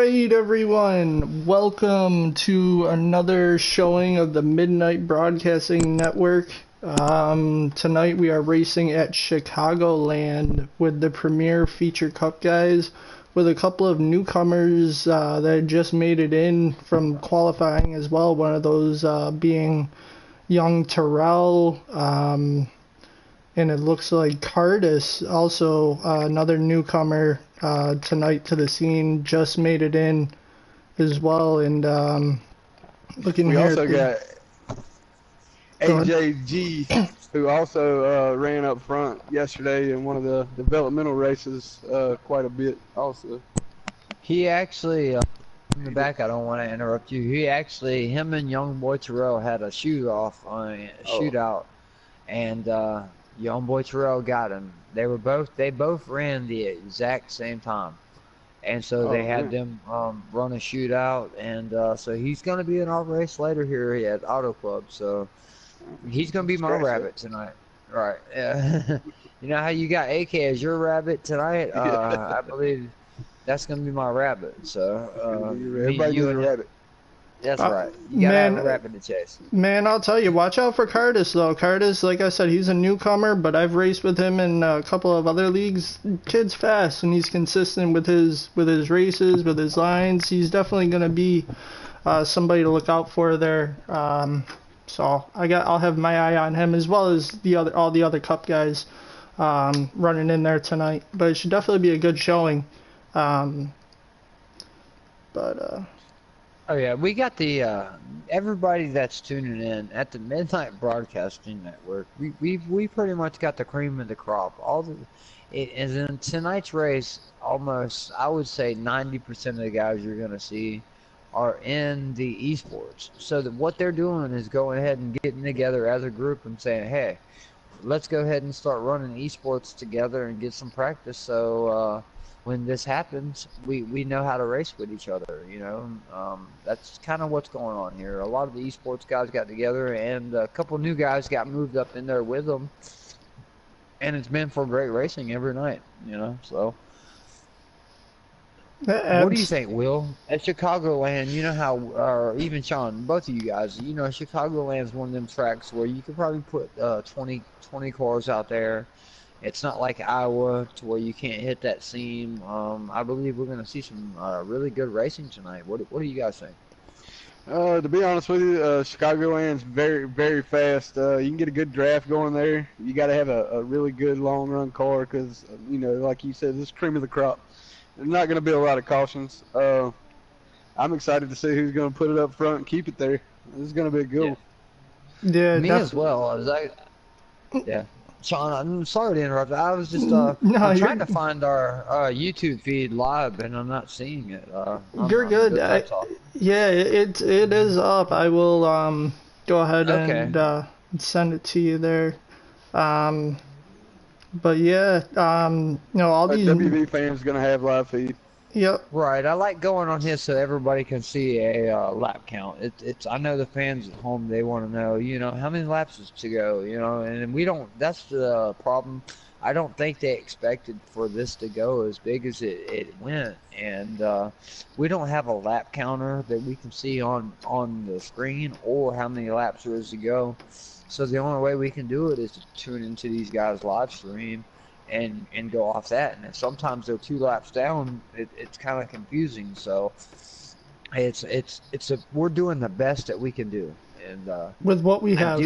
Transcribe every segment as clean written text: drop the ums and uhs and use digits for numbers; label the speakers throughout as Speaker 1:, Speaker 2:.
Speaker 1: right, everyone. Welcome to another showing of the Midnight Broadcasting Network. Tonight we are racing at Chicagoland with the Premier Feature Cup guys, with a couple of newcomers that just made it in from qualifying as well. One of those being young Terrell, and it looks like Cardis, also another newcomer tonight to the scene, just made it in as well. And looking
Speaker 2: we
Speaker 1: here,
Speaker 2: also got AJG, who also ran up front yesterday in one of the developmental races quite a bit also.
Speaker 3: He actually, in the back, I don't want to interrupt you. He actually, him and young boy Terrell had a shootout, and young boy Terrell got him. They both ran the exact same time, and so they had them run a shootout, and so he's going to be in our race later here at Auto Club. So he's going to be my rabbit tonight, right? You know how you got AK as your rabbit tonight? I believe that's going to be my rabbit. So
Speaker 2: everybody needs a rabbit.
Speaker 3: That's right. You gotta have a rabbit to chase.
Speaker 1: Man, I'll tell you, watch out for Cardis, though. Cardis, like I said, he's a newcomer, but I've raced with him in a couple of other leagues. Kid's fast, and he's consistent with his races, with his lines. He's definitely going to be somebody to look out for there. So I'll have my eye on him, as well as all the other Cup guys running in there tonight. But it should definitely be a good showing.
Speaker 3: Oh yeah, we got the everybody that's tuning in at the Midnight Broadcasting Network. We pretty much got the cream of the crop. As in tonight's race, almost I would say 90% of the guys you're gonna see are in the esports. So that what they're doing is going ahead and getting together as a group and saying, hey, let's go ahead and start running esports together and get some practice. So when this happens, we know how to race with each other, you know. That's kind of what's going on here. A lot of the esports guys got together, and a couple new guys got moved up in there with them, and it's been for great racing every night, you know. So what do you think, Will? At Chicagoland, you know how, or even Sean, both of you guys, you know, Chicagoland's one of them tracks where you could probably put 20 cars out there. It's not like Iowa to where you can't hit that seam. I believe we're going to see some really good racing tonight. What do you guys think?
Speaker 2: To be honest with you, Chicagoland's very, very fast. You can get a good draft going there. You got to have a really good long run car because, you know, like you said, this is cream of the crop. There's not going to be a lot of cautions. I'm excited to see who's going to put it up front and keep it there. This is going to be a good one.
Speaker 1: Yeah,
Speaker 3: me as well. Yeah. Sean, I'm sorry to interrupt. I was just I'm trying to find our YouTube feed live, and I'm not seeing it.
Speaker 1: You're good. Yeah, it is up. I will go ahead and send it to you there. But yeah, you know, all these
Speaker 2: WV fans gonna have live feed.
Speaker 1: Yep.
Speaker 3: Right. I like going on here so everybody can see a lap count. It's. I know the fans at home, they want to know, you know, how many laps is to go, you know, and we don't. That's the problem. I don't think they expected for this to go as big as it went, and we don't have a lap counter that we can see on the screen or how many laps there is to go. So the only way we can do it is to tune into these guys' live stream and go off that, and sometimes they're 2 laps down. It's kind of confusing. So we're doing the best that we can do, and
Speaker 1: with what we have.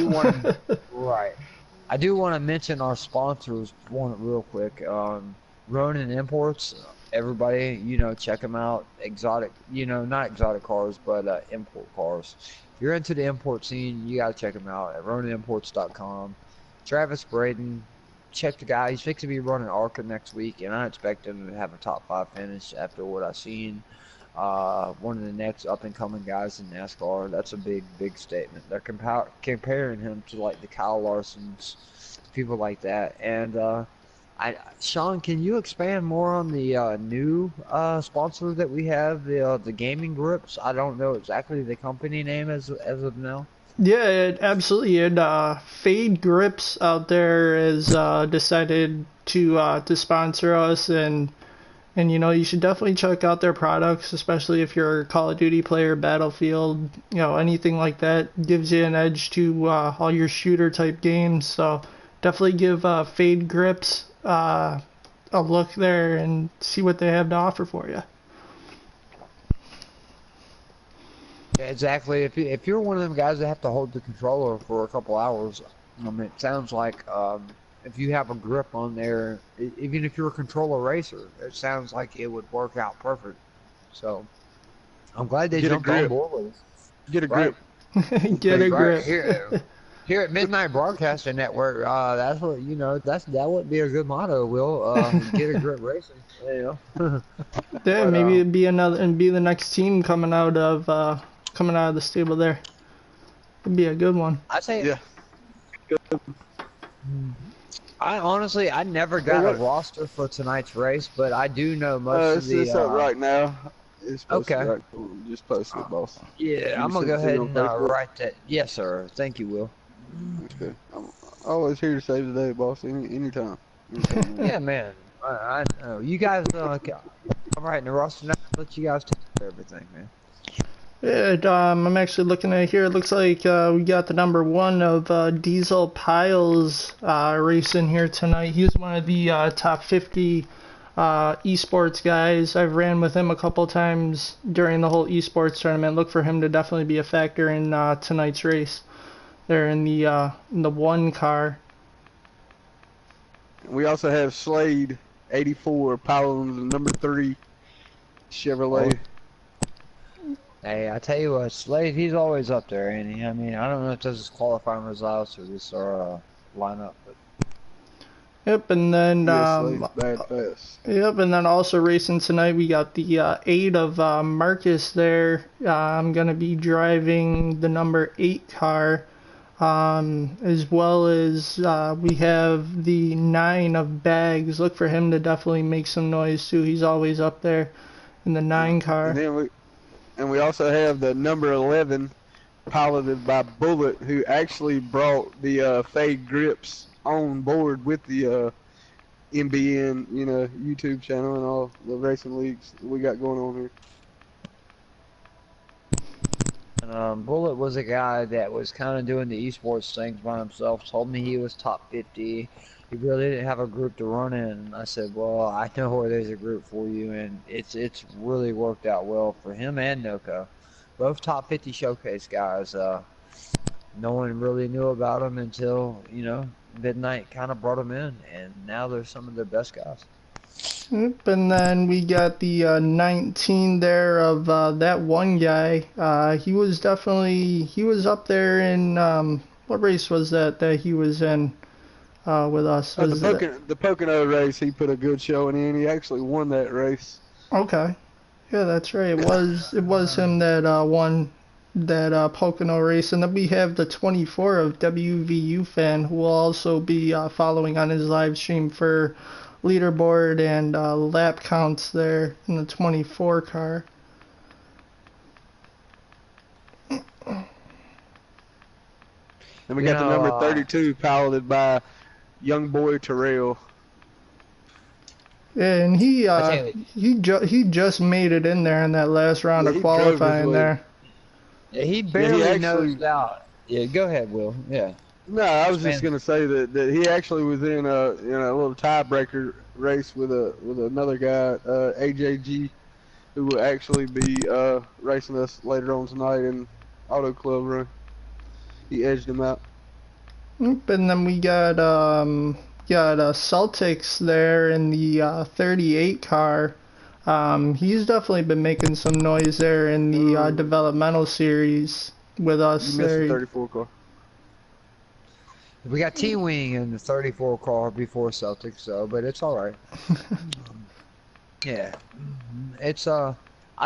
Speaker 3: I do want to mention our sponsors real quick. Ronin Imports. Everybody, you know, check them out. Exotic, you know, not exotic cars, but import cars. If you're into the import scene, you gotta check them out at RoninImports.com. Travis Braden. Check the guy. He's fixing to be running ARCA next week, and I expect him to have a top 5 finish after what I've seen. One of the next up-and-coming guys in NASCAR. That's a big statement. They're comparing him to like the Kyle Larsons, people like that. And Sean, can you expand more on the new sponsor that we have, the gaming grips? I don't know exactly the company name as of now.
Speaker 1: Yeah, absolutely. And Fade Grips out there has decided to sponsor us, and And you should definitely check out their products, especially if you're a Call of Duty player, Battlefield, anything like that. Gives you an edge to all your shooter type games. So definitely give Fade Grips a look there and see what they have to offer for you.
Speaker 3: Yeah, exactly. If you're one of them guys that have to hold the controller for a couple hours, it sounds like if you have a grip on there, even if you're a controller racer, it sounds like it would work out perfect. So I'm glad they jumped on board with us.
Speaker 2: Get a grip.
Speaker 1: Get a grip.
Speaker 3: Here at Midnight Broadcasting Network, that's what that would be a good motto. Will get a grip racing.
Speaker 1: Yeah, maybe it'd be the next team coming out of the stable there. It'd be a good one.
Speaker 3: I say.
Speaker 2: Yeah. Good.
Speaker 3: I never got a roster for tonight's race, but I do know most of the.
Speaker 2: It's up right now. It's
Speaker 3: okay.
Speaker 2: Just posted it, boss.
Speaker 3: Yeah, I'm gonna go ahead and write that. Yes, sir. Thank you, Will.
Speaker 2: Okay. I'm always here to save the day, boss. Anytime.
Speaker 3: Yeah, man. I know. You guys, I'm writing the roster now. Let you guys take care of everything, man.
Speaker 1: Yeah, I'm actually looking at here. It looks like we got the number 1 of Diesel Piles racing here tonight. He's one of the top 50 esports guys. I've ran with him a couple times during the whole esports tournament. Look for him to definitely be a factor in tonight's race. They're in the 1 car.
Speaker 2: We also have Slade 84 piloting the number 3 Chevrolet.
Speaker 3: Hey, I tell you what, Slade, he's always up there, ain't he? I mean, I don't know if this is qualifying results or just our lineup, but.
Speaker 1: Yep, and then
Speaker 2: Yep,
Speaker 1: and then also racing tonight we got the 8 of Marcus there. I'm gonna be driving the number 8 car, as well as we have the 9 of Bags. Look for him to definitely make some noise too. He's always up there in the 9 car.
Speaker 2: And we also have the number 11 piloted by Bullet, who actually brought the Fade Grips on board with the MBN, YouTube channel and all the racing leagues we got going on here.
Speaker 3: And, Bullet was a guy that was kind of doing the esports things by himself. Told me he was top 50. He really didn't have a group to run in. And I said, well, I know where there's a group for you, and it's really worked out well for him and Noko. Both top 50 showcase guys. No one really knew about them until, Midnight kind of brought them in, and now they're some of their best guys.
Speaker 1: Yep, and then we got the 19 there of that one guy. He was up there in, what race was that he was in with us?
Speaker 2: The Pocono race, he put a good showing in. He actually won that race.
Speaker 1: Okay. Yeah, that's right. It was him that won that Pocono race. And then we have the 24 of WVU fan, who will also be following on his live stream for leaderboard and lap counts there in the 24 car.
Speaker 2: And we got the number 32 piloted by young boy Terrell.
Speaker 1: Yeah, and he just made it in there in that last round of qualifying there.
Speaker 3: Yeah, he barely nosed out. Yeah, go ahead, Will. Yeah.
Speaker 2: No, I was just gonna say that he actually was in a little tiebreaker race with another guy, AJG, who will actually be racing us later on tonight in Auto Club Run. He edged him out.
Speaker 1: And then we got Celtics there in the 38 car. He's definitely been making some noise there in the developmental series with us.
Speaker 2: You missed the 34 car.
Speaker 3: We got T-Wing in the 34 car before Celtics, but it's all right. Yeah, it's I'll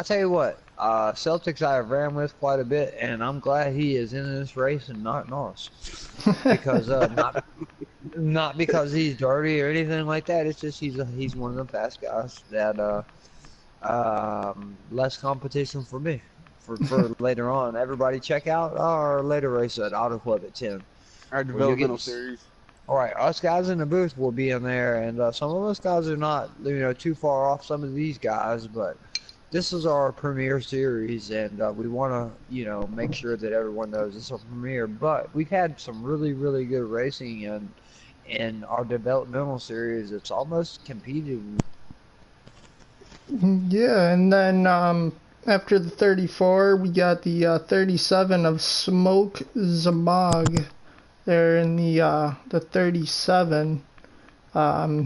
Speaker 3: tell you what, Celtics I have ran with quite a bit, and I'm glad he is in this race and not Norris, because not because he's dirty or anything like that. It's just he's one of the fast guys that less competition for me for later on. Everybody check out our later race at Auto Club at 10.
Speaker 2: Our developmental series.
Speaker 3: All right, us guys in the booth will be in there, and some of us guys are not, too far off some of these guys, but this is our premiere series, and we want to, make sure that everyone knows it's a premiere. But we've had some really, really good racing in our developmental series. It's almost competed.
Speaker 1: Yeah, and then after the 34, we got the 37 of Smoke Zamog there in the 37.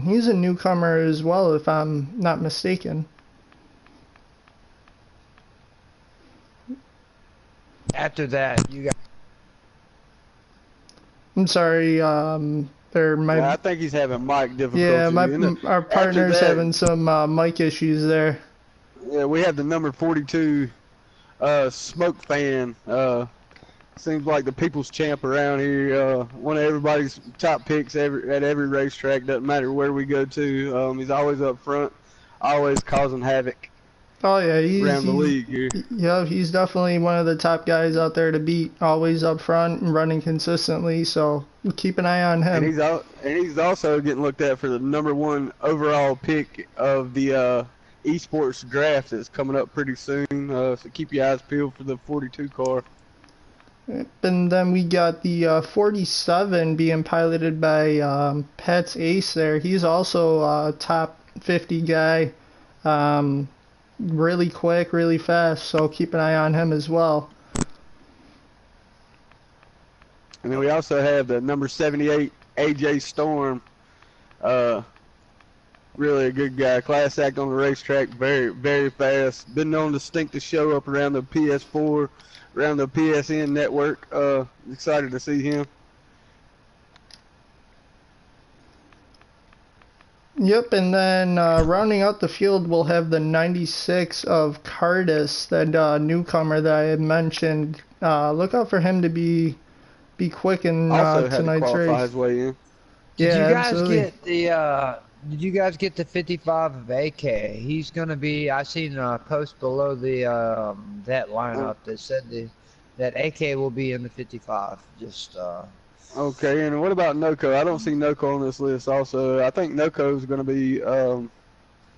Speaker 1: He's a newcomer as well, if I'm not mistaken.
Speaker 3: After that, you got.
Speaker 1: I'm sorry, there might.
Speaker 2: Yeah, I think he's having mic difficulties.
Speaker 1: Yeah, our partner's having some mic issues there.
Speaker 2: Yeah, we have the number 42 Smoke Fan. Seems like the people's champ around here. One of everybody's top picks at every racetrack. Doesn't matter where we go to. He's always up front, always causing havoc.
Speaker 1: Oh yeah,
Speaker 2: around the league here.
Speaker 1: Yeah, he's definitely one of the top guys out there to beat. Always up front and running consistently. So keep an eye on him.
Speaker 2: And he's also getting looked at for the number 1 overall pick of the esports draft that's coming up pretty soon. So keep your eyes peeled for the 42 car.
Speaker 1: And then we got the 47 being piloted by Pat's Ace there. He's also a top 50 guy. Really quick, really fast, so keep an eye on him as well.
Speaker 2: And then we also have the number 78 AJ Storm. Really a good guy. Class act on the racetrack, very, very fast. Been known to stink the show up around the PS4, around the PSN network. Excited to see him.
Speaker 1: Yep, and then rounding out the field, we'll have the 96 of Cardis, that newcomer that I had mentioned. Look out for him to be quick in tonight's race.
Speaker 2: His way in.
Speaker 3: Did you guys get the 55 of AK? He's gonna be. I seen a post below the that lineup that said that AK will be in the 55. Just.
Speaker 2: Okay, and what about Noco? I don't see Noco on this list also. I think Noco is going to be,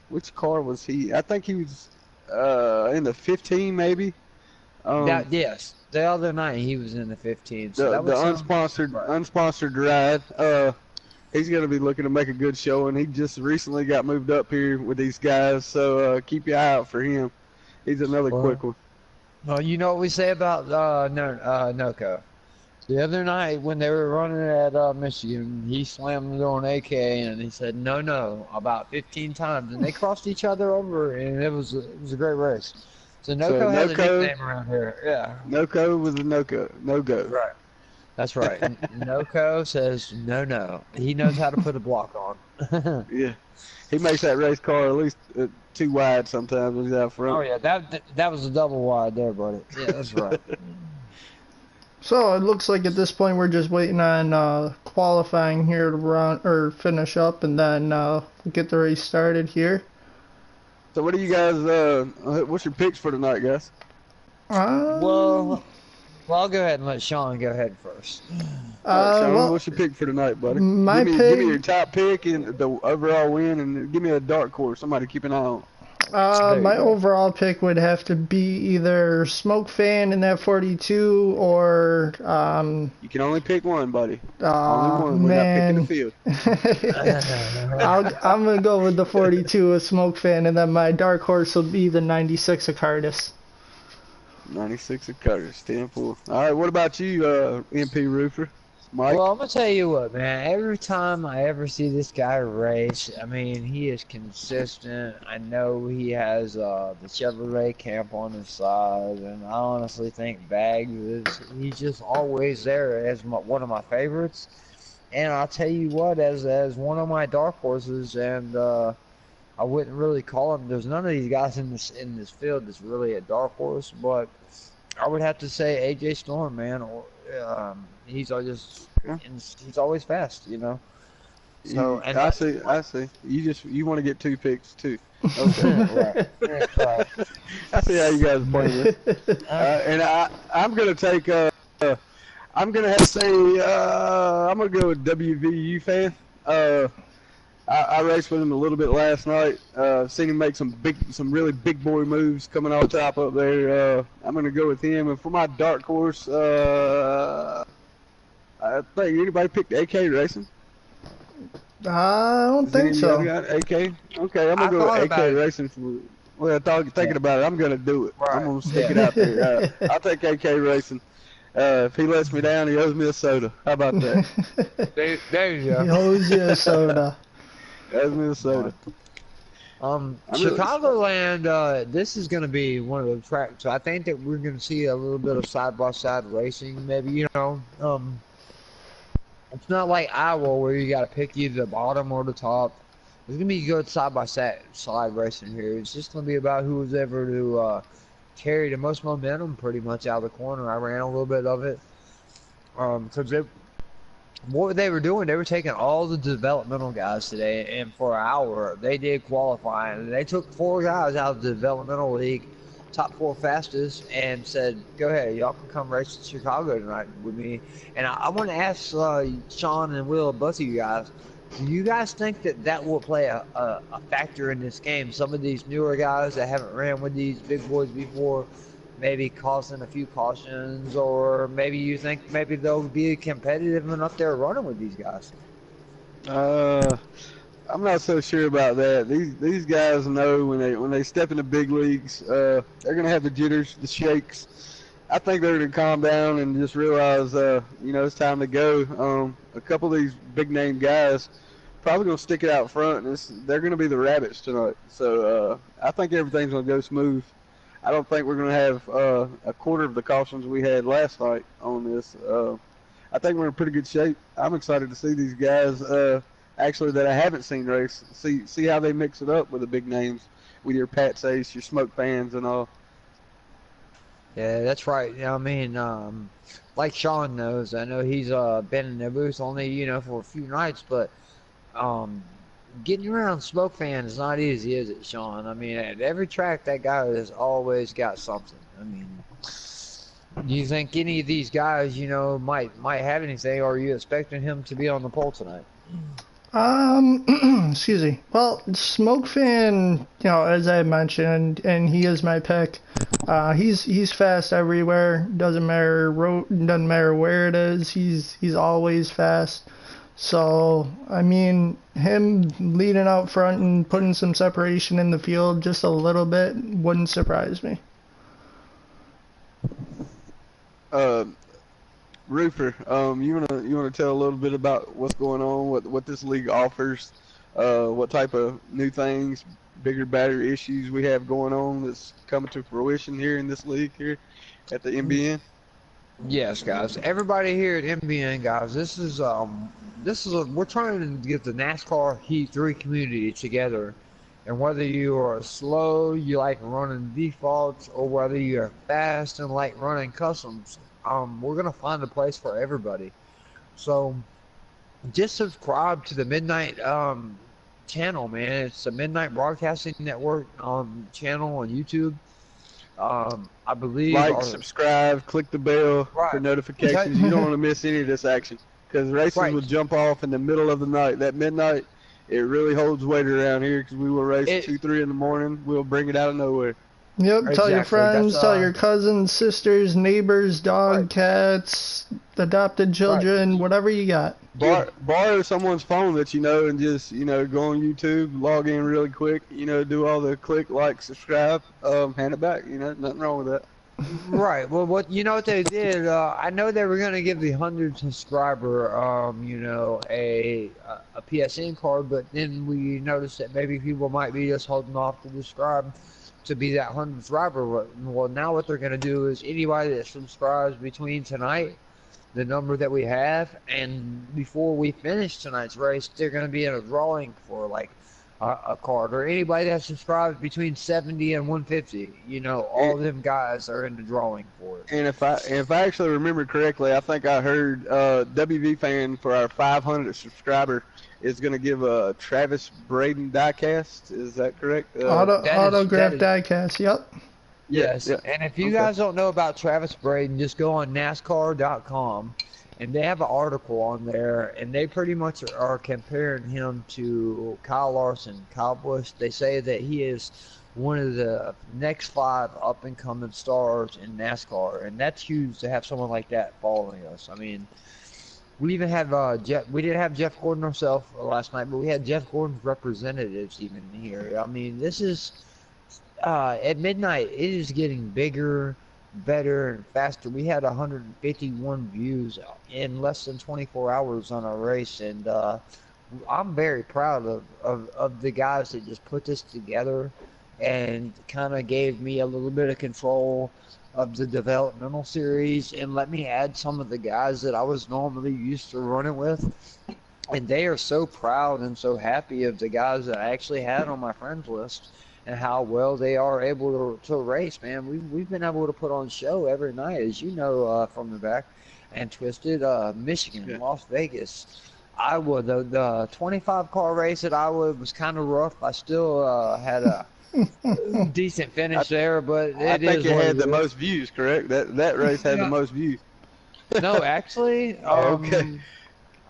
Speaker 2: which car was he? I think he was in the 15 maybe.
Speaker 3: Yes, the other night he was in the 15. So
Speaker 2: the unsponsored ride. He's going to be looking to make a good show, and he just recently got moved up here with these guys, so keep your eye out for him. He's another quick one.
Speaker 3: Well, you know what we say about Noco? The other night when they were running at Michigan, he slammed the door on AK and he said no about 15 times, and they crossed each other over, and it was a great race. So Noco has a nickname around here. Yeah.
Speaker 2: Noco was a no go.
Speaker 3: Right. That's right. Noco says no. He knows how to put a block on.
Speaker 2: Yeah. He makes that race car at least too wide sometimes when he's out front.
Speaker 3: Oh yeah, that was a double wide there, buddy. Yeah, that's right.
Speaker 1: So it looks like at this point we're just waiting on qualifying here to run or finish up, and then get the race started here.
Speaker 2: So what do you guys? What's your picks for tonight, guys?
Speaker 3: Well, I'll go ahead and let Sean go ahead first.
Speaker 2: Sean, what's your pick for tonight, buddy? Give me your top pick and the overall win, and give me a dark horse. Somebody keep an eye on.
Speaker 1: My overall pick would have to be either Smoke Fan in that 42 or
Speaker 2: you can only pick one, buddy.
Speaker 1: Only
Speaker 2: one. We're not picking the
Speaker 1: field. I'm gonna go with the 42 of Smoke Fan, and then my dark horse will be the 96 of Cardis.
Speaker 2: 96 of Cardis, 10-4. All right, what about you, MP Roofer? Mike?
Speaker 3: Well, I'm going to tell you what, man. Every time I ever see this guy race, I mean, he is consistent. I know he has the Chevrolet camp on his side, and I honestly think Bags he's just always there as one of my favorites. And I'll tell you what, as one of my dark horses, and I wouldn't really call him. There's none of these guys in this field that's really a dark horse, but I would have to say AJ Storm, man. He's always fast, you know. So and
Speaker 2: I see. You want to get two picks too. Okay. Right. I see how you guys play this. And I'm gonna take. I'm gonna have to say I'm gonna go with WVU fan. I raced with him a little bit last night. Seen him make some really big boy moves coming off top up there. I'm gonna go with him. And for my dark horse, I think anybody picked AK Racing.
Speaker 1: I don't think so.
Speaker 2: Got AK? Okay, I'm gonna go with AK Racing. Well, thinking about it, I'm gonna do it.
Speaker 3: Right.
Speaker 2: I'm gonna stick it out there. I'll take AK Racing. If he lets me down, he owes me a soda. How about that?
Speaker 3: There you go.
Speaker 1: He owes you a soda.
Speaker 2: Owes me a soda.
Speaker 3: Chicagoland, this is going to be one of the tracks. So I think that we're going to see a little bit of side-by-side racing, maybe, you know. It's not like Iowa where you got to pick either the bottom or the top. It's going to be good side-by-side racing here. It's just going to be about who's ever to carry the most momentum pretty much out of the corner. I ran a little bit of it. Because what they were doing, they were taking all the developmental guys today, and for an hour, they did qualify. And they took 4 guys out of the developmental league, top 4 fastest, and said, go ahead, y'all can come race in Chicago tonight with me. And I want to ask Sean and Will, both of you guys, do you guys think that that will play a factor in this game? Some of these newer guys that haven't ran with these big boys before, maybe causing a few cautions, or maybe you think maybe they'll be competitive enough there running with these guys?
Speaker 2: I'm not so sure about that. These guys know when they step into big leagues, they're gonna have the jitters, the shakes. I think they're gonna calm down and just realize, you know, it's time to go. A couple of these big name guys probably gonna stick it out front, and they're gonna be the rabbits tonight. So I think everything's gonna go smooth. I don't think we're going to have a quarter of the cautions we had last night on this. I think we're in pretty good shape. I'm excited to see these guys actually that I haven't seen race. See how they mix it up with the big names, with your Pat Sace, your Smoke fans, and all.
Speaker 3: Yeah, that's right. You know, I mean, like Sean knows, I know he's been in the booth only, you know, for a few nights, but getting around Smoke fan is not easy, is it, Sean? I mean, at every track, that guy has always got something. I mean, do you think any of these guys, you know, might have anything, or are you expecting him to be on the pole tonight?
Speaker 1: Excuse me. Well, Smoke fan, you know, as I mentioned, and he is my pick. He's fast everywhere. Doesn't matter where it is. He's always fast. So, I mean, him leading out front and putting some separation in the field just a little bit wouldn't surprise me.
Speaker 2: Roofer, you wanna tell a little bit about what's going on, what this league offers, what type of new things, bigger, badder issues we have going on that's coming to fruition here in this league here at the MBN?
Speaker 3: Yes, guys. Everybody here at MBN, guys, this is we're trying to get the NASCAR Heat 3 community together. And whether you are slow, you like running defaults, or whether you are fast and like running customs, we're going to find a place for everybody. So just subscribe to the Midnight channel, man. It's the Midnight Broadcasting Network channel on YouTube. I believe
Speaker 2: subscribe, click the bell for notifications. You don't want to miss any of this action, because races will jump off in the middle of the night. That midnight, it really holds weight around here, because we will race 2, 3 in the morning. We'll bring it out of nowhere.
Speaker 1: Yep, tell your friends, tell your cousins, sisters, neighbors, cats, adopted children, whatever you got.
Speaker 2: Borrow someone's phone that you know, and just, you know, go on YouTube, log in really quick, you know, do all the click, like, subscribe, hand it back, you know, nothing wrong with that.
Speaker 3: Right. Well, what they did, I know they were going to give the 100 subscriber, you know, a PSN card, but then we noticed that maybe people might be just holding off to subscribe to be that 100th subscriber. Well, now what they're going to do is anybody that subscribes between tonight, the number that we have, and before we finish tonight's race, they're going to be in a drawing for like a card, or anybody that subscribes between 70 and 150. You know, all of them guys are in the drawing for it.
Speaker 2: And if I actually remember correctly, I think I heard WV fan for our 500th subscriber is going to give a Travis Braden diecast. Is that correct?
Speaker 1: Autograph diecast. Yep.
Speaker 3: Yes,
Speaker 2: Yeah.
Speaker 3: and if you
Speaker 2: Okay.
Speaker 3: guys don't know about Travis Braden, just go on NASCAR.com, and they have an article on there, and they pretty much are comparing him to Kyle Larson, Kyle Busch. They say that he is one of the next 5 up-and-coming stars in NASCAR, and that's huge to have someone like that following us. I mean, we even have Jeff. We didn't have Jeff Gordon ourselves last night, but we had Jeff Gordon's representatives even here. I mean, this is at midnight. It is getting bigger, better, and faster. We had 151 views in less than 24 hours on our race, and I'm very proud of the guys that just put this together and kind of gave me a little bit of control of the developmental series and let me add some of the guys that I was normally used to running with. And they are so proud and so happy of the guys that I actually had on my friends list and how well they are able to race, man. We've been able to put on show every night, as you know, from the back and Twisted, Michigan,
Speaker 2: Yeah.
Speaker 3: Las Vegas, Iowa. The 25 car race at Iowa was kind of rough. I still had a decent finish there, but
Speaker 2: I think it had the most views, correct? That race had the most views.
Speaker 3: No, actually,
Speaker 2: Okay.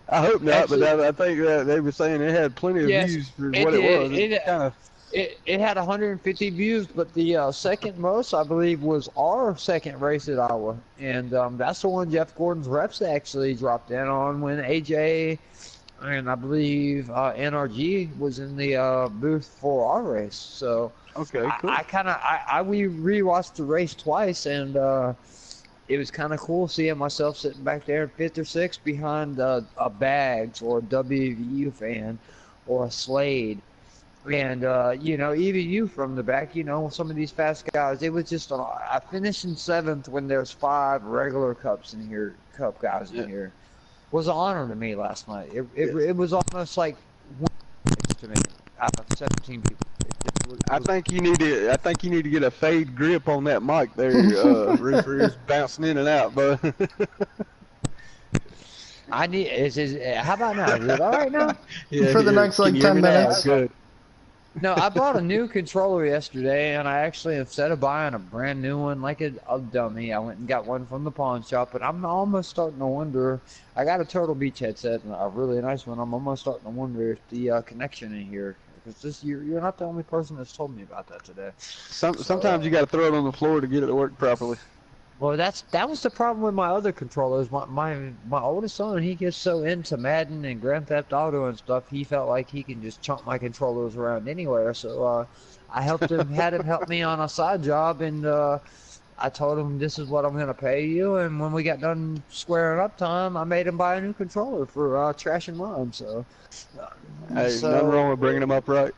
Speaker 2: I hope not,
Speaker 3: actually,
Speaker 2: but I think they were saying it had plenty of
Speaker 3: yes,
Speaker 2: views for
Speaker 3: it
Speaker 2: what it
Speaker 3: did.
Speaker 2: was. It kind of.
Speaker 3: It had 150 views, but the second most, I believe, was our second race at Iowa, and that's the one Jeff Gordon's reps actually dropped in on when AJ and I believe NRG was in the booth for our race. So
Speaker 2: Okay, cool.
Speaker 3: we rewatched the race twice, and it was kind of cool seeing myself sitting back there in 5th or 6th behind a Bags or a WVU fan or a Slade. And, even you from the back, some of these fast guys, it was just, I finished in 7th when there's 5 regular Cup guys in here. It was an honor to me last night. It was almost like one to me out of 17 people.
Speaker 2: I think you need to get a fade grip on that mic there, Roofer. It's bouncing in and out, but
Speaker 3: how about now? Is it all right now?
Speaker 2: yeah,
Speaker 1: For the next like 10 minutes.
Speaker 2: Good.
Speaker 3: No, I bought a new controller yesterday, and I actually, instead of buying a brand new one like a dummy, I went and got one from the pawn shop. But I'm almost starting to wonder. I got a Turtle Beach headset, and a really nice one. I'm almost starting to wonder if the connection in here, because you're not the only person that's told me about that today.
Speaker 2: Sometimes you got to throw it on the floor to get it to work properly.
Speaker 3: Well, that was the problem with my other controllers. My oldest son, he gets so into Madden and Grand Theft Auto and stuff, he felt like he can just chunk my controllers around anywhere. So I had him help me on a side job, and I told him this is what I'm gonna pay you. And when we got done squaring up time, I made him buy a new controller for trash and run. So,
Speaker 2: Hey, nothing wrong with bringing them up right.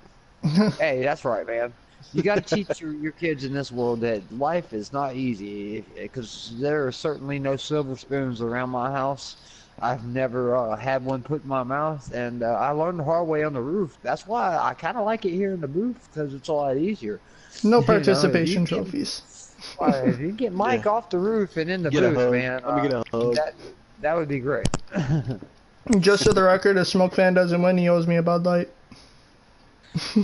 Speaker 3: Hey, that's right, man. You got to teach your kids in this world that life is not easy, because there are certainly no silver spoons around my house. I've never had one put in my mouth, and I learned the hard way on the roof. That's why I kind of like it here in the booth, because it's a lot easier.
Speaker 1: No participation trophies.
Speaker 3: If you get Mike off the roof and in the booth, man,
Speaker 2: let me get a hug.
Speaker 3: that would be great.
Speaker 1: Just for the record, if Smoke Fan doesn't win, he owes me a Bud Light.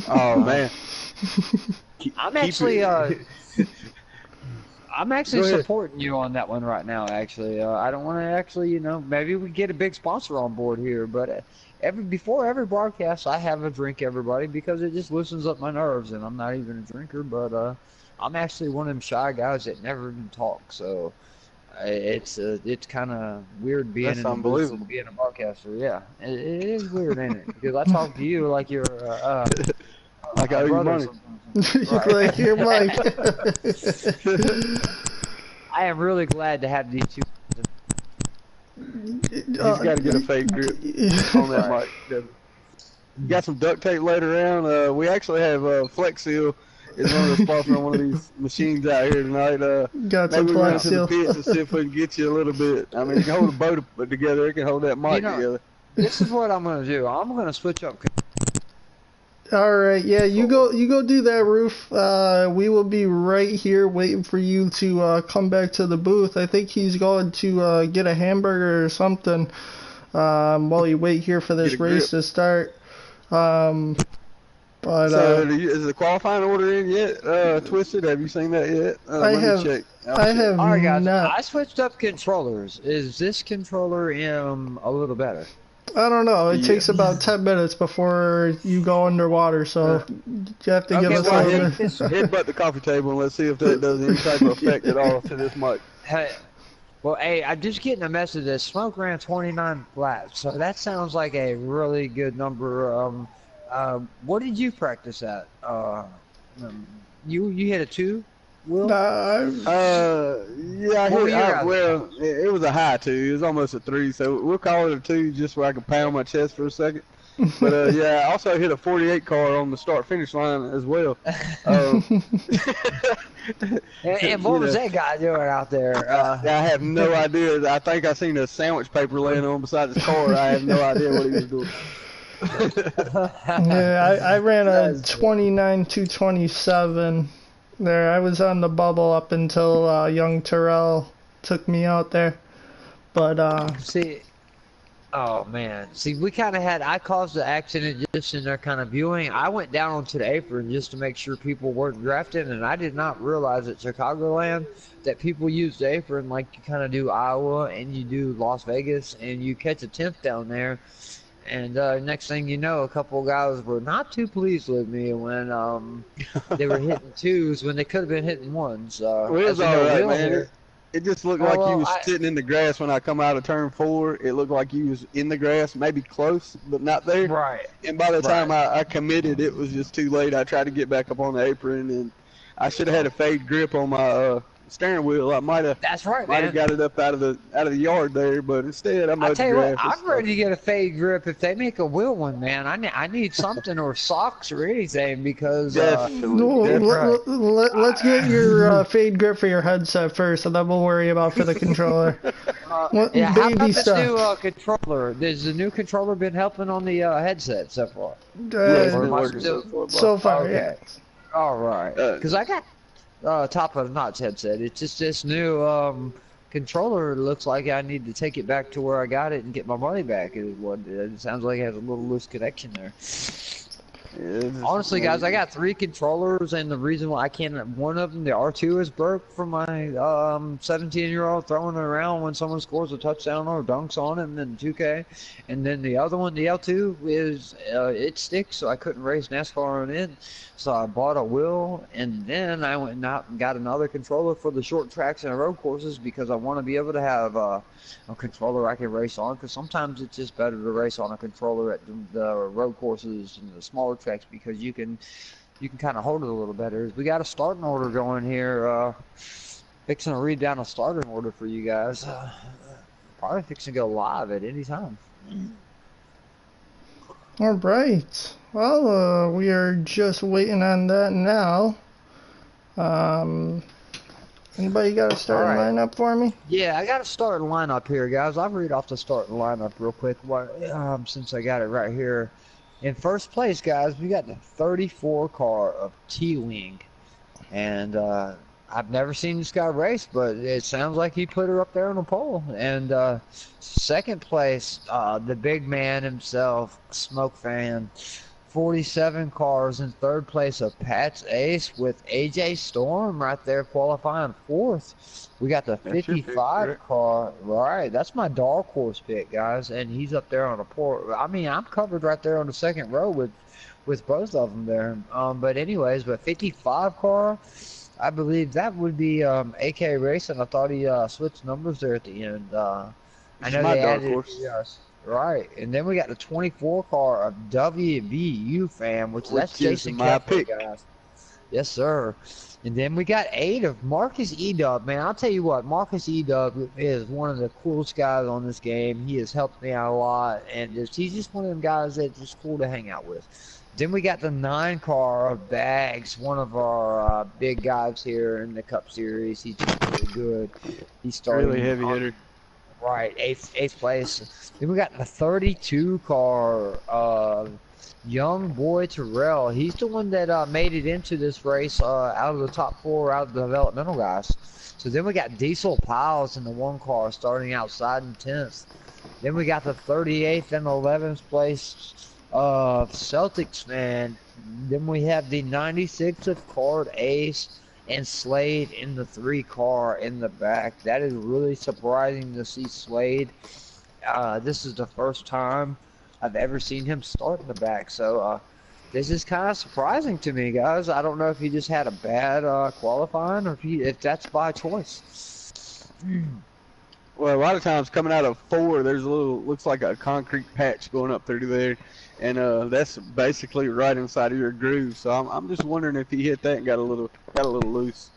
Speaker 2: Oh man.
Speaker 3: I'm actually supporting you on that one right now. Actually, I don't want to actually, maybe we get a big sponsor on board here, but before every broadcast, I have a drink, everybody, because it just loosens up my nerves, and I'm not even a drinker, but I'm actually one of them shy guys that never even talk. So it's kind of weird being
Speaker 2: That's
Speaker 3: in the booth and being a broadcaster. Yeah, it is weird, ain't it? Because I talk to you like you're
Speaker 2: like I owe you money.
Speaker 1: Like you're Mike.
Speaker 3: I am really glad to have these two.
Speaker 2: He's got to get a fake grip on that mic. You got some duct tape laid around. We actually have Flex Seal is one of the sponsors on one of these machines out here tonight.
Speaker 1: Got some
Speaker 2: maybe we run
Speaker 1: Flex
Speaker 2: to the
Speaker 1: Seal.
Speaker 2: pits and see if we can get you a little bit. I mean, you can hold a boat together. It can hold that mic together.
Speaker 3: This is what I'm going to do. I'm going to switch up.
Speaker 1: All right, yeah, you go do that, Roof. We will be right here waiting for you to come back to the booth. I think he's going to get a hamburger or something while you wait here for this race to start. But But
Speaker 2: So is the qualifying order in yet? Twisted? Have you seen that yet? Let me check.
Speaker 1: I have
Speaker 3: All right, guys.
Speaker 1: not.
Speaker 3: I switched up controllers. Is this controller a little better?
Speaker 1: I don't know. It
Speaker 2: Yeah.
Speaker 1: takes about 10 minutes before you go underwater, so you have to give
Speaker 3: Okay,
Speaker 1: us
Speaker 3: well,
Speaker 1: a
Speaker 3: I
Speaker 1: little
Speaker 3: think
Speaker 1: bit.
Speaker 3: this.
Speaker 2: Headbutt the coffee table and let's see if that does any type of effect at all to this mic.
Speaker 3: Hey, well, hey, I'm just getting a message that Smoke ran 29 laps, so that sounds like a really good number. What did you practice at? You hit a 2, Will?
Speaker 2: Yeah, well, it was a high 2. It was almost a 3, so we'll call it a 2 just so I can pound my chest for a second. But yeah, I also hit a 48 car on the start-finish line as well.
Speaker 3: And what was that guy doing out there?
Speaker 2: I have no idea. I think I seen a sandwich paper laying on beside his car. I have no idea what he was doing.
Speaker 1: Yeah, I ran a 29-227 there. I was on the bubble up until young Terrell took me out there. But
Speaker 3: see, oh man, see, I caused the accident just in there kind of viewing. I went down onto the apron just to make sure people weren't drafting, and I did not realize at Chicagoland that people use the apron like you kind of do Iowa and you do Las Vegas, and you catch a 10th down there. And next thing you know, a couple of guys were not too pleased with me when they were hitting 2s when they could have been hitting 1s.
Speaker 2: Well, it was all right, man. It just looked like you was sitting in the grass when I come out of turn 4. It looked like you was in the grass, maybe close, but not there.
Speaker 3: Right.
Speaker 2: And by the time I committed, it was just too late. I tried to get back up on the apron, and I should have had a fade grip on my steering wheel. I might have.
Speaker 3: That's right,
Speaker 2: might
Speaker 3: man.
Speaker 2: have got it up out of the yard there, but instead I'm.
Speaker 3: I tell you what, I'm ready to get a fade grip if they make a wheel one, man. I need something or socks or anything because.
Speaker 1: Let's get your fade grip for your headset first, and then we'll worry about for the controller.
Speaker 3: Yeah, how about this
Speaker 1: stuff.
Speaker 3: new controller? Has the new controller been helping on the headset so far?
Speaker 1: So far,
Speaker 3: okay.
Speaker 1: yeah.
Speaker 3: All right, because I got top of the notch headset. It's just this new controller. It looks like I need to take it back to where I got it and get my money back. It sounds like it has a little loose connection there. Honestly, guys, I got 3 controllers, and the reason why I can't, one of them, the R2 is broke from my 17-year-old throwing it around when someone scores a touchdown or dunks on him in 2K, and then the other one, the L2, is it sticks, so I couldn't race NASCAR on it. So I bought a wheel, and then I went out and got another controller for the short tracks and road courses because I want to be able to have a controller I can race on, because sometimes it's just better to race on a controller at the road courses and the smaller tracks because you can kind of hold it a little better. We got a starting order going here. Fixing to read down a starting order for you guys. Probably fixing to go live at any time.
Speaker 1: All right. Well, we are just waiting on that now. Anybody got a starting lineup for me?
Speaker 3: Yeah, I got a starting lineup here, guys. I'll read off the starting lineup real quick since I got it right here. In first place, guys, we got the 34 car of T-Wing. And I've never seen this guy race, but it sounds like he put her up there on the pole. And second place, the big man himself, Smoke Fan. 47 cars. In third place, a Pat's Ace with AJ Storm right there qualifying 4th. We got the 55 car. Right, that's my dark horse pick, guys, and he's up there on the port. I mean, I'm covered right there on the second row with both of them there. But anyways, 55 car, I believe that would be AK Racing. I thought he switched numbers there at the end. I know they added. Yes. Right, and then we got the 24 car of WVU fam, which that's Jason Kepler, guys. Yes, sir. And then we got 8 of Marcus E-Dub, man. I'll tell you what, Marcus E-Dub is one of the coolest guys on this game. He has helped me out a lot, and he's just one of them guys that's just cool to hang out with. Then we got the 9 car of Bags, one of our big guys here in the Cup Series. He's just really good. He's starting
Speaker 2: really heavy hitter.
Speaker 3: Right, 8th place. Then we got the 32 car of young boy Terrell. He's the one that made it into this race out of the top 4 out of the developmental guys. So then we got Diesel Piles in the 1 car starting outside in 10th. Then we got the 38th and 11th place of Celtics man Then we have the 96 of Card Ace and Slade in the 3 car in the back. That is really surprising to see Slade. This is the first time I've ever seen him start in the back, so this is kind of surprising to me, guys. I don't know if he just had a bad qualifying or if that's by choice.
Speaker 2: Well, a lot of times coming out of 4, there's a little, looks like a concrete patch going up through there, and that's basically right inside of your groove. So I'm just wondering if he hit that and got a little loose.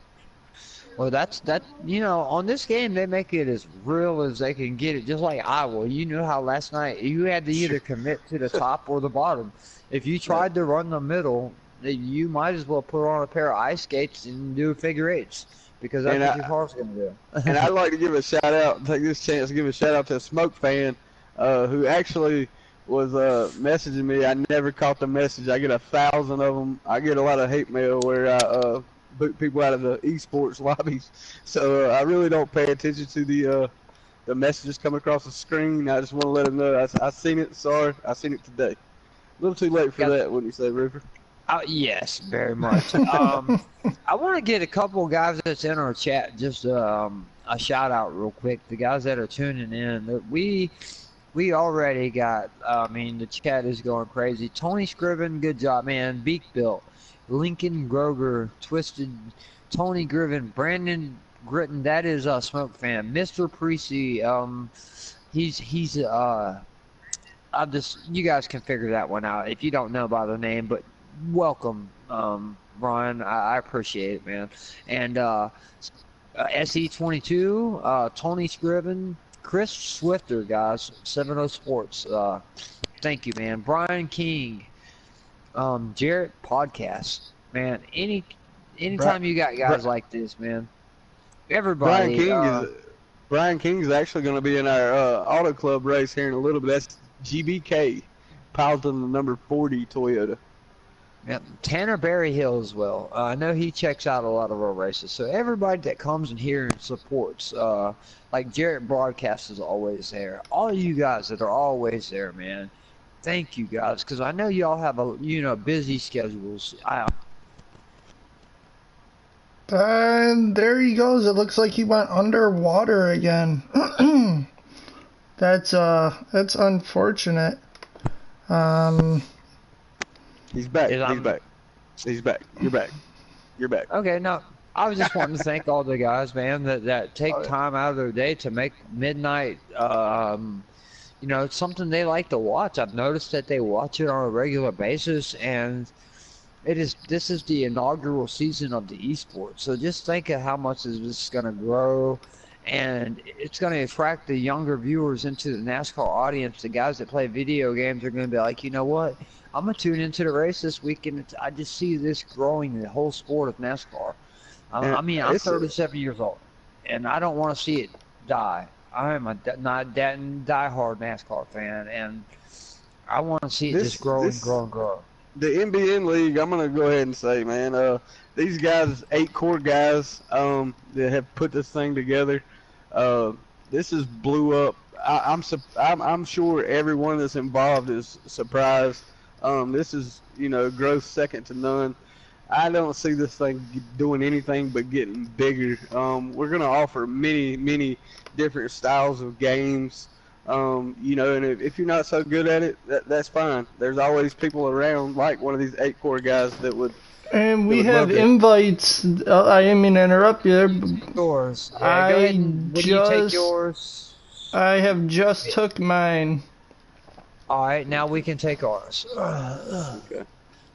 Speaker 3: Well, that on this game they make it as real as they can get it, just like Iowa. You know how last night you had to either commit to the top or the bottom. If you tried to run the middle, you might as well put on a pair of ice skates and do figure eights, because that's what your car's going to do.
Speaker 2: And I'd like to give a shout out, take this chance to give a shout out to a Smoke fan who actually was messaging me. I never caught the message. I get 1,000 of them. I get a lot of hate mail where I boot people out of the esports lobbies. So I really don't pay attention to the messages coming across the screen. I just want to let them know I seen it. Sorry, I seen it today. A little too late for that, wouldn't you say, Rupert?
Speaker 3: Yes, very much. I want to get a couple of guys that's in our chat, just a shout out real quick. The guys that are tuning in, we already got, the chat is going crazy. Tony Scriven, good job, man. Beak Built, Lincoln Groger, Twisted, Tony Griven, Brandon Gritton, that is a Smoke fan. Mr. Precy, he's you guys can figure that one out if you don't know by the name, but welcome, Brian. I appreciate it, man. And SE22, Tony Scriven, Chris Swifter, guys, 70 Sports. Thank you, man. Brian King, Jarrett Podcast, man. Anytime you got guys like this, man. Everybody.
Speaker 2: Brian King is actually going to be in our Auto Club race here in a little bit. That's GBK, piloting the number 40 Toyota.
Speaker 3: Yeah, Tanner Berryhill as well. I know he checks out a lot of our races. So everybody that comes in here and supports, like Jarrett Broadcast is always there. All you guys that are always there, man. Thank you guys, because I know y'all have busy schedules.
Speaker 1: And there he goes. It looks like he went underwater again. That's unfortunate.
Speaker 2: He's back. He's back. You're back.
Speaker 3: Okay, no. I was just wanting to thank all the guys, man, that take time out of their day to make midnight, something they like to watch. I've noticed that they watch it on a regular basis, and this is the inaugural season of the esports. So just think of how much this is going to grow, and it's going to attract the younger viewers into the NASCAR audience. The guys that play video games are going to be like, you know what? I'm going to tune into the race this weekend. I just see this growing, the whole sport of NASCAR. I'm 37 years old, and I don't want to see it die. I am a diehard NASCAR fan, and I want to see it just grow and grow.
Speaker 2: The MBN League, I'm going to go ahead and say, man, these guys, 8 core guys that have put this thing together, this has blew up. I'm sure everyone that's involved is surprised. This is, growth second to none. I don't see this thing doing anything but getting bigger. We're going to offer many different styles of games. And if you're not so good at it, that's fine. There's always people around, like one of these 8 core guys that would.
Speaker 1: And we have invites. I didn't mean to interrupt you there.
Speaker 3: Yours. Yeah, go ahead and you take yours.
Speaker 1: I have just took mine.
Speaker 3: All right, now we can take ours.
Speaker 2: Okay.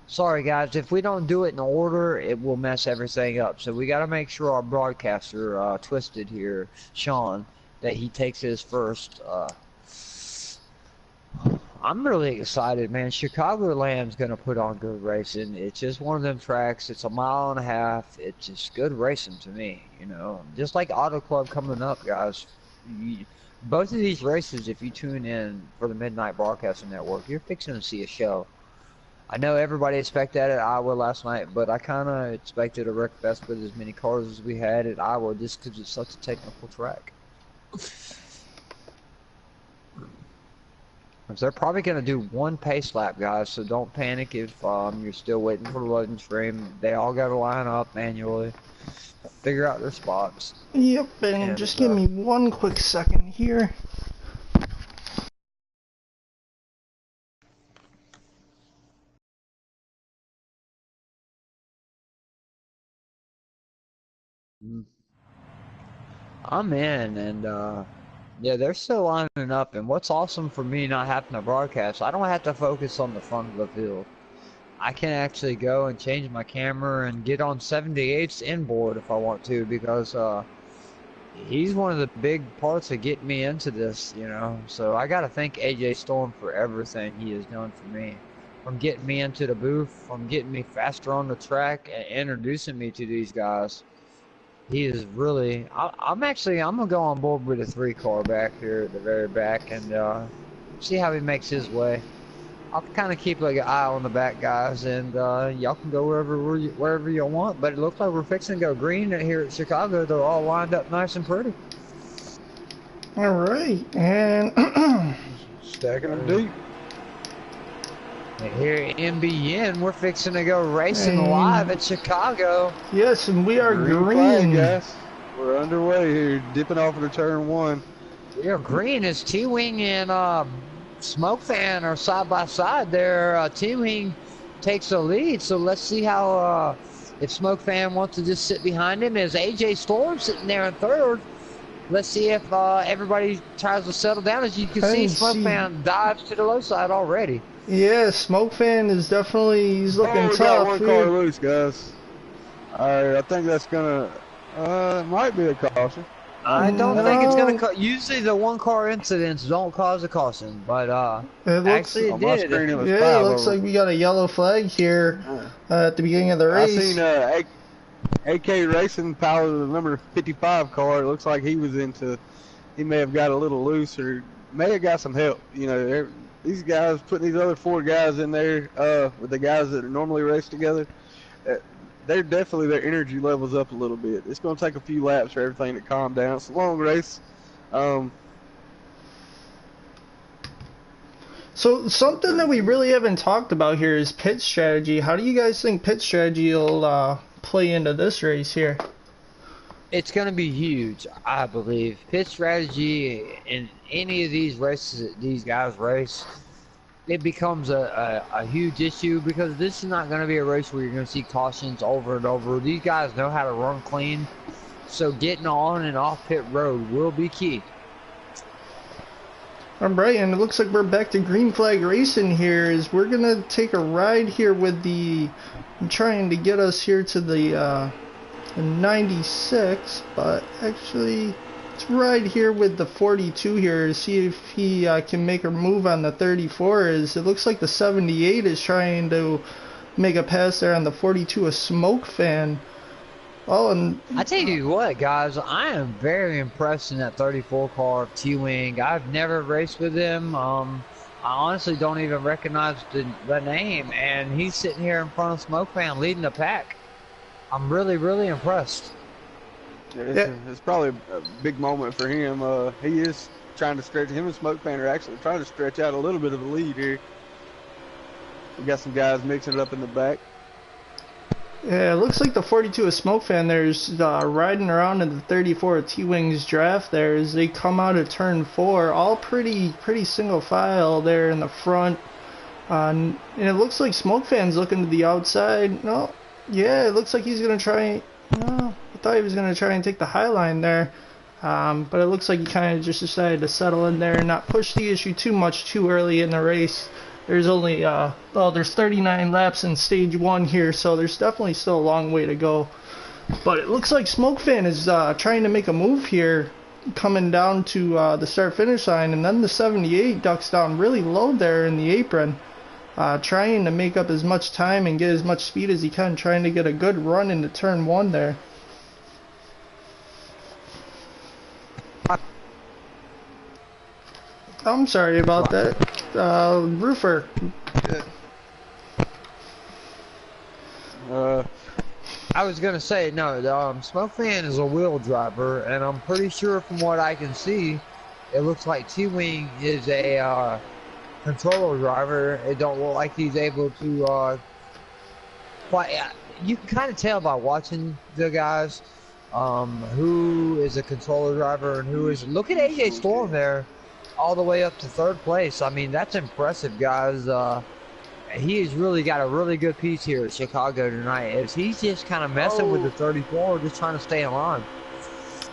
Speaker 3: Sorry, guys. If we don't do it in order, it will mess everything up. So we got to make sure our broadcaster, Twisted here, Sean, that he takes his first. I'm really excited, man. Chicagoland's going to put on good racing. It's just one of them tracks. It's a mile and a half. It's just good racing to me, Just like Auto Club coming up, guys. Both of these races, if you tune in for the Midnight Broadcasting Network, you're fixing to see a show. I know everybody expected that at Iowa last night, but I kind of expected a Wreckfest with as many cars as we had at Iowa just because it's such a technical track. They're probably going to do one pace lap, guys, so don't panic if you're still waiting for the loading screen. They all got to line up manually, figure out their spots.
Speaker 1: Yep, and just give me one quick second here.
Speaker 3: I'm in, and yeah, they're still lining up. And what's awesome for me not having to broadcast, I don't have to focus on the front of the field. I can actually go and change my camera and get on 78's inboard if I want to, because he's one of the big parts of getting me into this, you know. So I got to thank AJ Storm for everything he has done for me. From getting me into the booth, from getting me faster on the track, and introducing me to these guys. He is really. I'm gonna go on board with a 3-car back here at the very back and see how he makes his way. I'll kind of keep like an eye on the back guys, and y'all can go wherever you want. But it looks like we're fixing to go green here at Chicago. They're all lined up nice and pretty.
Speaker 1: All right, and
Speaker 2: stacking them deep.
Speaker 3: And here at MBN, we're fixing to go racing live at Chicago.
Speaker 1: Yes, and we are green.
Speaker 2: Flag, guys. We're underway here, dipping off into turn 1.
Speaker 3: We are green as T-Wing and Smoke Fan are side by side there. T-Wing takes the lead, so let's see how if Smoke Fan wants to just sit behind him. As AJ Storm sitting there in third. Let's see if everybody tries to settle down. As you can see, Smoke Fan dives to the low side already.
Speaker 1: Yeah, Smoke Fan is definitely, he's looking tough.
Speaker 2: Got one car loose, guys. Alright, I think that's gonna, might be a caution.
Speaker 3: I don't think it's gonna. Usually the 1-car incidents don't cause a caution, but actually it did.
Speaker 1: Yeah, it looks like we got a yellow flag here at the beginning of the race.
Speaker 2: I seen AK Racing piloted the number 55 car. It looks like he may have got a little loose or may have got some help. You know, these guys putting these other 4 guys in there with the guys that normally race together. They're definitely, their energy levels up a little bit. It's going to take a few laps for everything to calm down. It's a long race.
Speaker 1: So something that we really haven't talked about here is pit strategy. How do you guys think pit strategy will play into this race here?
Speaker 3: It's going to be huge, I believe. Pit strategy in any of these races that these guys race, it becomes a huge issue, because this is not going to be a race where you're going to see cautions over and over. These guys know how to run clean, so getting on and off pit road will be key.
Speaker 1: All right, and it looks like we're back to green flag racing here. Is we're going to take a ride here with the, I'm trying to get us here to the 96, but actually let's ride here with the 42 here to see if he can make a move on the 34. It looks like the 78 is trying to make a pass there on the 42, a Smoke Fan. Oh, and
Speaker 3: I tell you what, guys, I am very impressed in that 34 car of T-Wing. I've never raced with him. I honestly don't even recognize the name, and he's sitting here in front of Smoke Fan leading the pack. I'm really, really impressed.
Speaker 2: It's probably a big moment for him. He is trying to stretch. Him and Smoke Fan are actually trying to stretch out a little bit of a lead here. We got some guys mixing it up in the back.
Speaker 1: Yeah, it looks like the 42 of Smoke Fan there's riding around in the 34 of T-Wing's draft there as they come out of turn 4, all pretty single file there in the front. And it looks like Smoke Fan's looking to the outside. No, yeah, it looks like he's gonna try. No, I thought he was gonna try and take the high line there, but it looks like he kind of just decided to settle in there and not push the issue too much too early in the race. There's only there's 39 laps in stage 1 here, so there's definitely still a long way to go. But it looks like Smoke Fan is trying to make a move here, coming down to the start-finish line, and then the 78 ducks down really low there in the apron, trying to make up as much time and get as much speed as he can, trying to get a good run into turn 1 there. I'm sorry about that. Roofer.
Speaker 3: I was gonna say no. Smoke Fan is a wheel driver, and I'm pretty sure from what I can see, it looks like T-Wing is a controller driver, it don't look like he's able to quite. You can kind of tell by watching the guys who is a controller driver and who is. Look at AJ Storm there, all the way up to 3rd place. I mean, that's impressive, guys. He has really got a really good piece here at Chicago tonight. He's just kind of messing with the 34, just trying to stay in line.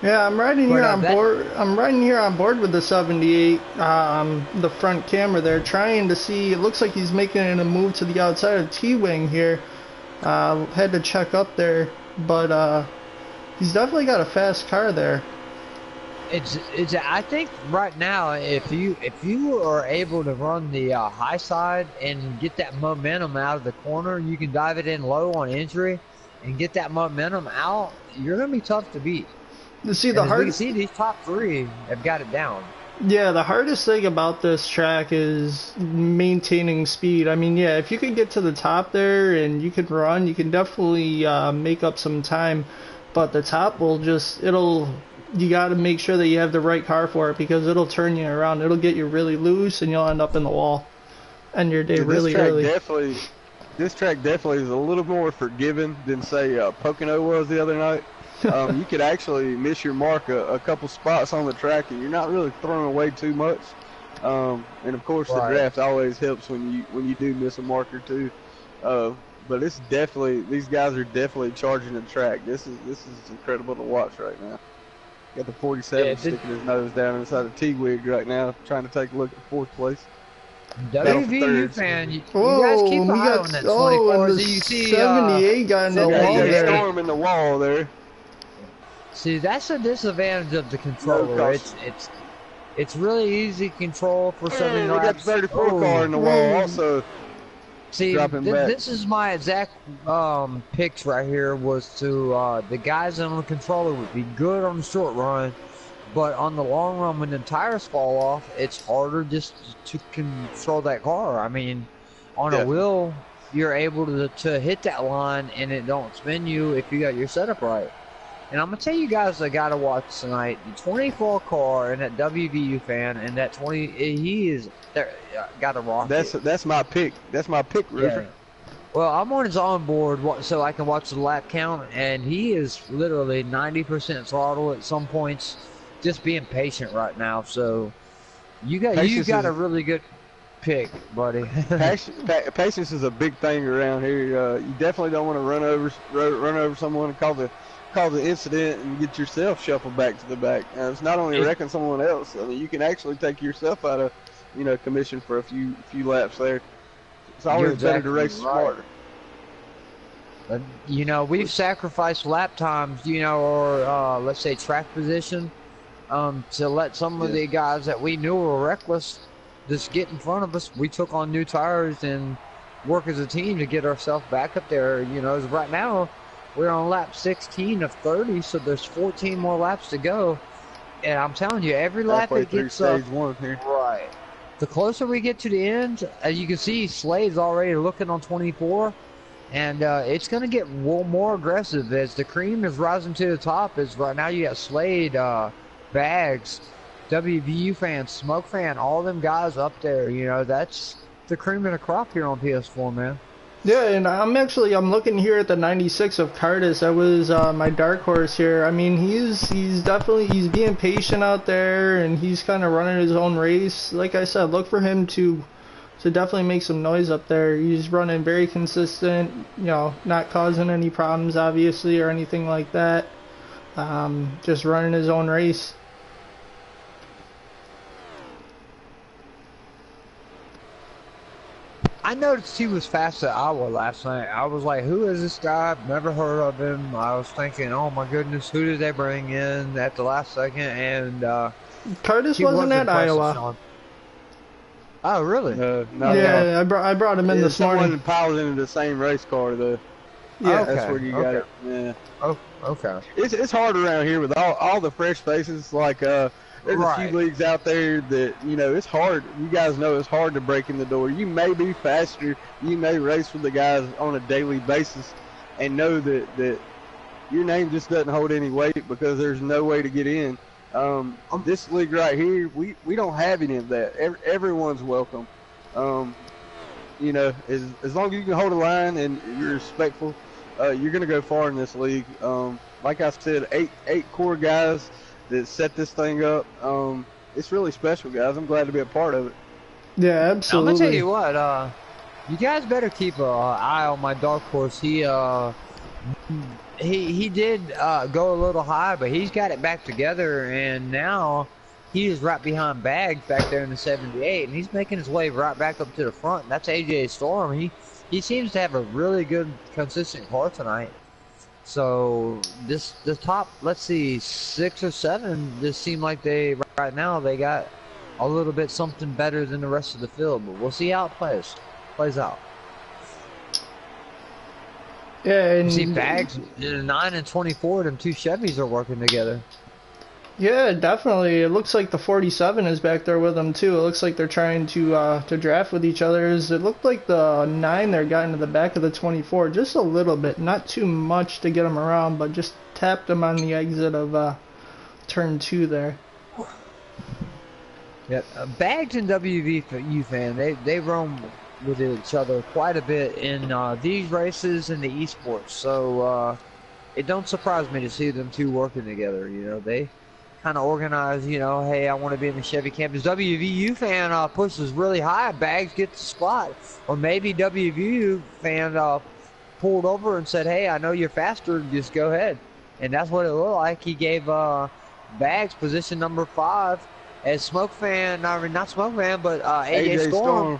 Speaker 1: Yeah, I'm riding here on board. I'm riding here on board with the 78, the front camera there, trying to see. It looks like he's making a move to the outside of T-wing here. Had to check up there, but he's definitely got a fast car there.
Speaker 3: It's. I think right now, if you are able to run the high side and get that momentum out of the corner, you can dive it in low on entry and get that momentum out. You're gonna be tough to beat.
Speaker 1: You see, the hardest.
Speaker 3: See, these top 3 have got it down.
Speaker 1: Yeah, the hardest thing about this track is maintaining speed. I mean, yeah, if you can get to the top there and you can run, you can definitely make up some time. But the top will just, you got to make sure that you have the right car for it, because it'll turn you around. It'll get you really loose and you'll end up in the wall. End your day really early.
Speaker 2: This track definitely is a little more forgiving than, say, Pocono was the other night. You could actually miss your mark a couple spots on the track, and you're not really throwing away too much. And of course, the draft always helps when you do miss a mark or two. But it's definitely, these guys are definitely charging the track. This is incredible to watch right now. Got the 47 sticking his nose down inside the T-wig right now, trying to take a look at 4th place.
Speaker 3: WVU fan, you guys keep an eye on that 24.
Speaker 1: And the
Speaker 3: you see
Speaker 1: 78 got in the wall there.
Speaker 2: Storm in the wall there.
Speaker 3: See, that's a disadvantage of the controller. It's really easy to control for 70 laps.
Speaker 2: We got the 34 car in the wall also.
Speaker 3: See, this is my exact picks right here, was to the guys on the controller would be good on the short run, but on the long run when the tires fall off, it's harder just to control that car. I mean, on a wheel, you're able to hit that line and it don't spin you if you got your setup right. And I'm going to tell you guys that got to watch tonight, the 24 car and that WVU fan and that 20, he is got to rock
Speaker 2: That's my pick. That's my pick, Roofer.
Speaker 3: Yeah. Well, I'm on his onboard so I can watch the lap count, and he is literally 90% throttle at some points, just being patient right now. So you got a really good pick, buddy.
Speaker 2: Patience is a big thing around here. You definitely don't want to run over someone and cause an incident and get yourself shuffled back to the back. It's not only wrecking someone else. I mean, you can actually take yourself out of, commission for a few laps there. It's always better to race smarter.
Speaker 3: We've sacrificed lap times, or let's say track position, to let some of the guys that we knew were reckless just get in front of us. We took on new tires and work as a team to get ourselves back up there. Right now, we're on lap 16 of 30, so there's 14 more laps to go. And I'm telling you, every lap that gets up, right, the closer we get to the end, as you can see, Slade's already looking on 24, and it's going to get more aggressive as the cream is rising to the top. As right now, you got Slade, Bags, WVU fan, Smoke fan, all them guys up there. That's the cream of the crop here on PS4, man.
Speaker 1: Yeah, and I'm looking here at the 96 of Cardis. That was my dark horse here. I mean, he's being patient out there, and he's kind of running his own race. Like I said, look for him to definitely make some noise up there. He's running very consistent, not causing any problems, obviously, or anything like that. Just running his own race.
Speaker 3: I noticed he was fast at Iowa last night. I was like, who is this guy? I've never heard of him. I was thinking, oh my goodness, who did they bring in at the last second? And
Speaker 1: Curtis wasn't at Iowa.
Speaker 3: Oh, really?
Speaker 2: No.
Speaker 1: Yeah, I brought him in this morning.
Speaker 2: Someone piled into the same race car, though.
Speaker 1: Yeah,
Speaker 2: that's where you got it. Yeah.
Speaker 3: Oh, okay.
Speaker 2: It's hard around here with all the fresh faces. Like there's a few leagues out there that it's hard. You guys know it's hard to break in the door. You may be faster. You may race with the guys on a daily basis, and know that your name just doesn't hold any weight because there's no way to get in. This league right here, we don't have any of that. Everyone's welcome. You know, as long as you can hold a line and you're respectful, you're gonna go far in this league. Like I said, eight core guys that set this thing up. It's really special, guys. I'm glad to be a part of it.
Speaker 1: Yeah, absolutely.
Speaker 3: I'm gonna tell you what, you guys better keep an eye on my dark horse. He did go a little high, but he's got it back together, and now he is right behind Bags back there in the 78, and he's making his way right back up to the front. That's AJ Storm. He seems to have a really good, consistent car tonight. So the top, let's see, 6 or 7, just seem like right now they got a little bit something better than the rest of the field. But we'll see how it plays out.
Speaker 1: Yeah, and
Speaker 3: you see Bags in a 9 and 24, them 2 Chevys are working together.
Speaker 1: Yeah, definitely. It looks like the 47 is back there with them too. It looks like they're trying to draft with each other. It looked like the 9 there got into the back of the 24 just a little bit, not too much to get them around, but just tapped them on the exit of turn 2 there.
Speaker 3: Yeah, Bags and WVU fan, they roam with each other quite a bit in these races and the esports. So it don't surprise me to see them 2 working together. You know, they kind of organize, you know, hey, I want to be in the Chevy campus. WVU fan pushes really high, Bags gets the spot. Or maybe WVU fan pulled over and said, hey, I know you're faster, just go ahead. And that's what it looked like. He gave Bags position number 5 as Smoke fan, not Smoke fan, but AJ Storm.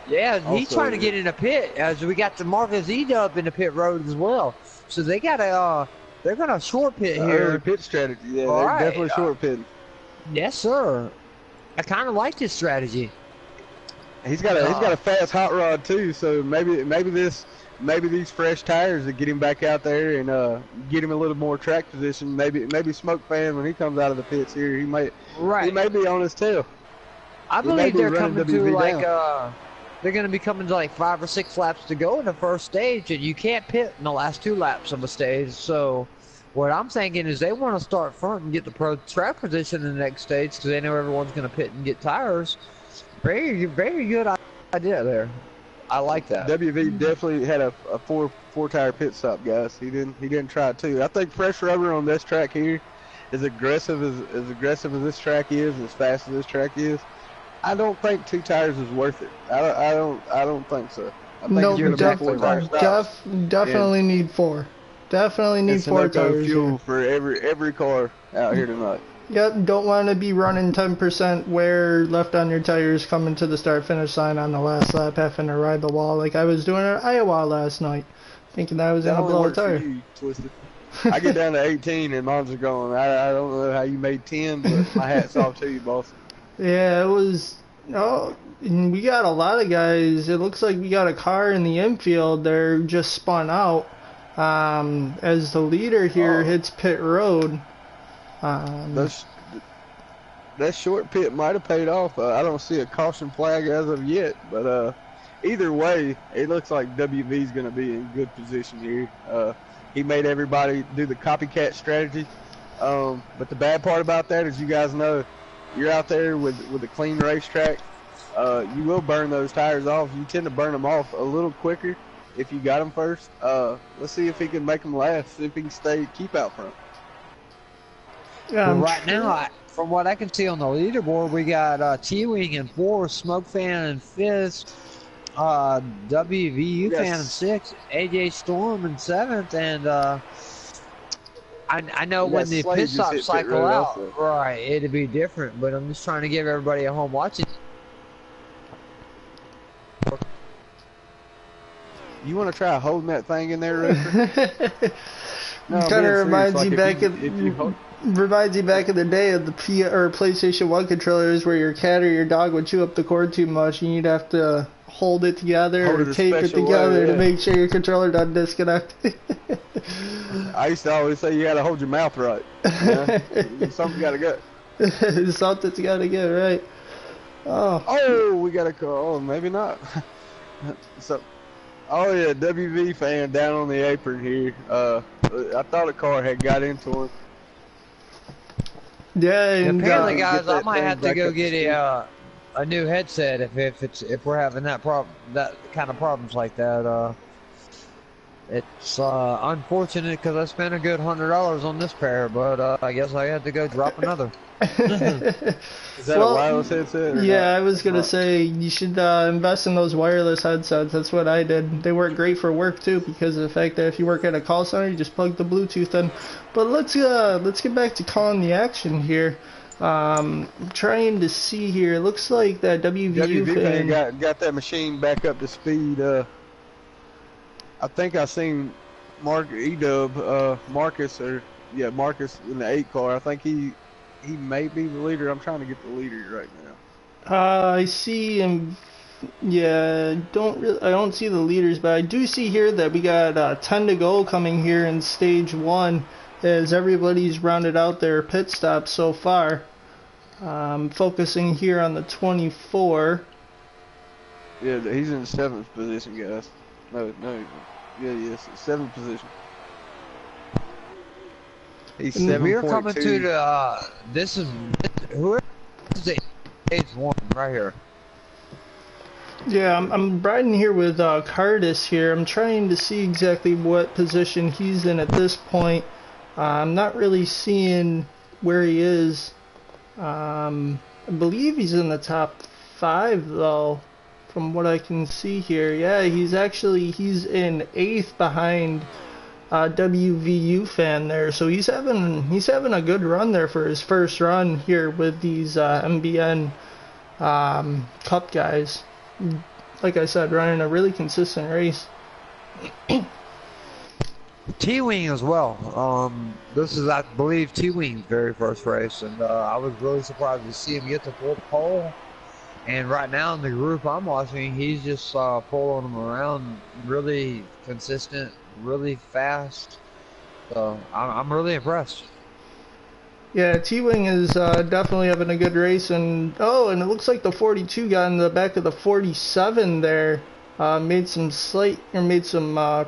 Speaker 3: Yeah, he's trying to get in a pit, as we got the Marcus E-Dub in the pit road as well. So they got a they're gonna short pit here.
Speaker 2: Early pit strategy, yeah,
Speaker 3: All
Speaker 2: they're
Speaker 3: right.
Speaker 2: definitely short pitting.
Speaker 3: Yes, sir. I kind of like this strategy.
Speaker 2: He's got a fast hot rod too, so maybe these fresh tires that get him back out there and get him a little more track position. Maybe Smoke fan, when he comes out of the pits here, he may be on his tail.
Speaker 3: I believe they're coming to like they're going to be coming to like 5 or 6 laps to go in the first stage, and you can't pit in the last 2 laps of a stage. So what I'm thinking is they want to start front and get the pro track position in the next stage, because they know everyone's going to pit and get tires. Very, very good idea there. I like that.
Speaker 2: WV definitely had a four tire pit stop, guys. He didn't try it too. I think fresh rubber on this track here, as aggressive as this track is, as fast as this track is, I don't think 2 tires is worth it. I don't think so. I think
Speaker 1: No, definitely
Speaker 2: and
Speaker 1: need 4. Definitely need 4 tires.
Speaker 2: Fuel
Speaker 1: here.
Speaker 2: for every car out here tonight.
Speaker 1: Yep, don't want to be running 10% wear left on your tires coming to the start-finish line on the last lap, having to ride the wall like I was doing at Iowa last night, thinking I was going to blow a tire.
Speaker 2: Twisted. I get down to 18 and moms are going, I don't know how you made 10, but my hat's off to you, boss.
Speaker 1: Yeah, it was. Oh, and we got a lot of guys. It looks like we got a car in the infield. They're just spun out as the leader here hits pit road.
Speaker 2: That short pit might have paid off. I don't see a caution flag as of yet, but either way, it looks like WV's going to be in good position here. He made everybody do the copycat strategy. But the bad part about that is, you guys know, you're out there with a clean racetrack. You will burn those tires off. You tend to burn them off a little quicker if you got them first. Let's see if he can make them last, if he can keep out front.
Speaker 1: Yeah,
Speaker 3: well, right now, from what I can see on the leaderboard, we got T-Wing in 4, Smoke Fan in 5th, WVU Fan in 6th, AJ Storm in 7th, and I know when the pit stop cycle out, right, it'd be different, but I'm just trying to give everybody at home watching.
Speaker 2: You want to try holding that thing in there, Rupert? No,
Speaker 1: kind of reminds
Speaker 2: like
Speaker 1: you reminds you back in the day of the PlayStation 1 controllers, where your cat or your dog would chew up the cord too much and you'd have to hold it together or tape it together to make sure your controller doesn't disconnect.
Speaker 2: I used to always say you got to hold your mouth right. Something's got to go.
Speaker 1: Something's got to go, right.
Speaker 2: Oh, we got a call. Oh, maybe not. Oh yeah, WV fan down on the apron here. I thought a car had got into him.
Speaker 1: Yeah, and
Speaker 3: apparently, guys, I might have to go get a new headset if we're having that kind of problems like that. It's unfortunate because I spent a good $100 on this pair, but I guess I had to go drop another.
Speaker 2: Is that a wireless headset? Or
Speaker 1: yeah,
Speaker 2: not?
Speaker 1: I was gonna say you should invest in those wireless headsets. That's what I did. They work great for work too, because of the fact that if you work at a call center, you just plug the Bluetooth in. But let's get back to calling the action here. Trying to see here. It looks like that WVU fan
Speaker 2: got that machine back up to speed. I think I seen Marcus in the 8 car. I think he may be the leader. I'm trying to get the leader right now.
Speaker 1: I see him. Yeah, I don't see the leaders, but I do see here that we got 10 to go coming here in stage 1, as everybody's rounded out their pit stops so far. Focusing here on the 24.
Speaker 2: Yeah, he's in 7th position, guys. No. Yeah, yes, 7th position. He's 7.2.
Speaker 3: We're coming to the. This is the stage 1 right here.
Speaker 1: Yeah, I'm riding here with Cardis here. I'm trying to see exactly what position he's in at this point. I'm not really seeing where he is. I believe he's in the top 5 though, from what I can see here. Yeah, he's in 8th behind WVU fan there. So he's having a good run there for his first run here with these MBN Cup guys. Like I said, running a really consistent race.
Speaker 3: T-Wing as well. This is, I believe, T-Wing's very first race, and I was really surprised to see him get to full pole. And right now in the group I'm watching, he's just pulling them around, really consistent, really fast. So I'm really impressed.
Speaker 1: Yeah, T-Wing is definitely having a good race, and it looks like the 42 got in the back of the 47 there. Made some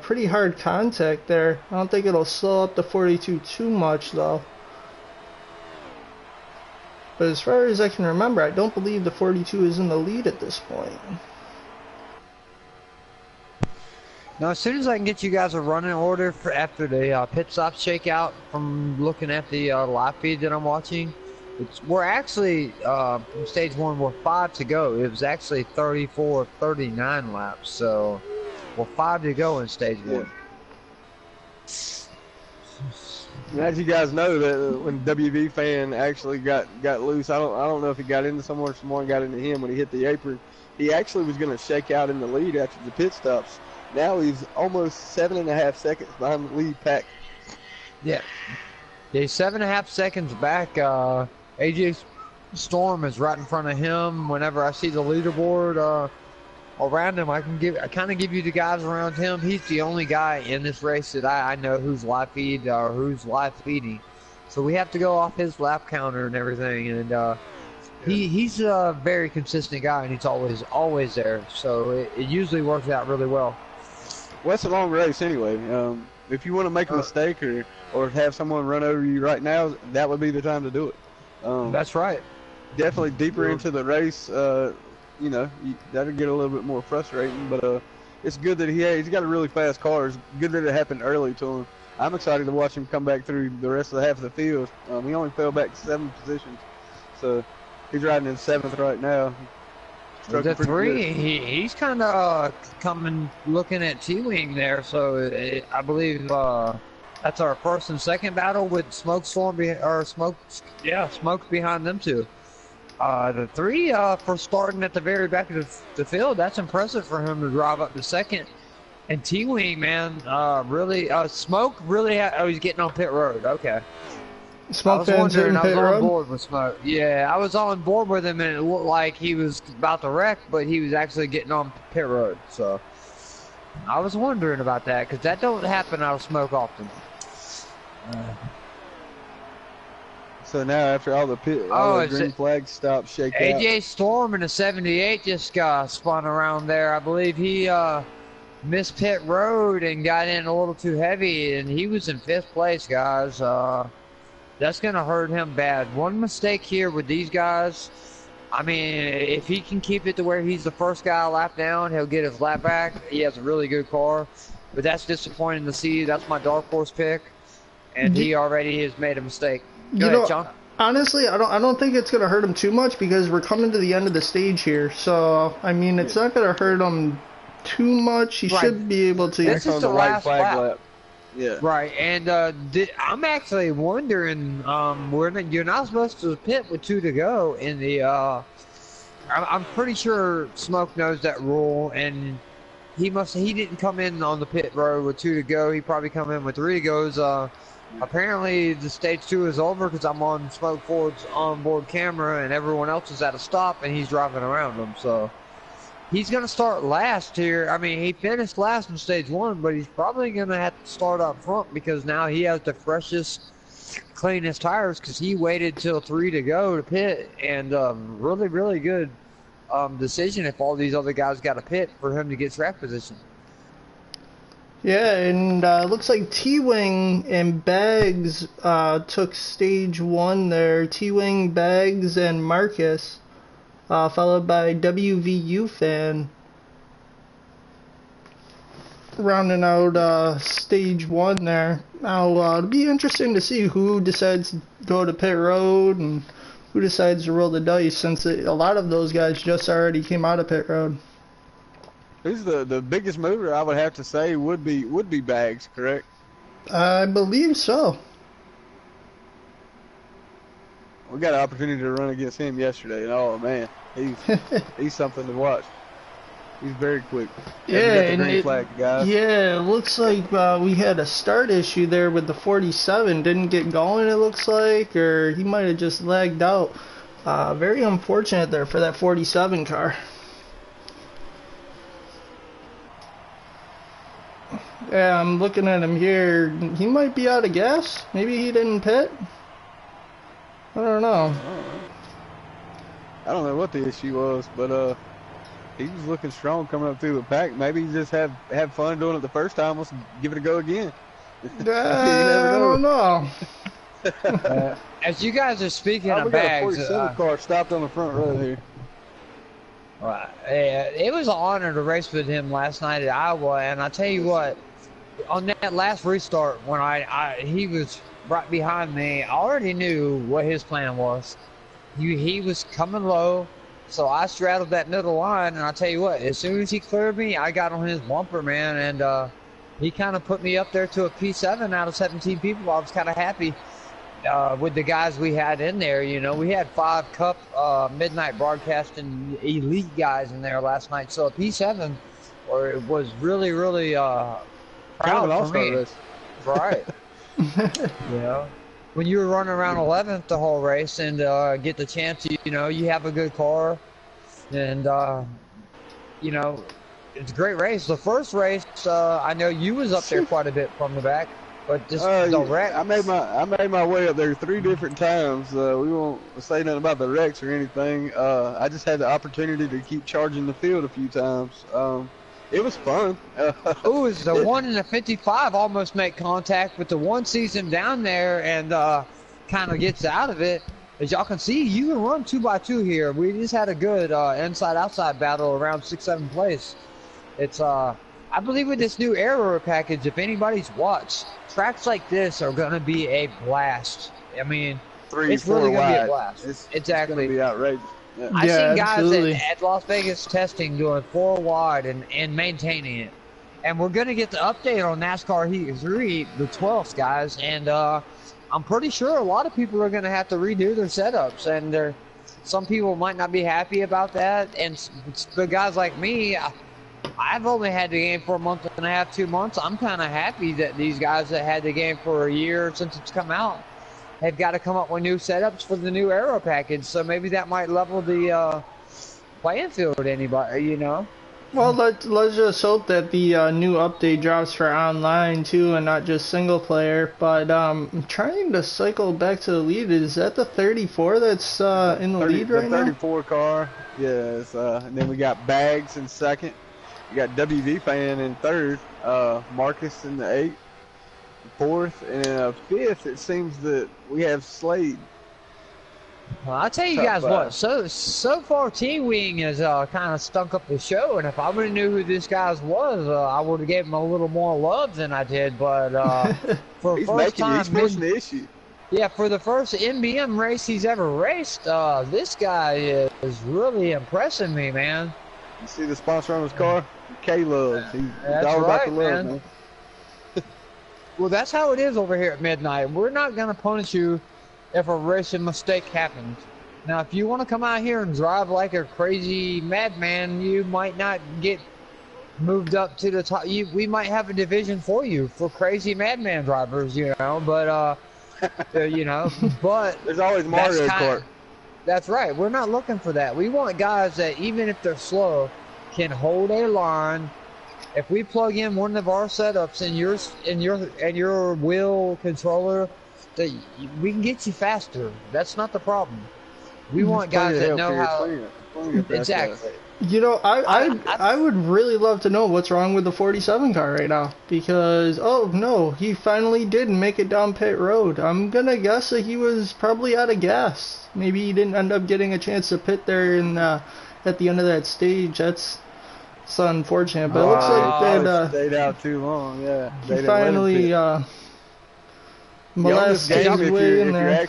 Speaker 1: pretty hard contact there. I don't think it'll slow up the 42 too much though. But as far as I can remember, I don't believe the 42 is in the lead at this point.
Speaker 3: Now, as soon as I can get you guys a running order for after the pit stop shakeout, from looking at the live feed that I'm watching, we're actually from stage 1, we're 5 to go. It was actually 39 laps, so we're 5 to go in stage 1.
Speaker 2: And as you guys know, that when WV fan actually got loose, I don't know if he got into someone got into him when he hit the apron. He actually was going to shake out in the lead after the pit stops. Now he's almost 7.5 seconds behind the lead pack.
Speaker 3: Yeah, he's 7.5 seconds back. AJ Storm is right in front of him. Whenever I see the leaderboard around him, I kind of give you the guys around him. He's the only guy in this race that I know who's live feed or who's live feeding. So we have to go off his lap counter and everything. And he's a very consistent guy, and he's always there. So it usually works out really well.
Speaker 2: Well, it's a long race anyway. If you want to make a mistake or have someone run over you right now, that would be the time to do it.
Speaker 3: That's right.
Speaker 2: Definitely deeper into the race, that'll get a little bit more frustrating. But it's good that he's got a really fast car. It's good that it happened early to him. I'm excited to watch him come back through the rest of the half of the field. He only fell back 7 positions, so he's riding in 7th right now.
Speaker 3: The 3, he's kind of looking at T-Wing there, so I believe that's our first and second battle with Smoke's behind them two. The 3 for starting at the very back of the field, that's impressive for him to drive up to second. And T-Wing, man, Smoke really he's getting on pit road. Okay.
Speaker 1: Smoke
Speaker 3: I was on
Speaker 1: road?
Speaker 3: board with Smoke. Yeah, I was on board with him, and it looked like he was about to wreck, but he was actually getting on pit road. So I was wondering about that, because that don't happen out of Smoke often.
Speaker 2: So now, after all the green flag stops shake out.
Speaker 3: AJ Storm in the 78 just got spun around there. I believe he missed pit road and got in a little too heavy, and he was in 5th place, guys. That's going to hurt him bad. One mistake here with these guys, I mean, if he can keep it to where he's the first guy a lap down, he'll get his lap back. He has a really good car, but that's disappointing to see. That's my dark horse pick, and he already has made a mistake. Go ahead, John.
Speaker 1: Honestly, I don't think it's gonna hurt him too much because we're coming to the end of the stage here. So I mean, it's not gonna hurt him too much. He should be able to.
Speaker 3: This is the last lap.
Speaker 2: Yeah. Right,
Speaker 3: and I'm actually wondering. You're not supposed to pit with 2 to go in the. I'm pretty sure Smoke knows that rule, and he didn't come in on the pit road with 2 to go. He probably come in with 3 to goes. Apparently the stage 2 is over because I'm on Smoke Ford's onboard camera and everyone else is at a stop and he's driving around them. So he's going to start last here. I mean, he finished last in stage 1, but he's probably going to have to start up front because now he has the freshest, cleanest tires because he waited till 3 to go to pit. And really, really good decision if all these other guys got to pit for him to get track position.
Speaker 1: Yeah, and looks like T-Wing and Bags took stage 1 there. T-Wing, Bags, and Marcus, followed by WVU Fan, rounding out stage 1 there. Now, it'll be interesting to see who decides to go to pit road and who decides to roll the dice, since a lot of those guys just already came out of pit road.
Speaker 2: Who's the biggest mover? I would have to say would be Bags, correct?
Speaker 1: I believe so.
Speaker 2: We got an opportunity to run against him yesterday, and oh man, he's something to watch. He's very quick.
Speaker 1: Yeah,
Speaker 2: and
Speaker 1: it looks like we had a start issue there with the 47. Didn't get going, it looks like, or he might have just lagged out. Very unfortunate there for that 47 car. Yeah, I'm looking at him here. He might be out of gas. Maybe he didn't pit. I don't know.
Speaker 2: I don't know what the issue was, but he was looking strong coming up through the pack. Maybe he just have fun doing it the first time. Let's give it a go again.
Speaker 1: I don't know.
Speaker 3: As you guys are speaking of Bags,
Speaker 2: we got a 47 car stopped on the front row here.
Speaker 3: It was an honor to race with him last night at Iowa, and I tell you what, on that last restart when he was right behind me, I already knew what his plan was. He was coming low, so I straddled that middle line, and I tell you what, as soon as he cleared me, I got on his bumper, man, and he kind of put me up there to a P7 out of 17 people. I was kind of happy. With the guys we had in there, you know, we had 5 Cup midnight broadcasting elite guys in there last night. So a P7 was really, really proud for me. Right. You know, when you were running around 11th the whole race and get the chance, you know, you have a good car, and you know, it's a great race. The first race, I know you was up there quite a bit from the back. But just the wreck.
Speaker 2: I made my way up there 3 different times. We won't say nothing about the wrecks or anything. I just had the opportunity to keep charging the field a few times. It was fun.
Speaker 3: Ooh, it's the 1 in the 55 almost make contact, but the one sees him down there and kind of gets out of it. As y'all can see, you can run 2x2 here. We just had a good inside-outside battle around 6-7 place. It's I believe with this new aero package, if anybody's watched, tracks like this are going to be a blast. I mean, it's really going to be a blast. Exactly.
Speaker 2: It's going to be outrageous. Yeah.
Speaker 3: I've seen guys at Las Vegas testing doing 4 wide and maintaining it. And we're going to get the update on NASCAR Heat 3, the 12th, guys. And I'm pretty sure a lot of people are going to have to redo their setups. And some people might not be happy about that. And the guys like me, I've only had the game for a month and a half, 2 months. I'm kind of happy that these guys that had the game for a year since it's come out have got to come up with new setups for the new aero package. So maybe that might level the playing field with anybody, you know?
Speaker 1: Well, let's just hope that the new update drops for online too, and not just single player. But I'm trying to cycle back to the lead. Is that the 34 that's in the lead right now?
Speaker 2: The 34 car, yes. And then we got Bags in second. We got WV Fan in third, Marcus in the 8th, 4th, and in 5th it seems that we have Slade.
Speaker 3: Well, I'll tell you
Speaker 2: Top
Speaker 3: guys what.
Speaker 2: five.
Speaker 3: So far, T Wing has kind of stunk up the show, and if I would have knew who this guy was, I would have gave him a little more love than I did. But for
Speaker 2: He's
Speaker 3: first
Speaker 2: making it. He's
Speaker 3: time,
Speaker 2: forcing the issue.
Speaker 3: yeah, for the first MBM race he's ever raced, this guy is really impressing me, man.
Speaker 2: You see the sponsor on his car? K-Love. He's
Speaker 3: That's
Speaker 2: all about the
Speaker 3: right,
Speaker 2: love,
Speaker 3: man.
Speaker 2: man.
Speaker 3: Well, that's how it is over here at Midnight. We're not gonna punish you if a racing mistake happens. Now, if you want to come out here and drive like a crazy madman, you might not get moved up to the top. We might have a division for you for crazy madman drivers, you know. But you know, but
Speaker 2: There's always Mario
Speaker 3: that's
Speaker 2: Kart.
Speaker 3: That's right. We're not looking for that. We want guys that even if they're slow, can hold a line. If we plug in one of our setups in your wheel controller, that we can get you faster. That's not the problem. We want guys that know how. Exactly.
Speaker 1: You know, I would really love to know what's wrong with the 47 car right now, because oh no, he finally did make it down pit road. I'm gonna guess that he was probably out of gas. Maybe he didn't end up getting a chance to pit there in at the end of that stage. That's unfortunate, but it looks like that
Speaker 2: stayed out too long. Yeah,
Speaker 1: he finally molested his way in there.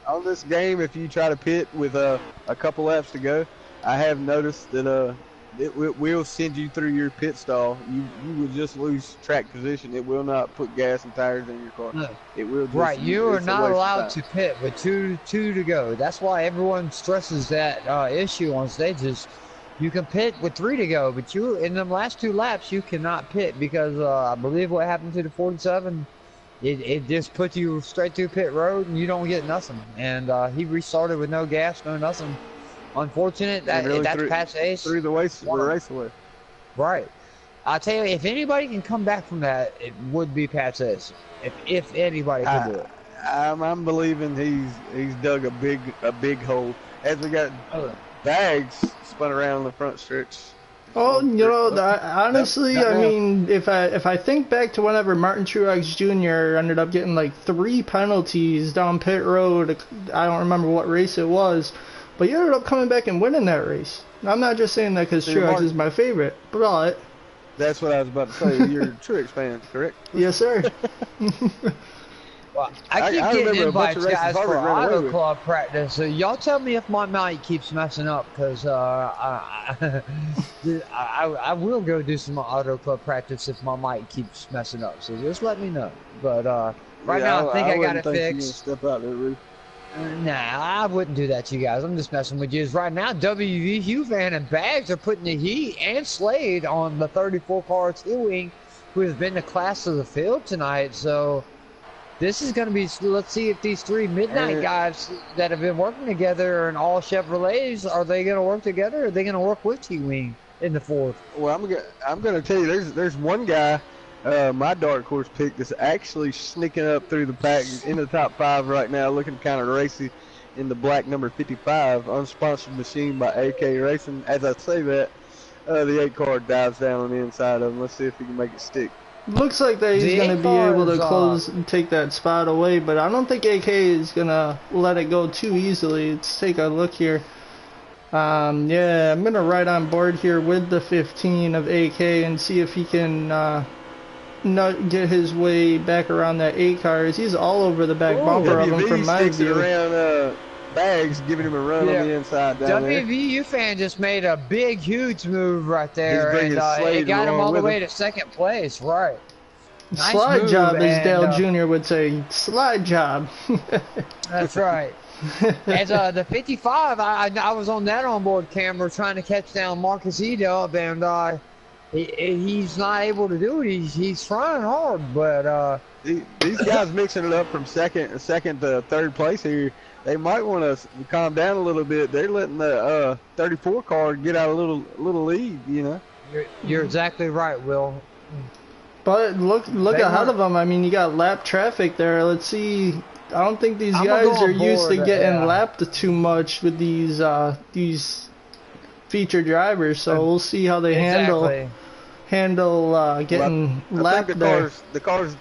Speaker 2: On this game, if you try to pit with a couple laps to go, I have noticed that it will send you through your pit stall. You will just lose track position. It will not put gas and tires in your car.
Speaker 3: No.
Speaker 2: It will just,
Speaker 3: Right, you are
Speaker 2: it's a
Speaker 3: not
Speaker 2: waste of
Speaker 3: allowed
Speaker 2: time.
Speaker 3: to pit with two to go. That's why everyone stresses that issue on stages. You can pit with 3 to go, but you in the last 2 laps you cannot pit because I believe what happened to the 47, it just puts you straight through pit road and you don't get nothing. And he restarted with no gas, no nothing. Unfortunate.
Speaker 2: And really
Speaker 3: That's Pat's ace.
Speaker 2: through the race away.
Speaker 3: Right. I tell you, if anybody can come back from that, it would be Pat's ace. If anybody can do it.
Speaker 2: I'm believing he's dug a big hole. As we got bags spun around the front stretch.
Speaker 1: Oh, you know, honestly, I mean, if I think back to whenever Martin Truex Jr. ended up getting like 3 penalties down pit road, I don't remember what race it was, but he ended up coming back and winning that race. I'm not just saying that because Truex is my favorite, but
Speaker 2: that's what I was about to say. You're a Truex fan, correct?
Speaker 1: Yes, sir.
Speaker 3: Well, I keep getting
Speaker 2: remember a bunch
Speaker 3: invites,
Speaker 2: of races
Speaker 3: guys,
Speaker 2: Harvick
Speaker 3: for
Speaker 2: ran away
Speaker 3: auto
Speaker 2: with.
Speaker 3: club practice. So y'all tell me if my mic keeps messing up, because I will go do some auto club practice if my mic keeps messing up. So just let me know. But right now, I think I got it fixed.
Speaker 2: Step out there, Ruth.
Speaker 3: Nah, I wouldn't do that to you guys. I'm just messing with you. Right now, WV Hugh Van and Bags are putting the heat and Slade on the 34 car T-Wing, who has been the class of the field tonight. So this is going to be, let's see if these 3 Midnight guys that have been working together and all Chevrolets, are they going to work together or are they going to work with T-Wing in the 4th?
Speaker 2: Well, I'm going to tell you, there's one guy, my dark horse pick, that's actually sneaking up through the pack in the top 5 right now, looking kind of racy in the black number 55, unsponsored machine by AK Racing. As I say that, the 8 car dives down on the inside of him. Let's see if he can make it stick.
Speaker 1: Looks like that he's going to be able to close and take that spot away, but I don't think AK is going to let it go too easily. Let's take a look here. Yeah, I'm going to ride on board here with the 15 of AK and see if he can not get his way back around that 8 cars. He's all over the back bumper of him from my view.
Speaker 2: Around, Bags giving him a run on the inside down there.
Speaker 3: WVU fan just made a big, huge move right there, and it got him all the way to 2nd place. Right. Nice
Speaker 1: slide
Speaker 3: move,
Speaker 1: job, as Dale
Speaker 3: and,
Speaker 1: Jr. would say. Slide job.
Speaker 3: That's right. As the 55, I was on that onboard camera trying to catch down Marcus Edub, and he's not able to do it. He's trying hard, but
Speaker 2: these guys mixing it up from second to 3rd place here. They might want to calm down a little bit. They're letting the 34 car get out a little lead, you know.
Speaker 3: You're exactly right, Will.
Speaker 1: But look ahead of them. I mean, you got lap traffic there. Let's see. I don't think these guys are used to getting lapped too much with these feature drivers. So we'll see how they handle getting lapped there.
Speaker 2: The cars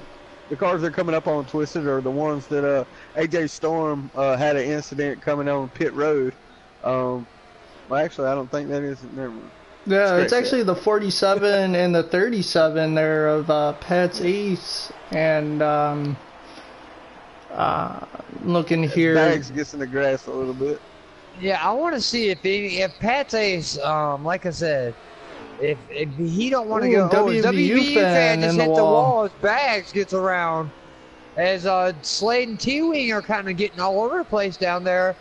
Speaker 2: the cars that are coming up on Twisted are the ones that AJ Storm had an incident coming on pit road. Well, actually, I don't think that is. Never mind.
Speaker 1: Yeah, it's actually the 47 and the 37 there of Pat's Ace, and looking here.
Speaker 2: Bags gets in the grass a little bit.
Speaker 3: Yeah, I want to see if Pat's Ace, like I said, if he don't want to go, WVU fan just hit the wall as Bags gets around, as Slade and T-Wing are kind of getting all over the place down there.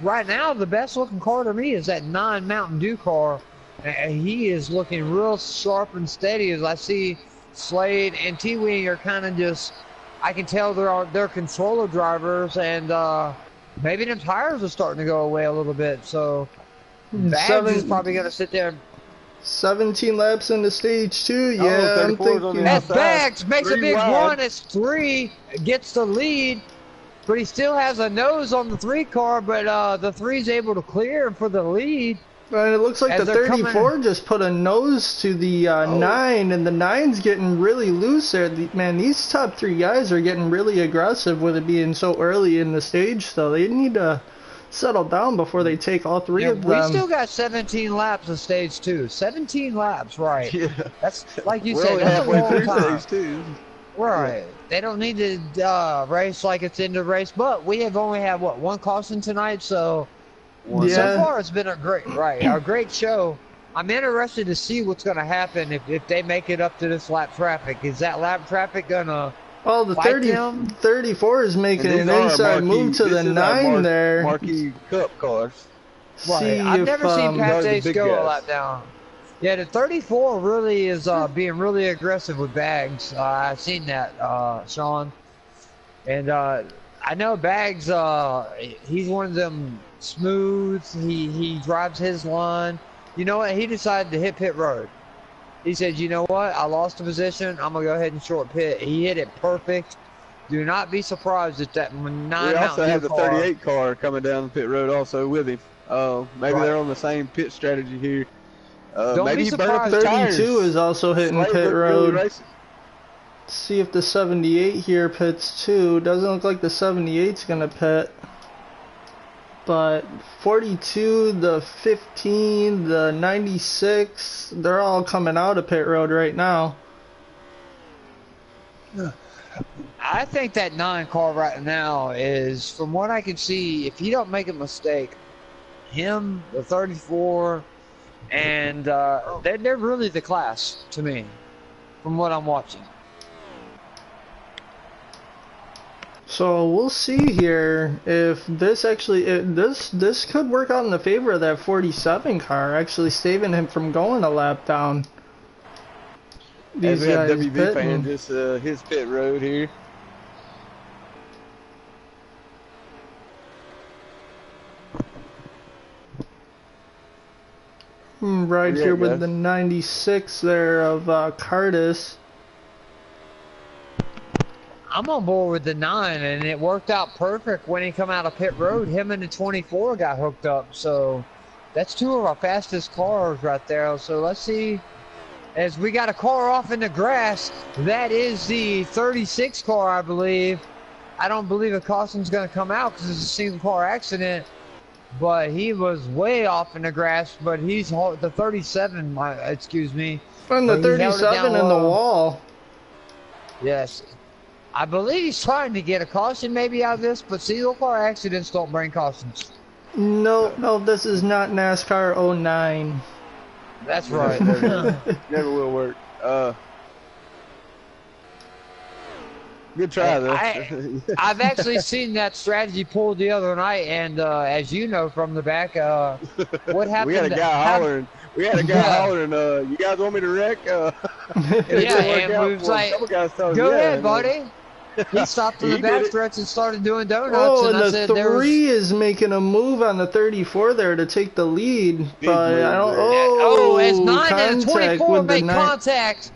Speaker 3: Right now, the best looking car to me is that 9 Mountain Dew car. He is looking real sharp and steady as I see Slade and T-Wing are kind of just, I can tell they're controller drivers, and maybe them tires are starting to go away a little bit. So Bags is probably going to sit there.
Speaker 1: 17 laps into stage 2. Yeah, I'm thinking.
Speaker 3: As Bags makes a big run as 3 gets the lead, but he still has a nose on the 3 car, but the 3's able to clear for the lead.
Speaker 1: And it looks like the 34 just put a nose to the 9, and the 9's getting really loose there. Man, these top 3 guys are getting really aggressive with it being so early in the stage, so they need to settle down before they take all 3 of them.
Speaker 3: We still got 17 laps of stage 2. 17 laps, right.
Speaker 2: Yeah.
Speaker 3: That's, like you
Speaker 2: We're
Speaker 3: said,
Speaker 2: only
Speaker 3: that's
Speaker 2: halfway
Speaker 3: a long
Speaker 2: through
Speaker 3: time.
Speaker 2: stage 2.
Speaker 3: Right.
Speaker 2: Yeah.
Speaker 3: They don't need to race like it's in the race, but we have only had, what, 1 caution tonight, so...
Speaker 1: Yeah.
Speaker 3: So far, it's been a great show. I'm interested to see what's going to happen if they make it up to this lap traffic. Is that lap traffic going to
Speaker 1: Oh, the 34 is making an inside move to the 9 there.
Speaker 2: Marquee Cup cars.
Speaker 3: Right. I've never seen Pat Ace go a lap down. Yeah, the 34 really is being really aggressive with Bags. I've seen that, Sean. And I know Bags, he's one of them smooth. He drives his line. You know what? He decided to hit pit road. He said, you know what? I lost the position. I'm going to go ahead and short pit. He hit it perfect. Do not be surprised at that 9
Speaker 2: We also have the 38 car coming down the pit road also with him. Maybe they're on the same pit strategy here.
Speaker 3: Don't
Speaker 2: maybe
Speaker 3: be surprised.
Speaker 1: 32 is also hitting pit road.
Speaker 2: Really
Speaker 1: See if the 78 here pits too. Doesn't look like the 78's going to pit. But 42, the 15, the 96, they're all coming out of pit road right now.
Speaker 3: I think that 9 car right now is, from what I can see, if you don't make a mistake, him, the 34, and they're really the class to me, from what I'm watching.
Speaker 1: So we'll see here if this actually this could work out in the favor of that 47 car, actually saving him from going a lap down.
Speaker 2: These guys WB fan just his pit road here.
Speaker 1: Right here with the 96 there of Curtis.
Speaker 3: I'm on board with the 9, and it worked out perfect when he come out of pit road. Him and the 24 got hooked up, so that's 2 of our fastest cars right there. So let's see, as we got a car off in the grass, that is the 36 car, I believe. I don't believe a caution's going to come out because it's a single car accident, but he was way off in the grass. But he's the 37, excuse me.
Speaker 1: And the 37 in the wall.
Speaker 3: Yes. I believe he's trying to get a caution maybe out of this, but single car accidents don't bring cautions.
Speaker 1: No, this is not NASCAR 09.
Speaker 3: That's right.
Speaker 2: Never will work. Good try, though.
Speaker 3: I've actually seen that strategy pulled the other night, and as you know from the back, what happened?
Speaker 2: We had a guy hollering. You guys want me to wreck?
Speaker 3: And we was like, go ahead, buddy. He stopped in the backstretch and started doing donuts.
Speaker 1: Oh, and
Speaker 3: I
Speaker 1: the
Speaker 3: said,
Speaker 1: 3 is making a move on the 34 there to take the lead. But I don't.
Speaker 3: As 9 and 24 make contact.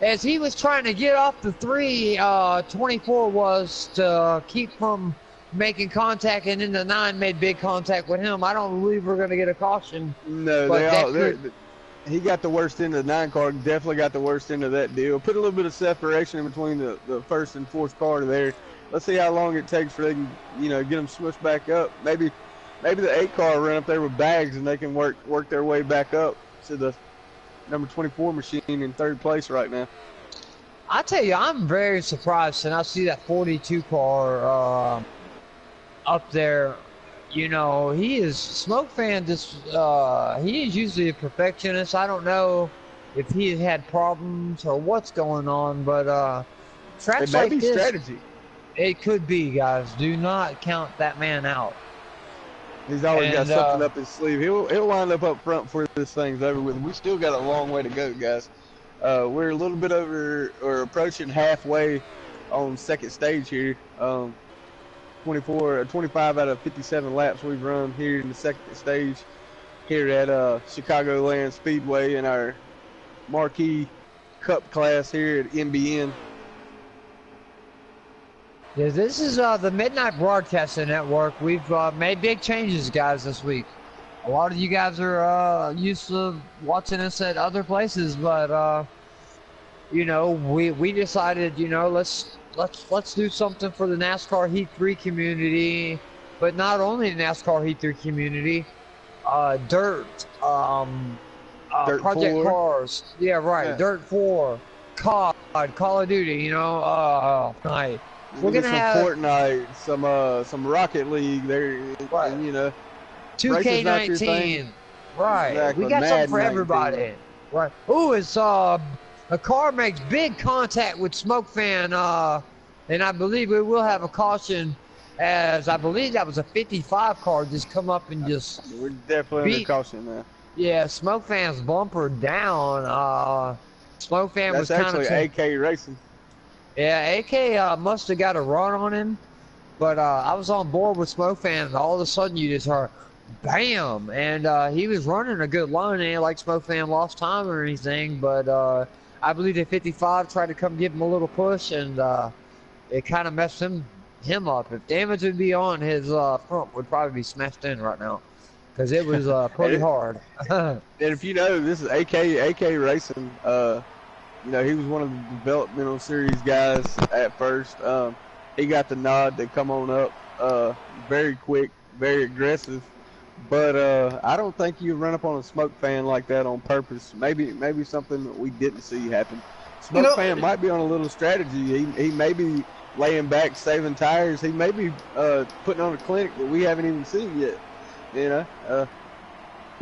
Speaker 3: As he was trying to get off the 3, 24 was to keep from making contact, and then the 9 made big contact with him. I don't believe we're going to get a caution.
Speaker 2: No, he got the worst end of the 9 car. Definitely got the worst end of that deal. Put a little bit of separation in between the first and fourth car there. Let's see how long it takes for they can, get them smushed back up. Maybe the 8 car run up there with bags and they can work their way back up to the number 24 machine in 3rd place right now.
Speaker 3: I tell you, I'm very surprised when I see that 42 car up there. He is Smoke Fan. He is usually a perfectionist. I don't know if he had problems or what's going on, but tracks like this,
Speaker 2: strategy.
Speaker 3: It could be, guys. Do not count that man out.
Speaker 2: He's always got something up his sleeve. He'll wind up front before this thing's over with. We still got a long way to go, guys. We're a little bit over or approaching halfway on 2nd stage here. 25 out of 57 laps we've run here in the 2nd stage here at Chicagoland Speedway in our marquee cup class here at MBN.
Speaker 3: Yeah, this is the Midnight Broadcasting Network. We've made big changes, guys, this week. A lot of you guys are used to watching us at other places, but we decided, let's do something for the NASCAR Heat 3 community, but not only the NASCAR Heat 3 community, Dirt,
Speaker 2: Dirt
Speaker 3: Project
Speaker 2: 4.
Speaker 3: Cars, yeah, right, yeah. Dirt 4, COD, Call of Duty, night. We're gonna have
Speaker 2: Fortnite, some Rocket League there,
Speaker 3: right. 2K19, right?
Speaker 2: Exactly.
Speaker 3: We got something for
Speaker 2: 19.
Speaker 3: everybody, right? Ooh, it's a car makes big contact with Smoke Fan, and I believe we will have a caution, as I believe that was a 55 car just come up and just.
Speaker 2: We're definitely under caution now.
Speaker 3: Yeah, Smoke Fan's bumper down. Smoke Fan was kind of.
Speaker 2: That's actually AK Racing.
Speaker 3: Yeah, AK must have got a run on him, but I was on board with Smoke Fan, and all of a sudden you just heard, bam! And he was running a good line, and like Smoke Fan lost time or anything, but I believe the 55 tried to come give him a little push, and it kind of messed him up. If damage would be on, his front would probably be smashed in right now, because it was pretty hard.
Speaker 2: And if this is AK Racing. He was one of the developmental series guys at first. He got the nod to come on up. Very quick, very aggressive. But I don't think you run up on a Smoke Fan like that on purpose. Maybe something that we didn't see happen. Smoke Fan might be on a little strategy. He may be laying back, saving tires. He may be putting on a clinic that we haven't even seen yet.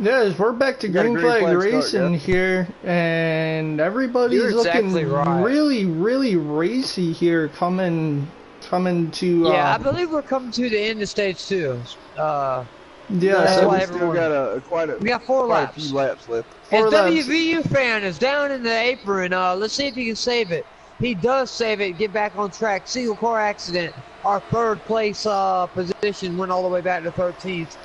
Speaker 1: Yes, we're back to green flag racing here, and everybody's looking really, really racy here coming to.
Speaker 3: Yeah, I believe we're coming to the end of stage 2.
Speaker 2: So we still got we
Speaker 3: got 4 laps.
Speaker 2: A few laps left.
Speaker 3: And WVU Fan is down in the apron. Let's see if he can save it. He does save it. Get back on track. Single car accident. Our 3rd place position went all the way back to 13th.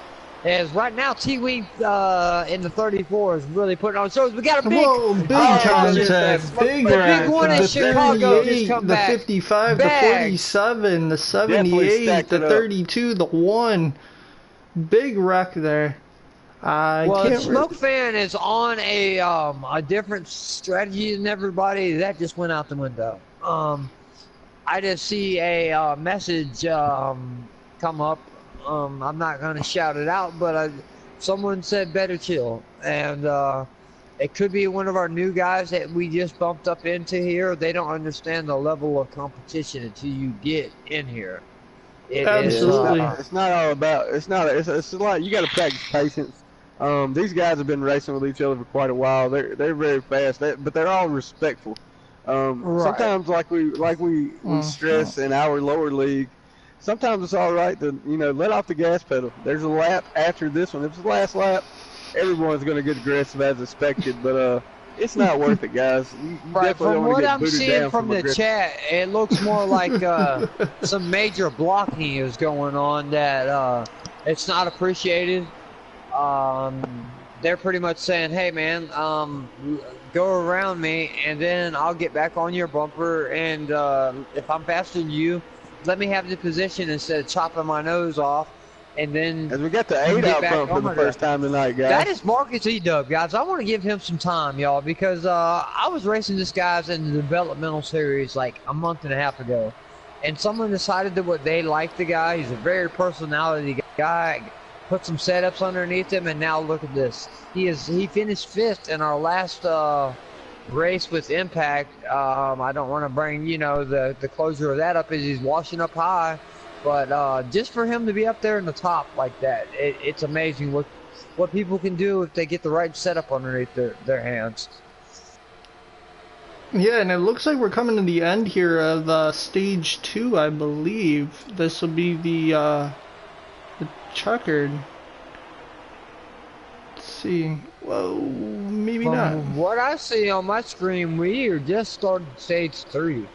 Speaker 3: As right now, T-Wing in the 34 is really putting on shows. We got a big,
Speaker 1: contest, big
Speaker 3: one in Chicago. Just come
Speaker 1: the
Speaker 3: back.
Speaker 1: 55, the 47, the 78, the 32, the 1. Big wreck there.
Speaker 3: Smoke Fan is on a different strategy than everybody. That just went out the window. I just see a message come up. I'm not going to shout it out, but someone said better chill. And it could be one of our new guys that we just bumped up into here. They don't understand the level of competition until you get in here.
Speaker 1: Absolutely.
Speaker 2: It's not all about, it's a lot, you got to practice patience. These guys have been racing with each other for quite a while. They're very fast, but they're all respectful. Sometimes like we stress in our lower league, sometimes it's all right to, let off the gas pedal. There's a lap after this one. If it's the last lap, everyone's going to get aggressive as expected, but it's not worth it, guys. You definitely
Speaker 3: from what I'm seeing from the chat, it looks more like some major blocking is going on that it's not appreciated. They're pretty much saying, hey, man, go around me, and then I'll get back on your bumper, and if I'm faster than you, let me have the position instead of chopping my nose off. and then
Speaker 2: As we got the
Speaker 3: you
Speaker 2: 8
Speaker 3: get
Speaker 2: out
Speaker 3: back
Speaker 2: front for
Speaker 3: on
Speaker 2: the
Speaker 3: the
Speaker 2: first time tonight, guys.
Speaker 3: That is Marcus Edub, guys. I want to give him some time, y'all, because I was racing this guys in the developmental series like a month and a half ago, and someone decided that what they liked the guy. He's a very personality guy. Put some setups underneath him, and now look at this. He finished 5th in our last race with Impact. I don't want to bring the closure of that up as he's washing up high. But just for him to be up there in the top like that, it's amazing what people can do if they get the right setup underneath their hands.
Speaker 1: Yeah, and it looks like we're coming to the end here of stage 2, I believe. This will be the checkered. Let's see. Whoa, maybe not.
Speaker 3: From what I see on my screen, we are just starting stage 3.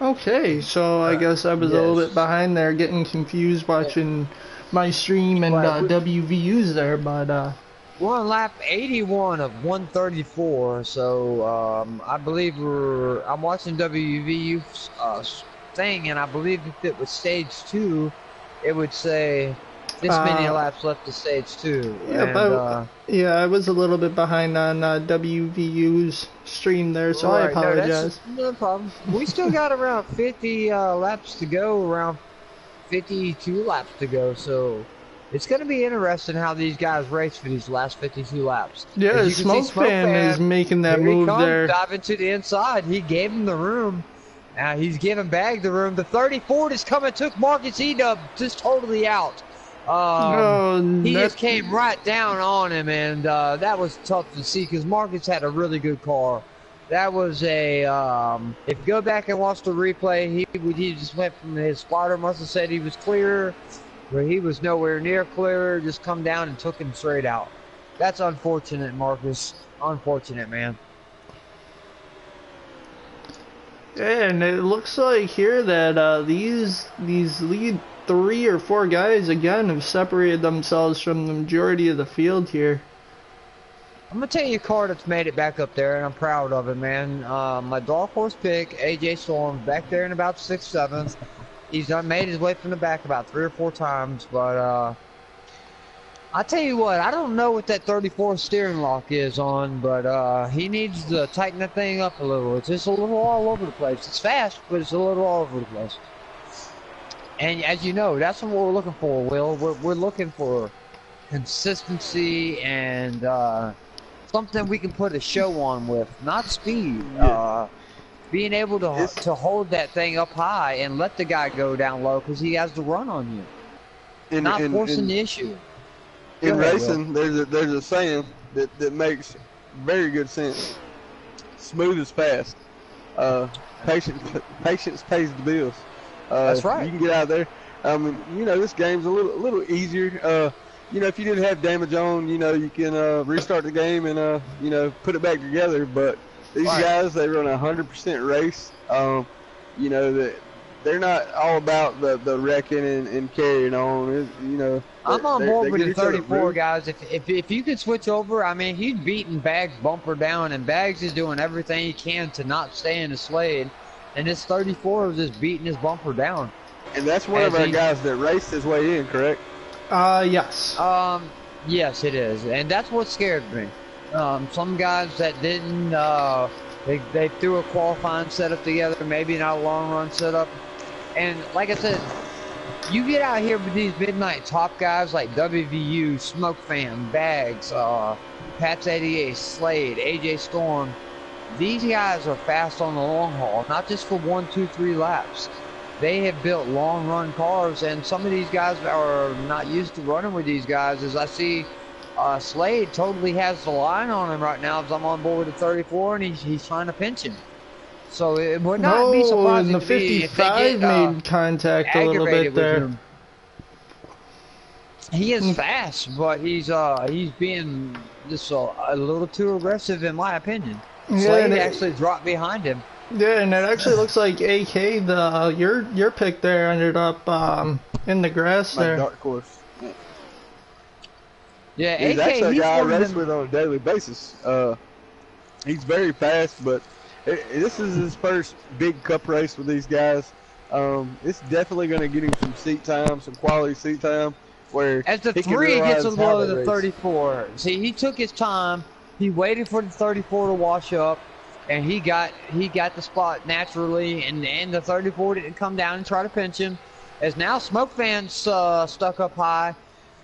Speaker 1: Okay, so I guess I was a little bit behind there, getting confused watching my stream and WVUs there, but
Speaker 3: we're on lap 81 of 134, so I believe I'm watching WVU's thing, and I believe if it was stage 2, it would say this many laps left to stage 2.
Speaker 1: Yeah, yeah, I was a little bit behind on WVU's stream there, so I apologize.
Speaker 3: No problem. We still got around 50 laps to go, around 52 laps to go, so it's going to be interesting how these guys race for these last 52 laps.
Speaker 1: Yeah, Smoke Fan is making that move there.
Speaker 3: Diving to the inside. He gave him the room. Now he's giving Bag the room. The 34 is coming, took Marcus Edub just totally out. He just came right down on him, and that was tough to see because Marcus had a really good car. That was a if you go back and watch the replay, he just went from his spotter must have said he was clear, but he was nowhere near clear. Just come down and took him straight out. That's unfortunate, Marcus. Unfortunate, man.
Speaker 1: Yeah, and it looks like here that these lead 3 or 4 guys again have separated themselves from the majority of the field here.
Speaker 3: I'm gonna tell you a car that's made it back up there, and I'm proud of it, man. My dark horse pick, AJ Storm, back there in about 6th, 7th. He's made his way from the back about 3 or 4 times, but I tell you what, I don't know what that 34 steering lock is on, but he needs to tighten that thing up a little. It's just a little all over the place. It's fast, but it's a little all over the place. And as you know, that's what we're looking for, Will. We're looking for consistency and something we can put a show on with, not speed. Being able to hold that thing up high and let the guy go down low because he has to run on you. Not forcing the issue.
Speaker 2: In racing, there's a saying that makes very good sense. Smooth is fast. Patience pays the bills.
Speaker 3: That's right.
Speaker 2: You can get out there. This game's a little easier. If you didn't have damage on, you can restart the game and put it back together. But these guys, they run a 100% race. That they're not all about the wrecking and carrying on.
Speaker 3: I'm on board with the 34 guys. If you could switch over, I mean, he's beating Bags bumper down, and Bags is doing everything he can to not stay in the Slade. And this 34 is just beating his bumper down.
Speaker 2: And that's one of our guys that raced his way in, correct?
Speaker 1: Yes.
Speaker 3: Yes, it is. And that's what scared me. Some guys that didn't, they threw a qualifying setup together, maybe not a long run setup. And like I said, you get out here with these midnight top guys like WVU, Smoke Fan, Bags, Pat's 88, Slade, AJ Storm. These guys are fast on the long haul, not just for 1, 2, 3 laps. They have built long run cars, and some of these guys are not used to running with these guys. As I see, Slade totally has the line on him right now as I'm on board with the 34, and he's trying to pinch him. So it would not be surprising
Speaker 1: the 55 made contact a little bit there.
Speaker 3: He is fast, but he's being just a little too aggressive in my opinion. Slade actually dropped behind him.
Speaker 1: Yeah, and it actually looks like AK, your pick there ended up in the grass there.
Speaker 2: Dark horse.
Speaker 3: Yeah,
Speaker 2: he's
Speaker 3: AK,
Speaker 2: actually a guy I race with on a daily basis. He's very fast, but this is his first big cup race with these guys. It's definitely going to get him some seat time, some quality seat time. where
Speaker 3: as the
Speaker 2: he can
Speaker 3: 3 gets
Speaker 2: realize
Speaker 3: below
Speaker 2: how to
Speaker 3: the
Speaker 2: race.
Speaker 3: 34. See, he took his time. He waited for the 34 to wash up, and he got the spot naturally, and the 34 didn't come down and try to pinch him. As now Smoke Fan's stuck up high.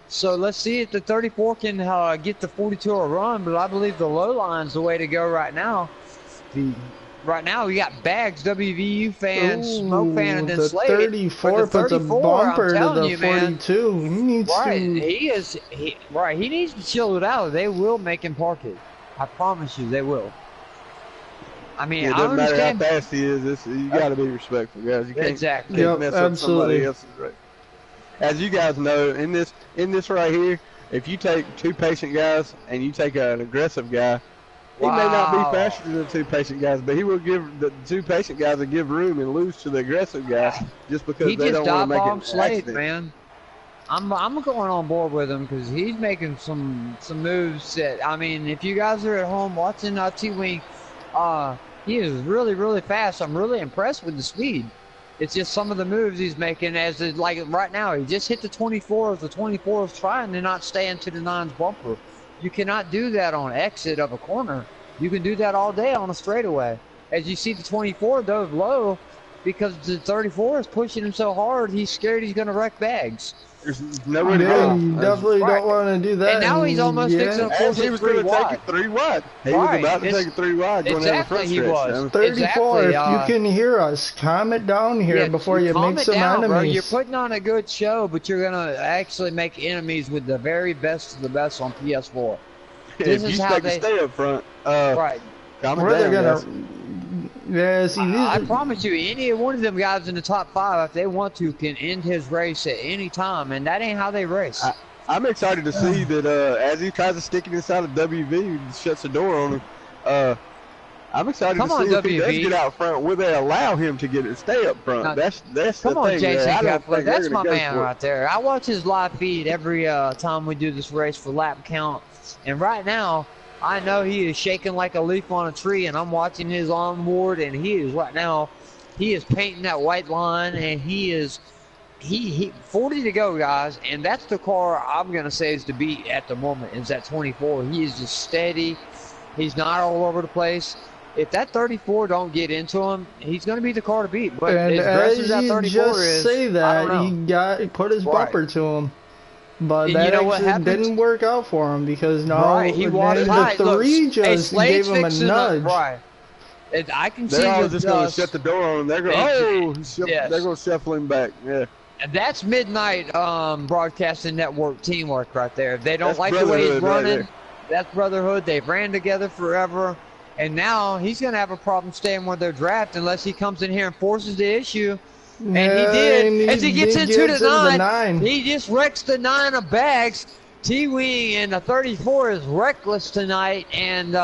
Speaker 3: So let's see if the 34 can get the 42 a run, but I believe the low line's the way to go right now. Right now we got Bags, WVU fans, Smoke Fan, and then
Speaker 1: the
Speaker 3: Slade.
Speaker 1: 34
Speaker 3: But the
Speaker 1: puts a
Speaker 3: 34,
Speaker 1: bumper
Speaker 3: I'm
Speaker 1: to
Speaker 3: telling
Speaker 1: the
Speaker 3: you, man,
Speaker 1: 42. He needs
Speaker 3: right,
Speaker 1: to.
Speaker 3: he needs to chill it out. They will make him park it. I promise you, they will. I mean,
Speaker 2: It
Speaker 3: I
Speaker 2: doesn't matter how
Speaker 3: understand.
Speaker 2: fast he is. You got to be respectful, guys. You can't,
Speaker 3: Exactly.
Speaker 2: can't
Speaker 1: Yep,
Speaker 2: mess up
Speaker 1: absolutely.
Speaker 2: somebody else's race. As you guys know, in this right here, if you take 2 patient guys and you take an aggressive guy, he may not be faster than the 2 patient guys, but he will give the 2 patient guys will give room and lose to the aggressive guy just because
Speaker 3: He
Speaker 2: they
Speaker 3: just
Speaker 2: don't want to make
Speaker 3: dive-bombed
Speaker 2: it
Speaker 3: Slade,
Speaker 2: accident.
Speaker 3: man. I'm going on board with him because he's making some moves that, I mean, if you guys are at home watching T-Wing, he is really, really fast. I'm really impressed with the speed. It's just some of the moves he's making like right now, he just hit the 24 as the 24 is trying to not stay into the 9's bumper. You cannot do that on exit of a corner. You can do that all day on a straightaway. As you see, the 24 dove low because the 34 is pushing him so hard, he's scared he's going to wreck Bags.
Speaker 2: There's nowhere to
Speaker 1: Yeah,
Speaker 2: go.
Speaker 1: you definitely
Speaker 3: Right.
Speaker 1: don't want to do that.
Speaker 3: And now he's almost fixing to
Speaker 2: As
Speaker 3: force
Speaker 2: he
Speaker 3: it
Speaker 2: was
Speaker 3: 3
Speaker 2: going to take
Speaker 3: wide.
Speaker 2: it 3 wide. He
Speaker 3: Right.
Speaker 2: was about to
Speaker 3: It's-
Speaker 2: take it 3 wide going down the
Speaker 3: Exactly,
Speaker 2: front
Speaker 3: he
Speaker 2: stretch.
Speaker 3: was.
Speaker 2: you know?
Speaker 1: 34,
Speaker 3: Exactly,
Speaker 1: if you can hear us, calm it down here
Speaker 3: Yeah,
Speaker 1: before you
Speaker 3: calm
Speaker 1: make
Speaker 3: it
Speaker 1: some
Speaker 3: down, bro.
Speaker 1: enemies.
Speaker 3: You're putting on a good show, but you're gonna actually make enemies with the very best of the best on PS4.
Speaker 2: If
Speaker 3: This
Speaker 2: you
Speaker 3: is how
Speaker 2: expect to
Speaker 3: they-
Speaker 2: stay up front,
Speaker 3: Right.
Speaker 2: calm it
Speaker 1: Where they're
Speaker 2: down,
Speaker 1: gonna.
Speaker 2: guys.
Speaker 1: Yeah, see,
Speaker 3: I
Speaker 1: these.
Speaker 3: promise you, any one of them guys in the top 5, if they want to, can end his race at any time, and that ain't how they race.
Speaker 2: I'm excited to see that as he tries to stick it inside of WV and shuts the door on him. I'm excited
Speaker 3: Come
Speaker 2: to
Speaker 3: on,
Speaker 2: see if he does
Speaker 3: WV.
Speaker 2: get out front. Will they allow him to stay up front?
Speaker 3: Now,
Speaker 2: That's
Speaker 3: Come
Speaker 2: the
Speaker 3: on,
Speaker 2: thing.
Speaker 3: Jason
Speaker 2: I don't
Speaker 3: Kepler.
Speaker 2: think they're
Speaker 3: That's
Speaker 2: gonna
Speaker 3: my
Speaker 2: go
Speaker 3: man
Speaker 2: for it.
Speaker 3: right there. I watch his live feed every time we do this race for lap count. And right now, I know he is shaking like a leaf on a tree, and I'm watching his onboard, and he is right now, he is painting that white line, and he is 40 to go, guys, and that's the car I'm going to say is to beat at the moment, is that 24. He is just steady. He's not all over the place. If that 34 don't get into him, he's going to be the car to beat. But
Speaker 1: And
Speaker 3: as aggressive
Speaker 1: as
Speaker 3: as that
Speaker 1: you
Speaker 3: 34
Speaker 1: just
Speaker 3: is,
Speaker 1: say
Speaker 3: I
Speaker 1: that,
Speaker 3: don't know.
Speaker 1: he put his
Speaker 3: Right.
Speaker 1: bumper to him. But
Speaker 3: And
Speaker 1: that
Speaker 3: you know what
Speaker 1: actually
Speaker 3: happened?
Speaker 1: didn't work out for him because now
Speaker 3: Right, he walked
Speaker 1: then
Speaker 3: high.
Speaker 1: the
Speaker 3: Look,
Speaker 1: 3
Speaker 3: hey,
Speaker 1: just
Speaker 3: Slade's
Speaker 1: gave him a
Speaker 3: fixing
Speaker 1: nudge.
Speaker 3: Right. I can see
Speaker 2: They're all
Speaker 3: the
Speaker 2: just going to shut the door on him. They're going,
Speaker 3: Yes.
Speaker 2: they're going to shuffle him back. Yeah.
Speaker 3: And that's Midnight Broadcasting Network teamwork right there. If they don't
Speaker 2: That's
Speaker 3: like the way he's
Speaker 2: brotherhood right
Speaker 3: running,
Speaker 2: there.
Speaker 3: that's brotherhood. They've ran together forever. And now he's going to have a problem staying with their draft unless he comes in here and forces the issue. And he did.
Speaker 1: and
Speaker 3: As he gets into the 9,
Speaker 1: 9.
Speaker 3: he just wrecks the 9 of Bags. T-Wing and the 34 is reckless tonight. And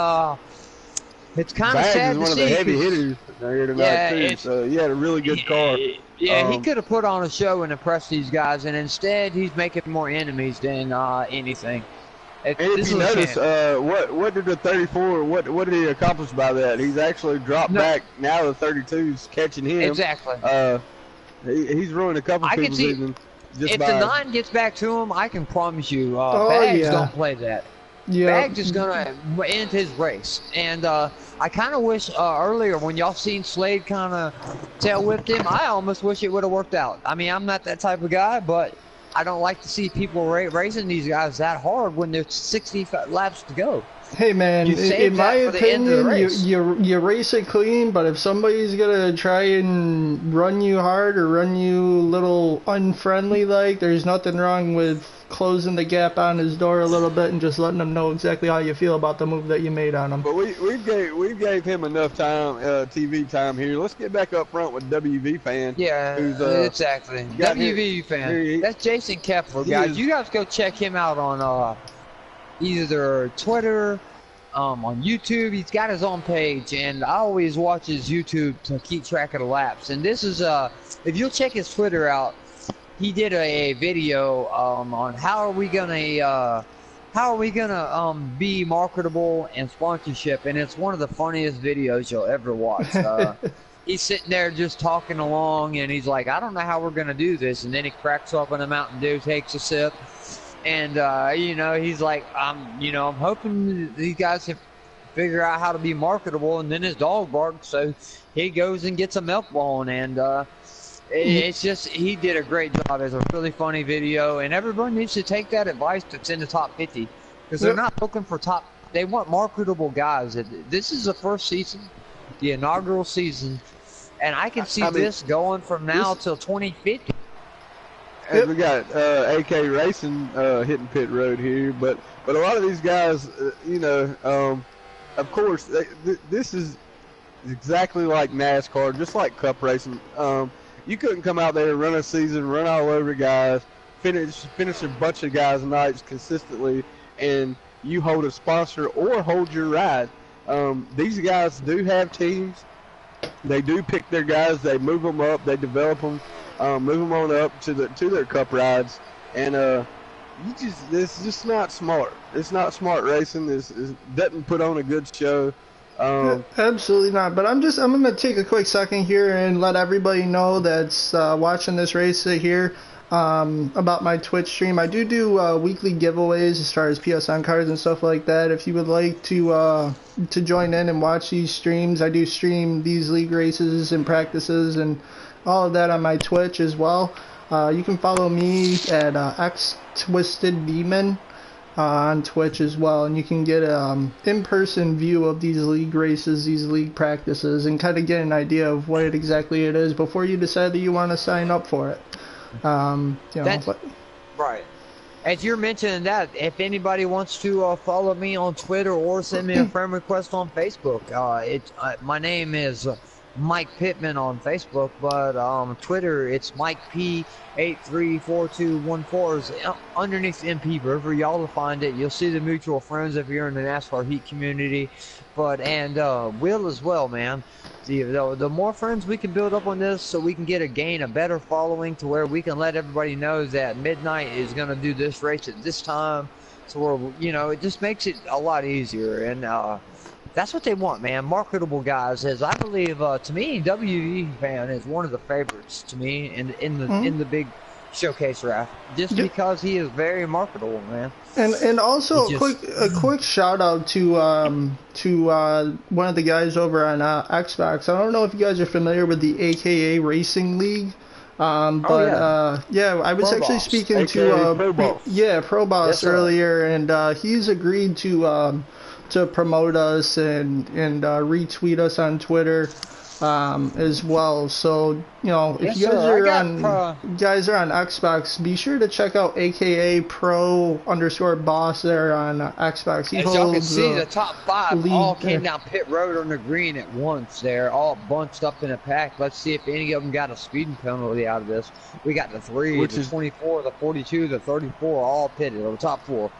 Speaker 3: it's kind of
Speaker 2: Bags
Speaker 3: sad
Speaker 2: is
Speaker 3: to
Speaker 2: one of
Speaker 3: see.
Speaker 2: the heavy
Speaker 3: 'cause-
Speaker 2: hitters here tonight,
Speaker 3: Yeah,
Speaker 2: too.
Speaker 3: it's-
Speaker 2: So, he had a really good car.
Speaker 3: Yeah, he could have put on a show and impressed these guys, and instead he's making more enemies than anything.
Speaker 2: And if you notice, what did the 34, what did he accomplish by that? He's actually dropped back. Now the 32's catching him.
Speaker 3: Exactly.
Speaker 2: He's ruined a couple
Speaker 3: I can
Speaker 2: people's
Speaker 3: see
Speaker 2: even just
Speaker 3: if
Speaker 2: by
Speaker 3: the 9 gets back to him, I can promise you,
Speaker 1: Oh,
Speaker 3: Bags
Speaker 1: yeah.
Speaker 3: don't play that.
Speaker 1: Yeah.
Speaker 3: Bags is gonna end his race, and I kind of wish earlier when y'all seen Slade kind of tail whipped him, I almost wish it would have worked out. I mean, I'm not that type of guy, but I don't like to see people racing these guys that hard when there's 60 laps to go.
Speaker 1: Hey man,
Speaker 3: You save
Speaker 1: in my
Speaker 3: that for the end of the
Speaker 1: opinion,
Speaker 3: race.
Speaker 1: you race it clean, but if somebody's gonna try and run you hard or run you a little unfriendly like, there's nothing wrong with closing the gap on his door a little bit and just letting him know exactly how you feel about the move that you made on him.
Speaker 2: But we gave him enough time, TV time here. Let's get back up front with WV fan.
Speaker 3: Yeah,
Speaker 2: who's,
Speaker 3: exactly.
Speaker 2: got
Speaker 3: WVU fan.
Speaker 2: here-
Speaker 3: That's Jason Kepler,
Speaker 2: He
Speaker 3: guys.
Speaker 2: is-
Speaker 3: You guys go check him out on either Twitter, on YouTube. He's got his own page, and I always watch his YouTube to keep track of the laps. And this is if you'll check his Twitter out, he did a video on how are we gonna be marketable and sponsorship, and it's one of the funniest videos you'll ever watch. he's sitting there just talking along, and he's like, I don't know how we're going to do this. And then he cracks open a Mountain Dew, takes a sip, and, you know, he's like, I'm hoping these guys can figure out how to be marketable. And then his dog barks, so he goes and gets a milk bone. And it's just, he did a great job. It's a really funny video, and everyone needs to take that advice that's in the top 50, because they're not looking for they want marketable guys. This is the first season, the inaugural season, and I can see this going from now till 2050.
Speaker 2: And we got AK Racing hitting pit road here, but a lot of these guys, you know, of course, this is exactly like NASCAR, just like Cup racing. You couldn't come out there and run a season, run all over guys, finish a bunch of guys' nights consistently, and you hold a sponsor or hold your ride. These guys do have teams. They do pick their guys. They move them up. They develop them. Move them on up to their Cup rides, and it's just not smart. It's not smart racing. It doesn't put on a good show.
Speaker 1: Absolutely not. But I'm gonna take a quick second here and let everybody know that's watching this race here about my Twitch stream. I do weekly giveaways as far as PSN cards and stuff like that. If you would like to join in and watch these streams, I do stream these league races and practices and all of that on my Twitch as well. You can follow me at XTwistedDemon on Twitch as well, and you can get an in-person view of these league races, these league practices, and kind of get an idea of what exactly it is before you decide that you want to sign up for it.
Speaker 3: Right. As you're mentioning that, if anybody wants to follow me on Twitter or send me a friend request on Facebook, my name is Mike Pittman on Facebook, but Twitter, it's Mike P834214 is underneath MP. Wherever y'all will find it, you'll see the mutual friends if you're in the NASCAR Heat community, and Will as well, man. The more friends we can build up on this, so we can gain a better following, to where we can let everybody know that Midnight is going to do this race at this time, so where, you know, it just makes it a lot easier. And that's what they want, man. Marketable guys. As I believe, to me, WV fan is one of the favorites to me in the big showcase draft, just because he is very marketable, man.
Speaker 1: And also a quick shout out to one of the guys over on Xbox. I don't know if you guys are familiar with the AKA Racing League. I was actually speaking to Pro Boss earlier, and he's agreed to promote us and retweet us on Twitter as well. So, you know, if you guys are on Xbox, be sure to check out AKA Pro_Boss there on Xbox.
Speaker 3: As y'all can see, the top 5 all came down pit road on the green at once. They're all bunched up in a pack. Let's see if any of them got a speeding penalty out of this. We got the 3, the 24, the 42, the 34, all pitted, or the top 4.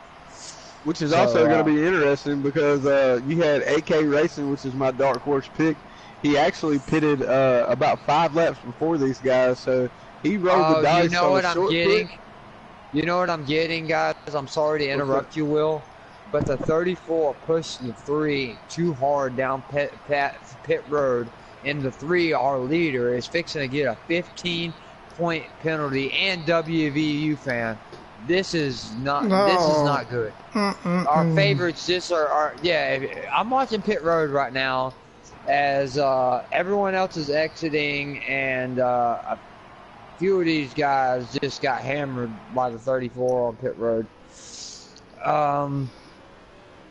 Speaker 2: Which is also going to be interesting, because you had AK Racing, which is my dark horse pick. He actually pitted about 5 laps before these guys, so he rolled the dice.
Speaker 3: You know what I'm getting? You know what I'm getting, guys? I'm sorry to interrupt you, Will, but the 34 pushed the 3 too hard down pit road, and the 3, our leader, is fixing to get a 15-point penalty. And WVU fan, this is not good. Our favorites I'm watching pit road right now as everyone else is exiting, and a few of these guys just got hammered by the 34 on pit road.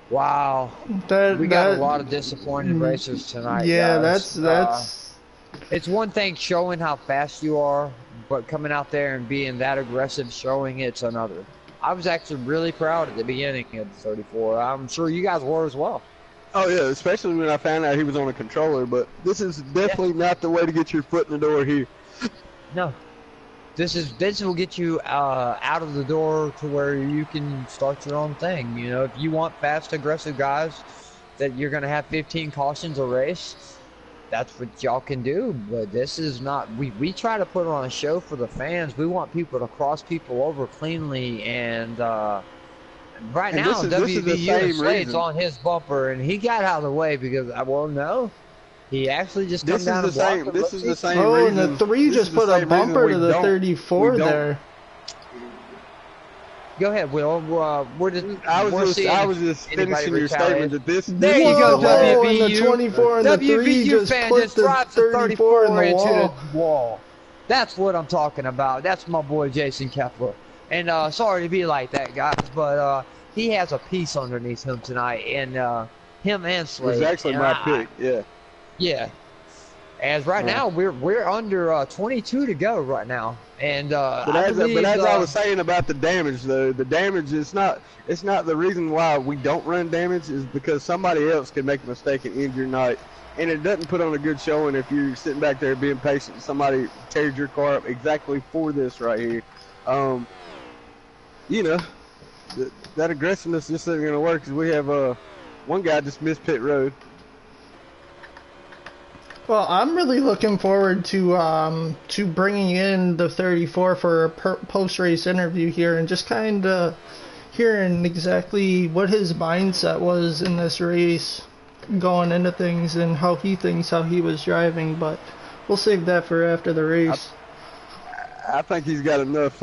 Speaker 3: Wow. We got a lot of disappointed racers tonight.
Speaker 1: Yeah,
Speaker 3: guys.
Speaker 1: that's
Speaker 3: it's one thing showing how fast you are, but coming out there and being that aggressive, showing it's another. I was actually really proud at the beginning of the 34. I'm sure you guys were as well.
Speaker 2: Oh, yeah, especially when I found out he was on a controller. But this is definitely not the way to get your foot in the door here.
Speaker 3: No. This will get you out of the door to where you can start your own thing. You know, if you want fast, aggressive guys that you're going to have 15 cautions a race, that's what y'all can do. But this is not, we try to put on a show for the fans. We want people to cross people over cleanly, and right now WVU Slade's on his bumper, and he got out of the way because, He actually just
Speaker 2: This
Speaker 3: come down
Speaker 2: is the
Speaker 3: and
Speaker 2: same.
Speaker 3: blocked
Speaker 2: This
Speaker 3: him.
Speaker 2: is the same
Speaker 1: Oh,
Speaker 2: reason.
Speaker 1: and the 3
Speaker 2: this
Speaker 1: just
Speaker 2: is the
Speaker 1: put a
Speaker 2: same reason
Speaker 1: bumper
Speaker 2: we
Speaker 1: to the
Speaker 2: don't-
Speaker 1: 34
Speaker 2: we don't-
Speaker 1: there.
Speaker 3: Go ahead, Will. We're just.
Speaker 2: I
Speaker 3: we're
Speaker 2: was
Speaker 3: seeing
Speaker 2: just
Speaker 3: anybody
Speaker 2: finishing your
Speaker 3: retaliate.
Speaker 2: statement that this.
Speaker 3: There
Speaker 2: this
Speaker 3: you
Speaker 2: is
Speaker 3: go,
Speaker 2: the last-
Speaker 1: Whoa, and the
Speaker 3: WVU.
Speaker 1: 24 and the 3
Speaker 3: WVU
Speaker 1: just
Speaker 3: fan
Speaker 1: put
Speaker 3: just
Speaker 1: the
Speaker 3: drives the
Speaker 1: 34 in the
Speaker 3: into
Speaker 1: wall.
Speaker 3: the wall. That's what I'm talking about. That's my boy Jason Kepler. And sorry to be like that, guys, but he has a piece underneath him tonight, and him and
Speaker 2: It was
Speaker 3: Slade.
Speaker 2: actually
Speaker 3: And
Speaker 2: my pick. Yeah.
Speaker 3: Yeah. As right now we're under 22 to go right now, and
Speaker 2: But
Speaker 3: I
Speaker 2: as
Speaker 3: believe,
Speaker 2: I was saying about the damage, though, the damage is not. It's not the reason why we don't run damage is because somebody else can make a mistake and end your night, and it doesn't put on a good showing if you're sitting back there being patient. Somebody tears your car up exactly for this right here. You know, that aggressiveness just isn't gonna work because we have one guy just missed pit road.
Speaker 1: Well, I'm really looking forward to bringing in the 34 for a post-race interview here and just kind of hearing exactly what his mindset was in this race going into things and how he thinks how he was driving, but we'll save that for after the race.
Speaker 2: I think he's got enough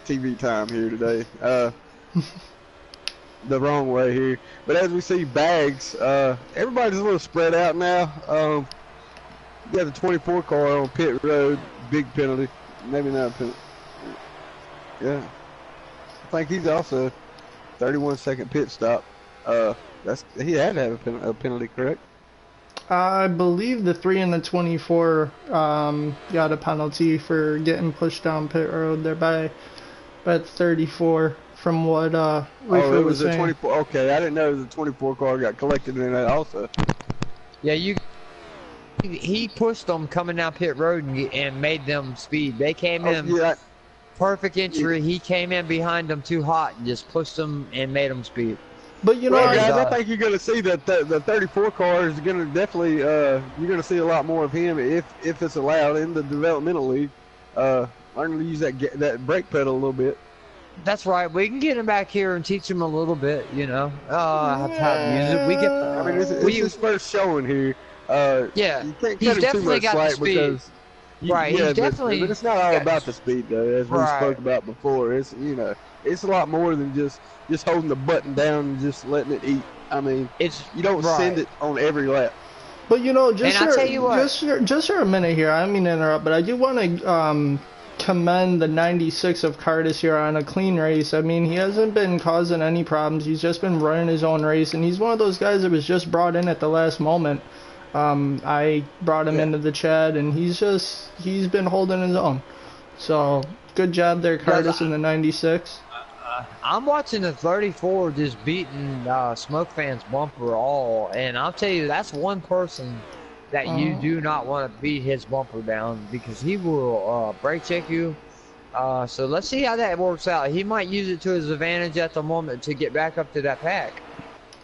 Speaker 2: TV time here today. The wrong way here. But as we see bags, everybody's a little spread out now. You got the 24 car on pit road, big penalty. Maybe not a penalty. Yeah. I think he's also 31-second pit stop. He had to have a penalty, correct?
Speaker 1: I believe the 3 and the 24 got a penalty for getting pushed down pit road there by 34 from what Reefer
Speaker 2: it
Speaker 1: was
Speaker 2: was a
Speaker 1: saying.
Speaker 2: 24. Okay, I didn't know the 24 car got collected in that also.
Speaker 3: Yeah, he pushed them coming down pit road and made them speed. They came in perfect entry. He came in behind them too hot and just pushed them and made them speed.
Speaker 1: But you know,
Speaker 2: Well, guys, I think you're going to see that the 34 car is going to definitely you're going to see a lot more of him if it's allowed in the developmental league. Learn to use that brake pedal a little bit.
Speaker 3: That's right. We can get him back here and teach him a little bit. You know, how to use it. We get.
Speaker 2: I mean, it's his first showing here.
Speaker 3: Yeah,
Speaker 2: you can't
Speaker 3: he's
Speaker 2: cut him
Speaker 3: definitely
Speaker 2: too much
Speaker 3: got the
Speaker 2: slack
Speaker 3: speed.
Speaker 2: because
Speaker 3: Right, he's definitely.
Speaker 2: But it's not all about the speed though, as we spoke about before. It's it's a lot more than just holding the button down and just letting it eat. I mean, you don't send it on every lap.
Speaker 1: But you know, just for a minute here, I don't mean to interrupt, but I do want to commend the 96 of Curtis here on a clean race. I mean, he hasn't been causing any problems. He's just been running his own race, and he's one of those guys that was just brought in at the last moment. I brought him into the chat, and he's been holding his own. So good job there, Curtis, in the 96.
Speaker 3: I'm watching the 34 just beating Smoke Fan's bumper all, and I'll tell you, that's one person that you do not want to beat his bumper down because he will brake check you. So let's see how that works out. He might use it to his advantage at the moment to get back up to that pack.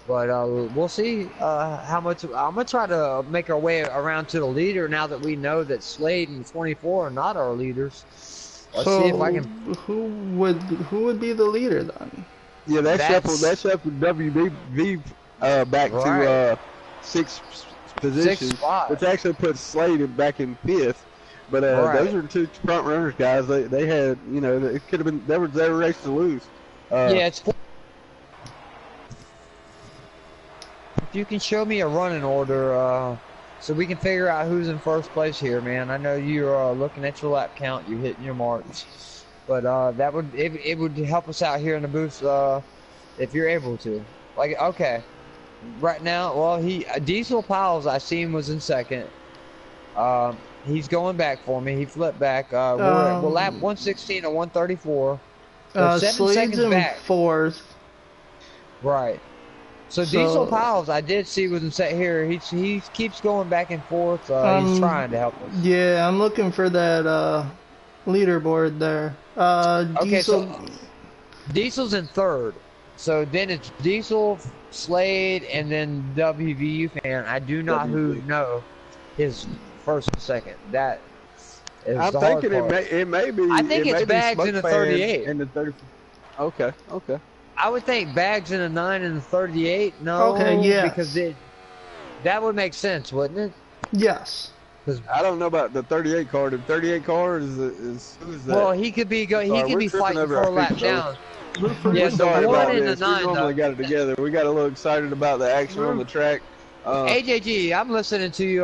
Speaker 3: But we'll see how much. I'm going to try to make our way around to the leader now that we know that Slade and 24 are not our leaders. Let's see if I can.
Speaker 1: Who would be the leader then?
Speaker 2: Yeah, that shuffled WBV back to sixth position, which actually puts Slade back in fifth. But those are two front runners, guys. They had, it could have been they were their race to lose.
Speaker 3: It's. If you can show me a running order, so we can figure out who's in first place here, man. I know you're looking at your lap count, you're hitting your marks, but that would it would help us out here in the booth if you're able to. Like, okay, right now, well, Diesel Piles I seen was in second. He's going back for me. He flipped back. We're lap 116 or 134. So 7 seconds back.
Speaker 1: Fourth.
Speaker 3: Right. So Diesel Piles, I did see was in set here. He keeps going back and forth. He's trying to help us.
Speaker 1: Yeah, I'm looking for that leaderboard there.
Speaker 3: Okay, so Diesel's in third. So then it's Diesel, Slade, and then WVU fan. I do not know his first and second. That is
Speaker 2: I'm
Speaker 3: the
Speaker 2: thinking
Speaker 3: hard part.
Speaker 2: it may be.
Speaker 3: I think it's Bags in the 38.
Speaker 2: And the 30. Okay.
Speaker 3: I would think Bags in the 9 and the 38. No.
Speaker 1: Okay, yeah.
Speaker 3: Because that would make sense, wouldn't it?
Speaker 1: Yes.
Speaker 2: I don't know about the 38 car. The 38 car is who's that?
Speaker 3: Well, he could be fighting for a lap down. Yeah, the
Speaker 2: Sorry
Speaker 3: 1
Speaker 2: about
Speaker 3: and the
Speaker 2: this. We
Speaker 3: 9
Speaker 2: normally
Speaker 3: though.
Speaker 2: got it together. We got a little excited about the action on the track.
Speaker 3: AJG, I'm listening to you.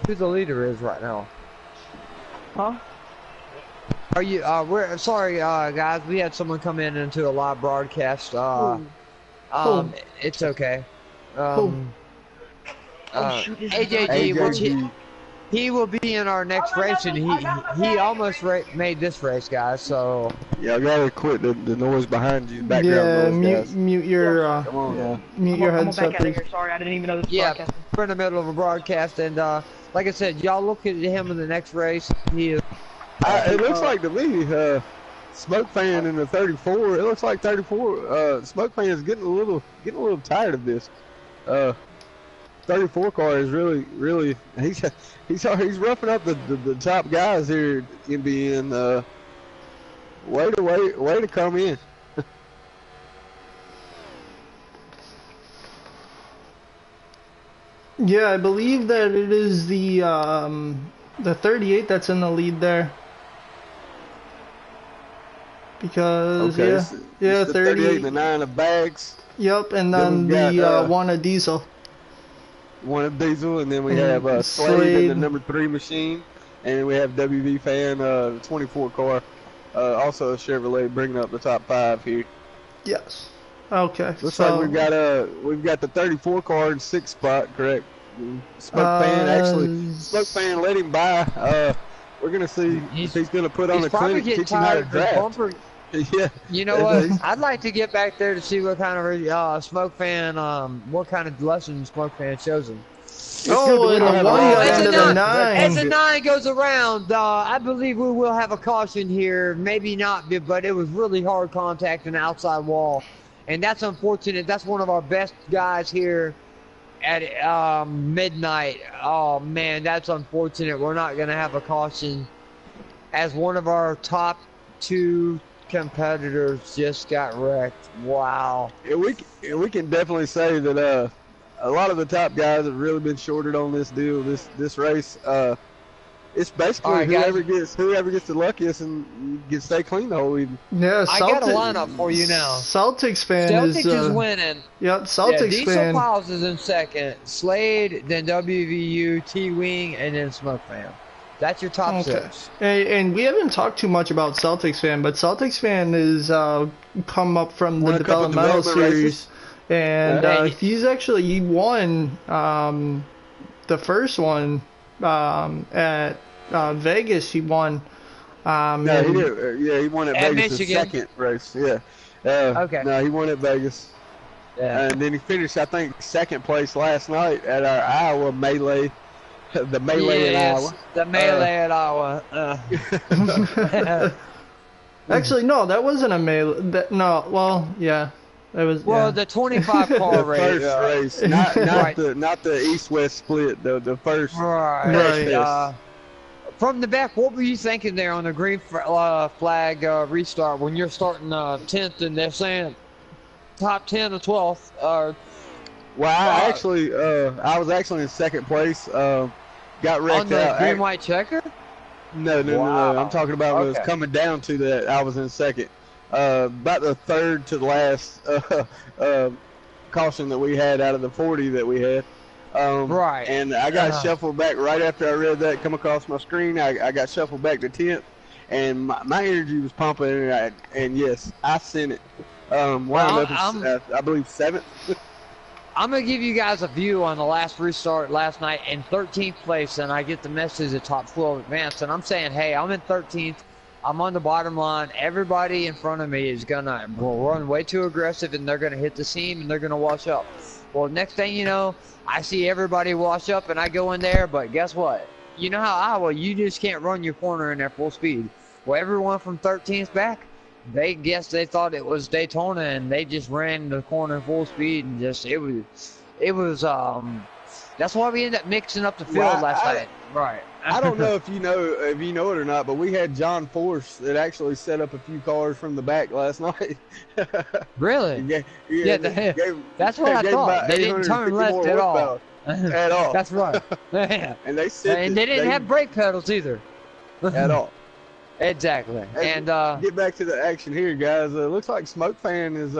Speaker 3: Who the leader is right now?
Speaker 4: Huh?
Speaker 3: Are you? We're sorry, guys. We had someone come in into a live broadcast. It's okay. AJG,
Speaker 2: AJG.
Speaker 3: he will be in our next race, and he almost made this race, guys. So
Speaker 2: Yeah, I gotta quit the noise behind you, background noise, guys.
Speaker 1: Mute your
Speaker 2: Come on.
Speaker 1: mute your
Speaker 4: I'm
Speaker 1: headset,
Speaker 4: back out of
Speaker 1: please.
Speaker 4: here. Sorry, I didn't even know this was
Speaker 3: yeah,
Speaker 4: broadcasting.
Speaker 3: we're in the middle of a broadcast, and like I said, y'all look at him in the next race. He is.
Speaker 2: It looks like to me, Smoke Fan in the 34. It looks like 34. Smoke Fan is getting a little tired of this. 34 car is really he's roughing up the top guys here at MBN. Way to come in.
Speaker 1: Yeah, I believe that it is the 38 that's in the lead there. Because
Speaker 2: Okay,
Speaker 1: yeah,
Speaker 2: it's the 38
Speaker 1: 30.
Speaker 2: and the 9 of Bags.
Speaker 1: Yep, and
Speaker 2: Then
Speaker 1: then
Speaker 2: we got,
Speaker 1: the one of Diesel.
Speaker 2: One of Diesel, and then we have Slade in the number 3 machine, and we have WV Fan, the 24 car, also a Chevrolet, bringing up the top 5 here.
Speaker 1: Yes. Okay.
Speaker 2: Looks
Speaker 1: so,
Speaker 2: like we've got the 34 car in 6th spot, correct? Smoke Fan let him by. We're gonna see if he's gonna put on a clinic, teach him how to draft. Yeah.
Speaker 3: You know what? I'd like to get back there to see what kind of Smoke Fan, what kind of lessons Smoke Fan shows him.
Speaker 1: Oh, and the one end of the 9.
Speaker 3: As the 9 goes around, I believe we will have a caution here. Maybe not, but it was really hard contact on the outside wall. And that's unfortunate. That's one of our best guys here at midnight. Oh, man, that's unfortunate. We're not going to have a caution as one of our top 2 competitors just got wrecked. Wow.
Speaker 2: Yeah, we can definitely say that a lot of the top guys have really been shorted on this deal, this race. It's basically
Speaker 3: right,
Speaker 2: whoever gets the luckiest and gets stay clean the whole evening.
Speaker 1: Yeah,
Speaker 3: I got a lineup for you now.
Speaker 1: Celtics fan
Speaker 3: Celtics is winning.
Speaker 1: Yep, Celtics
Speaker 3: Diesel
Speaker 1: fan.
Speaker 3: Piles is in 2nd. Slade, then WVU, T-Wing, and then Smoke Fan. That's your top 6.
Speaker 1: And we haven't talked too much about Celtics fan, but Celtics fan is come up from the developmental series, and he won the first one at Vegas. He won.
Speaker 2: No, he did. He won at Vegas.
Speaker 3: Michigan.
Speaker 2: The 2nd race. Yeah.
Speaker 3: Okay.
Speaker 2: No, he won at Vegas.
Speaker 3: Yeah.
Speaker 2: And then he finished, I think, 2nd place last night at our Iowa melee. The melee in Iowa.
Speaker 3: The melee at Iowa.
Speaker 1: Actually, no, that wasn't a melee. No, well, yeah, that was.
Speaker 3: Well, the 25 car
Speaker 2: The
Speaker 3: race.
Speaker 2: first race, not
Speaker 3: Right.
Speaker 2: the East-West split. The first.
Speaker 3: Right. From the back, what were you thinking there on the green flag restart when you're starting 10th and they're saying top 10 or 12th?
Speaker 2: Well, I was actually in 2nd place. Got wrecked
Speaker 3: on the
Speaker 2: out.
Speaker 3: green white checker?
Speaker 2: No. I'm talking about when it was coming down to that. I was in 2nd. About the 3rd to the last caution that we had out of the 40 that we had.
Speaker 3: Right.
Speaker 2: And I got shuffled back right after I read that come across my screen. I got shuffled back to 10th, and my energy was pumping, and yes, I sent it. Wound up, I believe, 7th.
Speaker 3: I'm going to give you guys a view on the last restart last night in 13th place, and I get the message of top 12 advance, and I'm saying, hey, I'm in 13th. I'm on the bottom line. Everybody in front of me is going to run way too aggressive, and they're going to hit the seam, and they're going to wash up. Well, next thing you know, I see everybody wash up, and I go in there, but guess what? You know how Iowa, you just can't run your corner in there full speed. Well, everyone from 13th back, they thought it was Daytona, and they just ran the corner full speed, and just it was that's why we ended up mixing up the field last night. Right.
Speaker 2: I don't know if you know it or not, but we had John Force that actually set up a few cars from the back last night.
Speaker 3: Really?
Speaker 2: Yeah,
Speaker 3: that's what I thought. They didn't turn left at all.
Speaker 2: At all.
Speaker 3: That's right. Yeah.
Speaker 2: And they said
Speaker 3: And they didn't have brake pedals either.
Speaker 2: at all.
Speaker 3: Exactly. And
Speaker 2: get back to the action here, guys. Looks like Smoke Fan is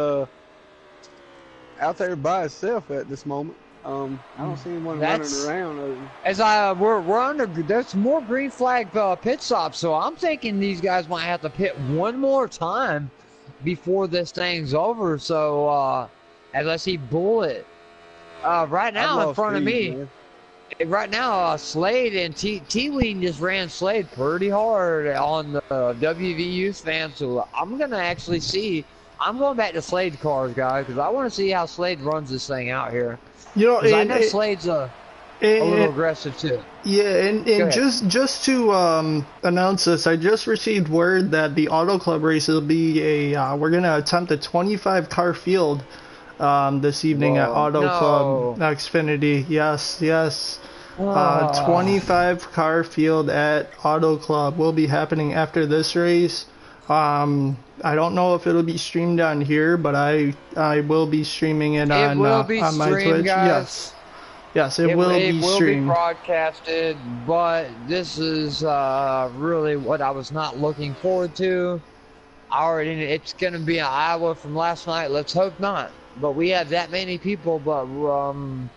Speaker 2: out there by himself at this moment. I don't see anyone running around.
Speaker 3: As we're under, there's more green flag pit stops, so I'm thinking these guys might have to pit one more time before this thing's over. So as I see Bullet right now in front of me. Man. Right now, Slade and T-Ween just ran Slade pretty hard on the WVU fan, so I'm going to actually see. I'm going back to Slade cars, guys, because I want to see how Slade runs this thing out here.
Speaker 1: You know,
Speaker 3: I know Slade's a little aggressive, too.
Speaker 1: Yeah, and just to announce this, I just received word that the Auto Club race will be we're going to attempt a 25-car field this evening at Auto Club Xfinity. Yes. 25-car field at Auto Club will be happening after this race. I don't know if it'll be streamed on here, but I will be streaming it on my Twitch.
Speaker 3: Guys.
Speaker 1: Yes, it will be streamed.
Speaker 3: Be broadcasted, but this is really what I was not looking forward to. It's going to be in Iowa from last night. Let's hope not. But we have that many people. But I'm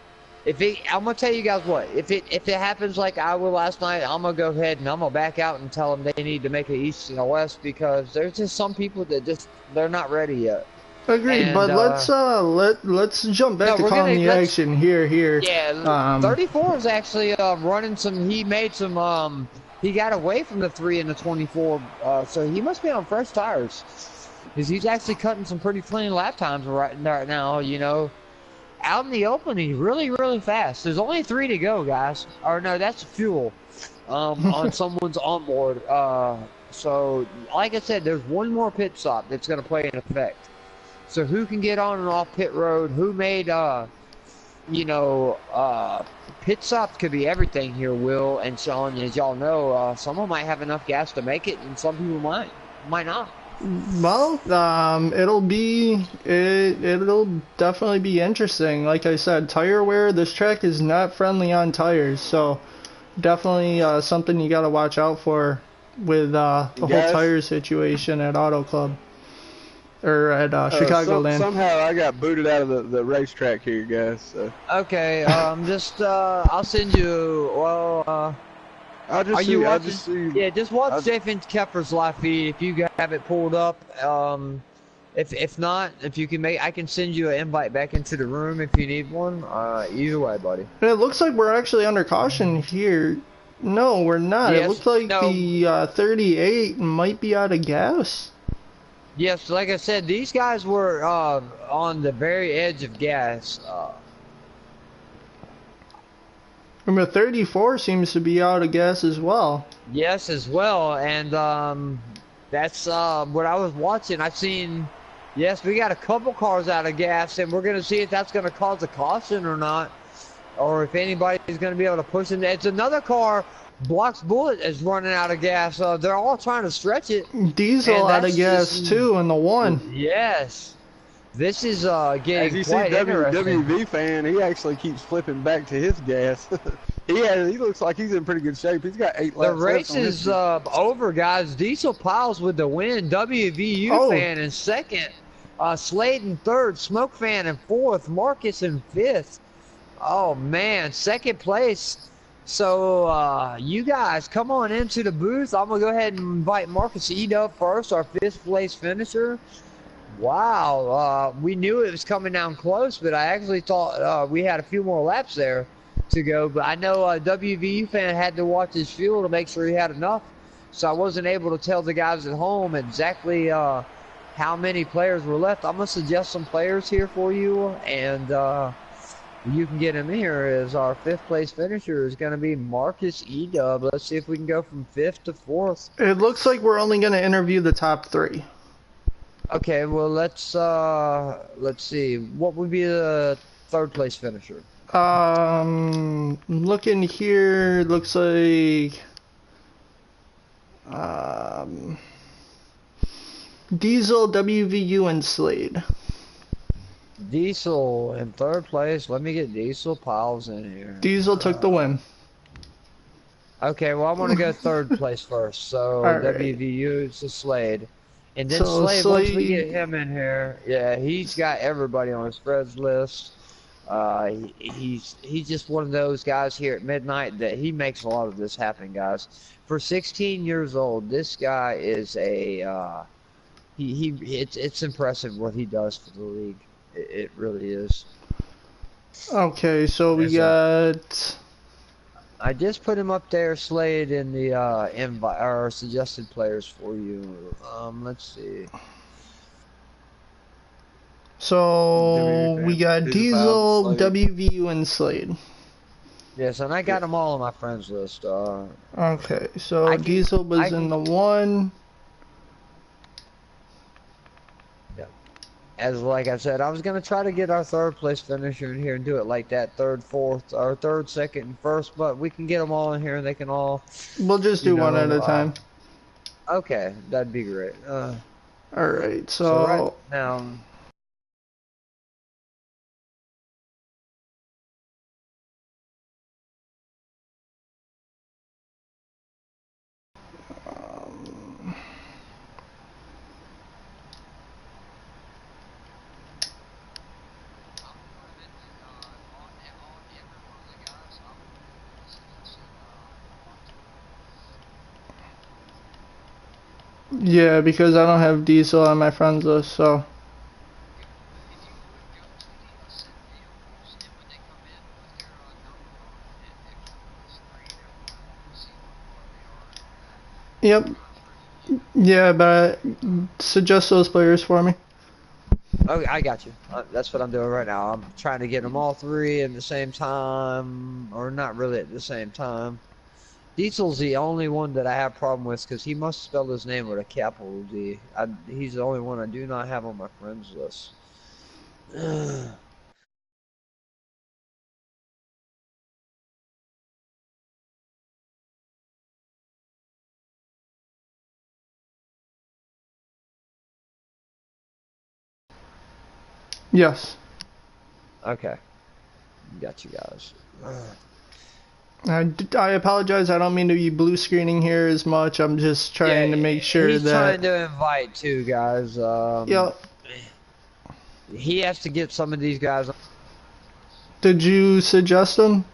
Speaker 3: gonna tell you guys what. If it happens like Iowa last night, I'm gonna go ahead and I'm gonna back out and tell them they need to make it east and a west, because there's just some people that they're not ready yet.
Speaker 1: Agreed. But let's jump back to calling the action here.
Speaker 3: Yeah. 34 is actually running some. He made some. He got away from the 3 and the 24, so he must be on fresh tires. Because he's actually cutting some pretty clean lap times right now, you know. Out in the open, he's really, really fast. There's only 3 to go, guys. Or no, that's fuel on someone's onboard. So, like I said, there's one more pit stop that's going to play an effect. So who can get on and off pit road? Who made, pit stops could be everything here, Will and Sean. As y'all know, someone might have enough gas to make it, and some people might not.
Speaker 1: Well, it'll definitely be interesting. Like I said, tire wear. This track is not friendly on tires, so definitely something you got to watch out for with the whole tire situation at Auto Club or at Chicagoland.
Speaker 2: Somehow I got booted out of the racetrack here, guys. So.
Speaker 3: Okay, I'll send you.
Speaker 2: I'll just see.
Speaker 3: Yeah, just watch Jason Kepler's live feed if you have it pulled up. If not, if you can I can send you an invite back into the room if you need one. Either way, buddy.
Speaker 1: And it looks like we're actually under caution here. No, we're not. Yes, it looks like the 38 might be out of gas.
Speaker 3: Yes, like I said, these guys were on the very edge of gas.
Speaker 1: Number 34 seems to be out of gas as well.
Speaker 3: Yes, as well, and that's what I was watching. I've seen, yes, we got a couple cars out of gas, and we're going to see if that's going to cause a caution or not, or if anybody's going to be able to push it. It's another car. Block's Bullet is running out of gas. They're all trying to stretch it.
Speaker 1: Diesel out of gas too in the 1.
Speaker 3: Yes. This is getting
Speaker 2: As you
Speaker 3: quite
Speaker 2: see,
Speaker 3: interesting.
Speaker 2: WV fan, he actually keeps flipping back to his gas. He looks like he's in pretty good shape. He's got 8 laps.
Speaker 3: The race is over, guys. Diesel Piles with the win. WVU fan in second. Slade in third. Smoke fan in fourth. Marcus in fifth. Oh man, second place. So you guys come on into the booth. I'm gonna go ahead and invite Marcus Edub first, our 5th place finisher. Wow, we knew it was coming down close, but I actually thought we had a few more laps there to go. But I know WVU fan had to watch his fuel to make sure he had enough, so I wasn't able to tell the guys at home exactly how many players were left. I'm gonna suggest some players here for you, and you can get him here. As our 5th place finisher is going to be Marcus Edub. Let's see if we can go from 5th to 4th.
Speaker 1: It looks like we're only going to interview the top 3.
Speaker 3: Okay, well let's see. What would be the 3rd place finisher?
Speaker 1: Looking here, looks like Diesel, WVU, and Slade.
Speaker 3: Diesel in third place. Let me get Diesel Piles in here.
Speaker 1: Diesel took the win.
Speaker 3: Okay, well, I want to go third place first. So
Speaker 1: All right.
Speaker 3: WVU is the Slade. And then
Speaker 1: So
Speaker 3: Slade, once we get
Speaker 1: Slade,
Speaker 3: him in here, yeah, he's got everybody on his friends list. He's just one of those guys here at midnight that he makes a lot of this happen, guys. For 16 years old, this guy is a it's impressive what he does for the league. It really is.
Speaker 1: okay, so we
Speaker 3: Yes, sir.
Speaker 1: got.
Speaker 3: I just put him up there, Slade, in the invite or suggested players for you. Let's see.
Speaker 1: So we got
Speaker 2: Diesel,
Speaker 1: Diesel,
Speaker 2: Slade.
Speaker 1: WVU, and Slade.
Speaker 3: Yes, and I got them all on my friends list.
Speaker 1: Okay, so
Speaker 3: I can-
Speaker 1: Diesel was
Speaker 3: I
Speaker 1: in
Speaker 3: can-
Speaker 1: the one.
Speaker 3: As like I said, I was gonna try to get our third place finisher in here and do it like that, third, fourth, or third, second, and first. But we can get them all in here, and they can all.
Speaker 1: We'll just do
Speaker 3: You
Speaker 1: one at
Speaker 3: know,
Speaker 1: a time.
Speaker 3: Okay, that'd be great.
Speaker 1: All right,
Speaker 3: So right
Speaker 1: so
Speaker 3: now.
Speaker 1: yeah, because I don't have Diesel on my friends list, so. Yep. Yeah, but suggest those players for me.
Speaker 3: Okay, I got you. That's what I'm doing right now. I'm trying to get them all three at the same time, or not really at the same time. Diesel's the only one that I have problem with because he must spell his name with a capital D. He's the only one I do not have on my friends list.
Speaker 1: Yes.
Speaker 3: Okay, got you guys.
Speaker 1: I apologize. I don't mean to be blue screening here as much. I'm just trying to make sure
Speaker 3: he's
Speaker 1: that.
Speaker 3: trying to invite too, guys.
Speaker 1: Yep.
Speaker 3: He has to get some of these guys.
Speaker 1: Did you suggest them?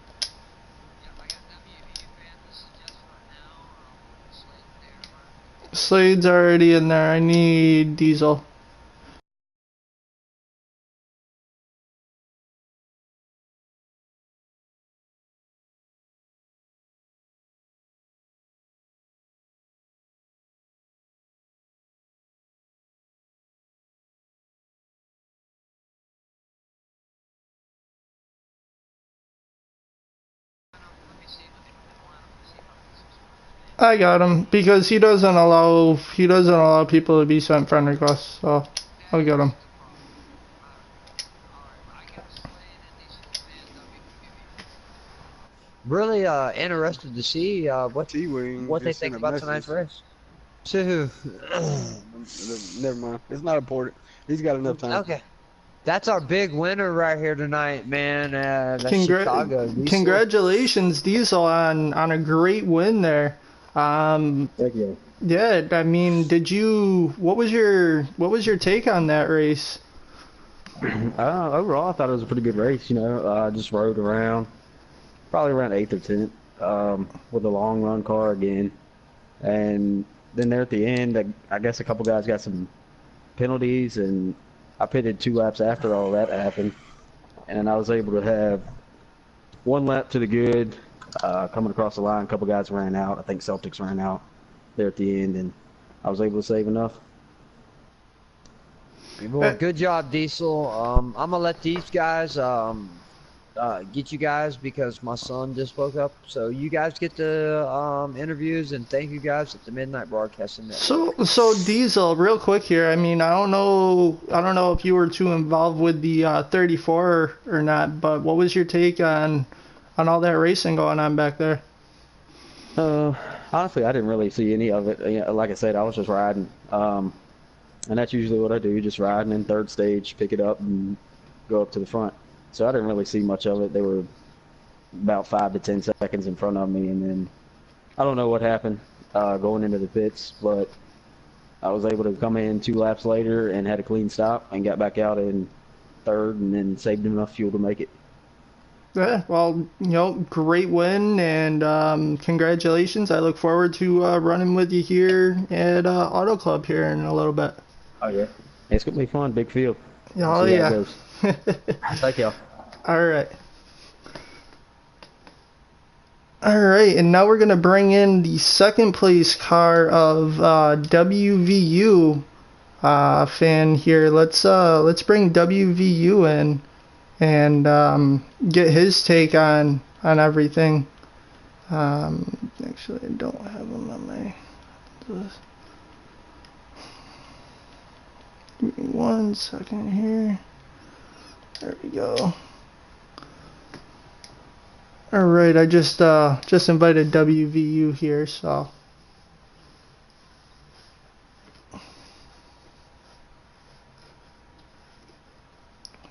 Speaker 1: Slade's already in there. I need Diesel. I got him because he doesn't allow people to be sent friend requests, so I'll get him.
Speaker 3: Really interested to see what
Speaker 2: T-Wing
Speaker 3: they
Speaker 2: just
Speaker 3: think
Speaker 2: sent a
Speaker 3: about tonight's
Speaker 2: message.
Speaker 3: race. To who?
Speaker 2: Never mind. It's not important. He's got enough time.
Speaker 3: Okay. That's our big winner right here tonight, man. That's
Speaker 1: Congra-
Speaker 3: Chicago. Diesel.
Speaker 1: Congratulations, Diesel, on a great win there.
Speaker 5: Thank you.
Speaker 1: Yeah, I mean, what was your take on that race?
Speaker 5: Overall, I thought it was a pretty good race. I just rode around, probably around 8th or 10th, with a long run car again. And then there at the end, I guess a couple guys got some penalties, and I pitted 2 laps after all that happened. And I was able to have 1 lap to the good, coming across the line. A couple guys ran out. I think Celtics ran out there at the end, and I was able to save enough.
Speaker 3: Well, good job, Diesel. I'm gonna let these guys get you guys because my son just woke up. So you guys get the interviews, and thank you guys at the Midnight Broadcasting Network.
Speaker 1: So Diesel, real quick here. I mean, I don't know if you were too involved with the 34 or not, but what was your take on all that racing going on back there?
Speaker 5: Honestly, I didn't really see any of it. Like I said, I was just riding. And that's usually what I do, just riding in third stage, pick it up, and go up to the front. So I didn't really see much of it. They were about 5 to 10 seconds in front of me, and then I don't know what happened going into the pits, but I was able to come in 2 laps later and had a clean stop and got back out in 3rd and then saved enough fuel to make it.
Speaker 1: Yeah, well, great win, and congratulations. I look forward to running with you here at Auto Club here in a little bit.
Speaker 5: Oh, yeah. It's going to be fun. Big field.
Speaker 1: Oh,
Speaker 5: See how
Speaker 1: yeah.
Speaker 5: it goes. Thank y'all.
Speaker 1: All right. All right, and now we're going to bring in the second place car of WVU fan here. Let's bring WVU in and get his take on everything. Actually, I don't have him on my list. Give me 1 second here. There we go. All right, I just invited WVU here, so.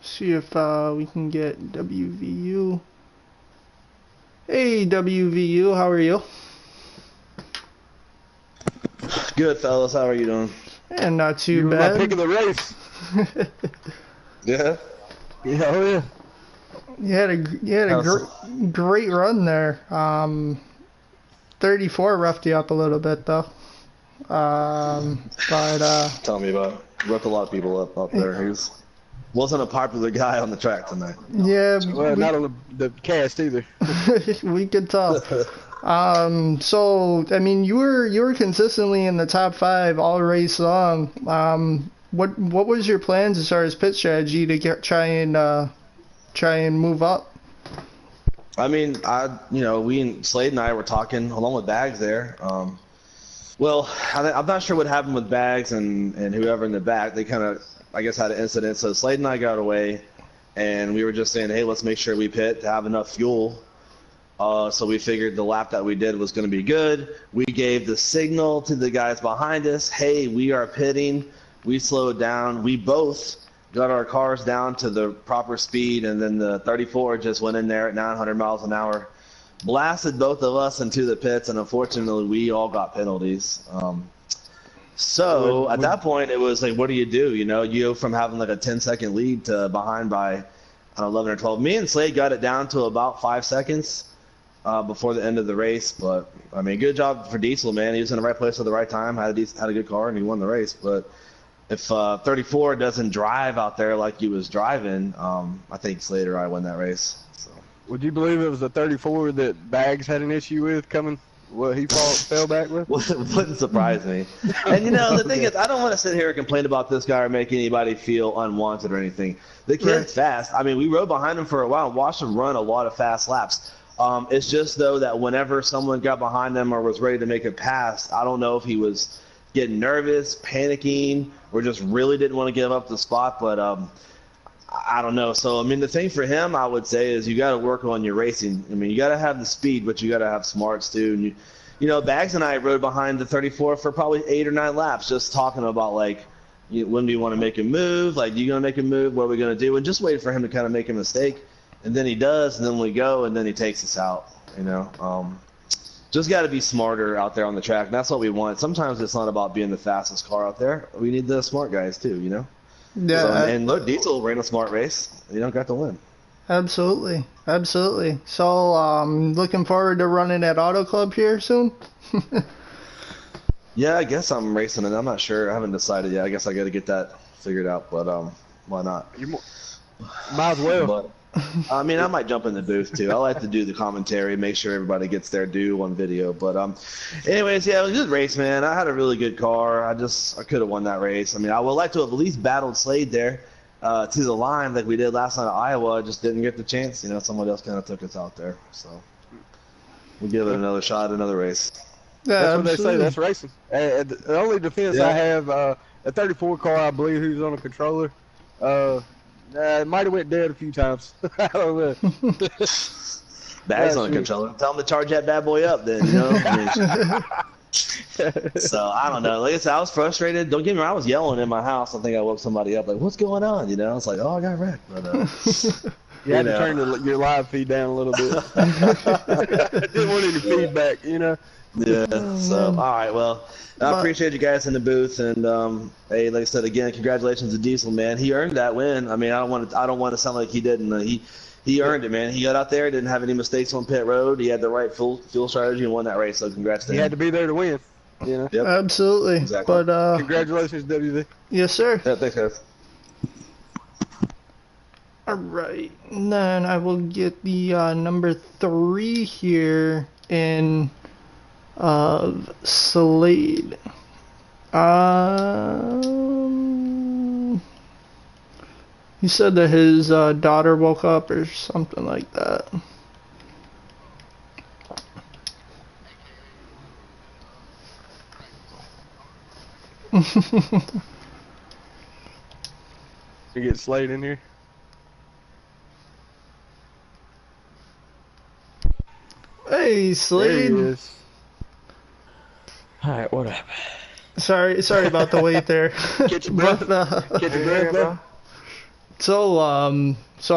Speaker 1: See if we can get WVU. Hey, WVU, how are you?
Speaker 6: Good, fellas. How are you doing?
Speaker 1: And not too
Speaker 2: You were
Speaker 1: bad.
Speaker 2: my pick of the race.
Speaker 6: Yeah.
Speaker 2: Yeah, oh yeah.
Speaker 1: You had a great run there. 34 roughed you up a little bit though. But
Speaker 6: Tell me about it. Roughed a lot of people up there. He wasn't a popular guy on the track tonight.
Speaker 1: yeah,
Speaker 2: Well, not on the cast either.
Speaker 1: we could tell. So I mean, you were consistently in the top 5 all race long. What was your plans as far as pit strategy to try and move up?
Speaker 6: I mean, we and Slade and I were talking along with Bags there. Well, I'm not sure what happened with Bags and whoever in the back. They kind of, I guess, had an incident. So Slade and I got away, and we were just saying, hey, let's make sure we pit to have enough fuel. So we figured the lap that we did was going to be good. We gave the signal to the guys behind us, hey, we are pitting. We slowed down. We both got our cars down to the proper speed, and then the 34 just went in there at 900 miles an hour, blasted both of us into the pits, and unfortunately we all got penalties. So at that point it was like, what do? You go from having like a 10-second lead to behind by 11 or 12. Me and Slade got it down to about 5 seconds before the end of the race, but I mean, good job for Diesel, man. He was in the right place at the right time, had a good car, and he won the race. But if 34 doesn't drive out there like he was driving, I think Slade or I won that race. So.
Speaker 2: Would you believe it was the 34 that Bags had an issue with coming? What he fell back with?
Speaker 6: Wouldn't surprise me. And the thing is, I don't want to sit here and complain about this guy or make anybody feel unwanted or anything. The kid's fast. I mean, we rode behind him for a while and watched him run a lot of fast laps. It's just, though, that whenever someone got behind him or was ready to make a pass, I don't know if he was getting nervous, panicking, or just really didn't want to give up the spot. But I don't know. So, I mean, the thing for him, I would say, is you got to work on your racing. I mean, you got to have the speed, but you got to have smarts, too. And Bags and I rode behind the 34 for probably 8 or 9 laps, just talking about, like, when do you want to make a move? Like, you going to make a move? What are we going to do? And just waiting for him to kind of make a mistake. And then he does, and then we go, and then he takes us out, Just got to be smarter out there on the track, and that's what we want. Sometimes it's not about being the fastest car out there. We need the smart guys, too,
Speaker 1: Yeah.
Speaker 6: So, and look, Diesel ran a smart race. You don't got to win.
Speaker 1: Absolutely. So, looking forward to running at Auto Club here soon?
Speaker 6: Yeah, I guess I'm racing it. I'm not sure. I haven't decided yet. I guess I got to get that figured out, but why not?
Speaker 2: Might as well.
Speaker 6: But, I mean, I might jump in the booth too. I like to do the commentary, make sure everybody gets their due on video. But anyways, yeah, it was a good race, man. I had a really good car. I could have won that race. I mean, I would like to have at least battled Slade there to the line like we did last night at Iowa. I just didn't get the chance. Someone else kind of took us out there. So we'll give it another shot, another race.
Speaker 1: Yeah,
Speaker 2: That's what they
Speaker 1: absolutely.
Speaker 2: say. That's racing. The only defense I have, a 34 car, I believe, who's on a controller. It might have went dead a few times. I don't know.
Speaker 6: Bags on the controller. Tell him to charge that bad boy up then, So I don't know. Like I said, I was frustrated. Don't get me wrong, I was yelling in my house. I think I woke somebody up like, "What's going on?" You know, it's like, "Oh, I got wrecked." But
Speaker 2: You had to turn your live feed down a little bit. Didn't want any feedback, you know.
Speaker 6: Yeah.
Speaker 1: Oh,
Speaker 6: So
Speaker 1: man.
Speaker 6: all right, well, I appreciate you guys in the booth, and hey, like I said again, congratulations to Diesel, man. He earned that win. I mean, I don't want to sound like he didn't. He earned it, man. He got out there, didn't have any mistakes on pit road. He had the right fuel strategy and won that race. So congrats to him.
Speaker 2: He had to be there to win. You know.
Speaker 6: Yep.
Speaker 1: Absolutely.
Speaker 6: Exactly.
Speaker 1: But
Speaker 2: Congratulations, WD.
Speaker 1: yes, sir.
Speaker 6: Yeah, thanks, guys.
Speaker 1: All right, and then I will get the number 3 here in Slade. He said that his daughter woke up or something like that.
Speaker 2: You get Slade in here.
Speaker 1: Hey,
Speaker 2: There
Speaker 1: Slade.
Speaker 2: he is.
Speaker 3: Alright, what up?
Speaker 1: Sorry about the wait there.
Speaker 2: Get your breath. Get your breath, bro.
Speaker 1: So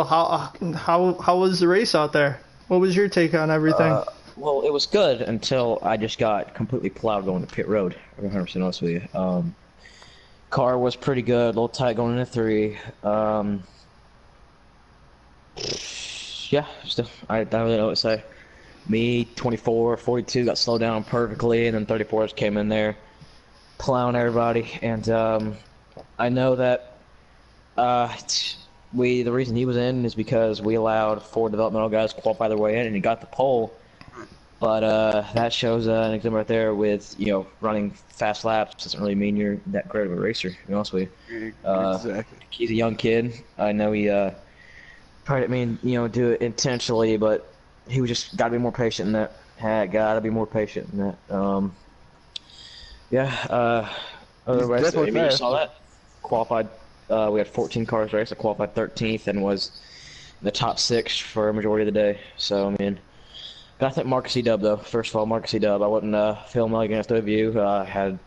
Speaker 1: how was the race out there? What was your take on everything?
Speaker 3: Well, it was good until I just got completely plowed going to pit road. I'm 100% honest with you. Car was pretty good, a little tight going into 3. Yeah, still, I don't really know what to say. Me, 24, 42 got slowed down perfectly, and then 34s came in there, plowing everybody. And I know that the reason he was in is because we allowed 4 developmental guys to qualify their way in, and he got the pole. But that shows an example right there with, running fast laps doesn't really mean you're that great of a racer, to be honest with you.
Speaker 2: Exactly.
Speaker 3: He's a young kid. I know he probably didn't mean, do it intentionally, but he was just got to be more patient than that. Got to be more patient than that. Otherwise,
Speaker 2: definitely
Speaker 3: you
Speaker 2: fast.
Speaker 3: saw that. Qualified, we had 14 cars race. I qualified 13th and was in the top 6 for a majority of the day. So, I mean, gotta thank Marcus E. Dub, though. First of all, Marcus E. Dub. I wasn't Phil Mulligan after the view. Had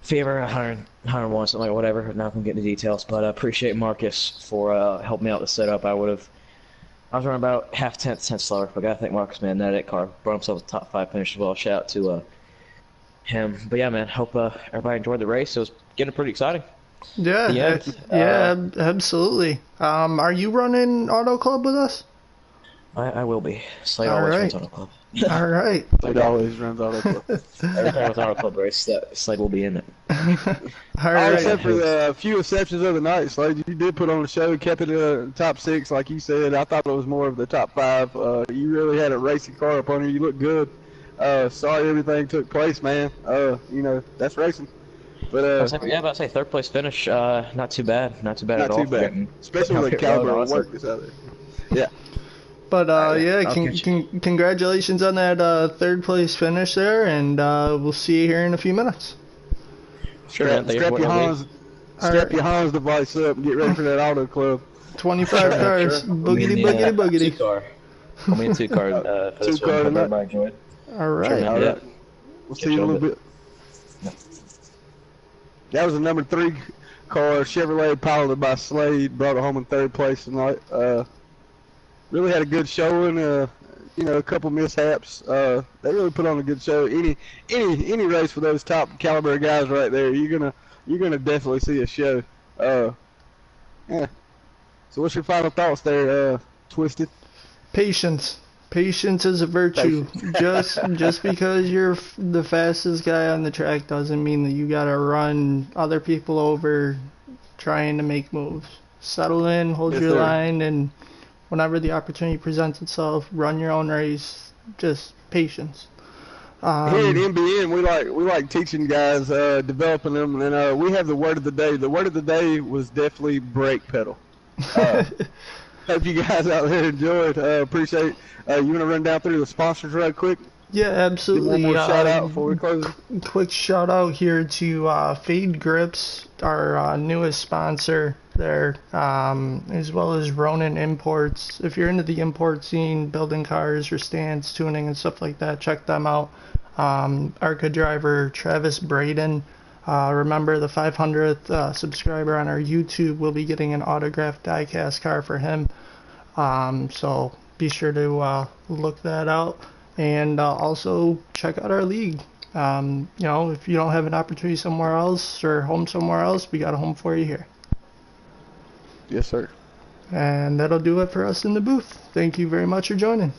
Speaker 3: fever, 100, 101, something like whatever. Now I can get into details, but I appreciate Marcus for helping me out with the setup. I was running about half tenth slower, but I gotta thank Marcus, man. That car brought himself a top 5 finish as well. Shout out to him. But yeah, man, hope everybody enjoyed the race. It was getting pretty exciting.
Speaker 1: Yeah, absolutely. Are you running Auto Club with us?
Speaker 3: I will be. Slade
Speaker 1: All
Speaker 3: always
Speaker 1: right.
Speaker 3: runs Auto Club.
Speaker 1: All right.
Speaker 2: Slade always runs Auto Club.
Speaker 3: Every time with Auto Club race, Slade will be in it.
Speaker 1: All
Speaker 2: All
Speaker 1: right.
Speaker 2: except for the few exceptions of the night, Slade. You did put on the show, kept it top 6, like you said. I thought it was more of the top 5. You really had a racing car up on you. You looked good. Sorry everything took place, man. That's racing. But
Speaker 3: About to say 3rd place finish. Not too bad. Not too bad at all.
Speaker 2: not too bad, especially with the caliber of work that's out there. Yeah.
Speaker 1: But
Speaker 3: I'll catch
Speaker 1: congratulations on that 3rd place finish there, and we'll see you here in a few minutes.
Speaker 3: Sure, man. Thank you for waiting on me.
Speaker 2: Strap your Hans device up and get ready for that Auto Club.
Speaker 1: 25 cars, boogity boogity boogity.
Speaker 3: 2 car. Only in 2 cars for this
Speaker 2: 2
Speaker 3: one.
Speaker 2: car
Speaker 3: Hope
Speaker 2: tonight.
Speaker 3: everybody enjoyed.
Speaker 1: All right.
Speaker 3: Sure, man.
Speaker 2: All
Speaker 3: Yeah.
Speaker 2: right. We'll see you in a little bit. That was the number 3 car, Chevrolet, piloted by Slade. Brought it home in 3rd place tonight. Really had a good showing. A couple mishaps. They really put on a good show. Any race for those top caliber guys right there, you're gonna definitely see a show. Yeah. So what's your final thoughts there, Twisted?
Speaker 1: Patience. Patience is a virtue. Just because you're the fastest guy on the track doesn't mean that you gotta run other people over trying to make moves. Settle in, hold
Speaker 2: Yes,
Speaker 1: your
Speaker 2: sir.
Speaker 1: line, and whenever the opportunity presents itself, run your own race. Just patience.
Speaker 2: Here at MBN, we like teaching guys, developing them, and we have the word of the day. The word of the day was definitely brake pedal. Hope you guys out there enjoyed. Appreciate. You want to run down through the sponsors right quick?
Speaker 1: Yeah,
Speaker 2: Give
Speaker 1: absolutely.
Speaker 2: one more shout out before we close.
Speaker 1: Quick shout out here to Fade Grips, our newest sponsor there, as well as Ronin Imports. If you're into the import scene, building cars or stands, tuning and stuff like that, check them out. ARCA driver Travis Braden. Remember, the 500th subscriber on our YouTube will be getting an autographed diecast car for him. So be sure to look that out, and also check out our league. You know, if you don't have an opportunity somewhere else or home somewhere else, we got a home for you here.
Speaker 2: Yes, sir.
Speaker 1: And that'll do it for us in the booth. Thank you very much for joining.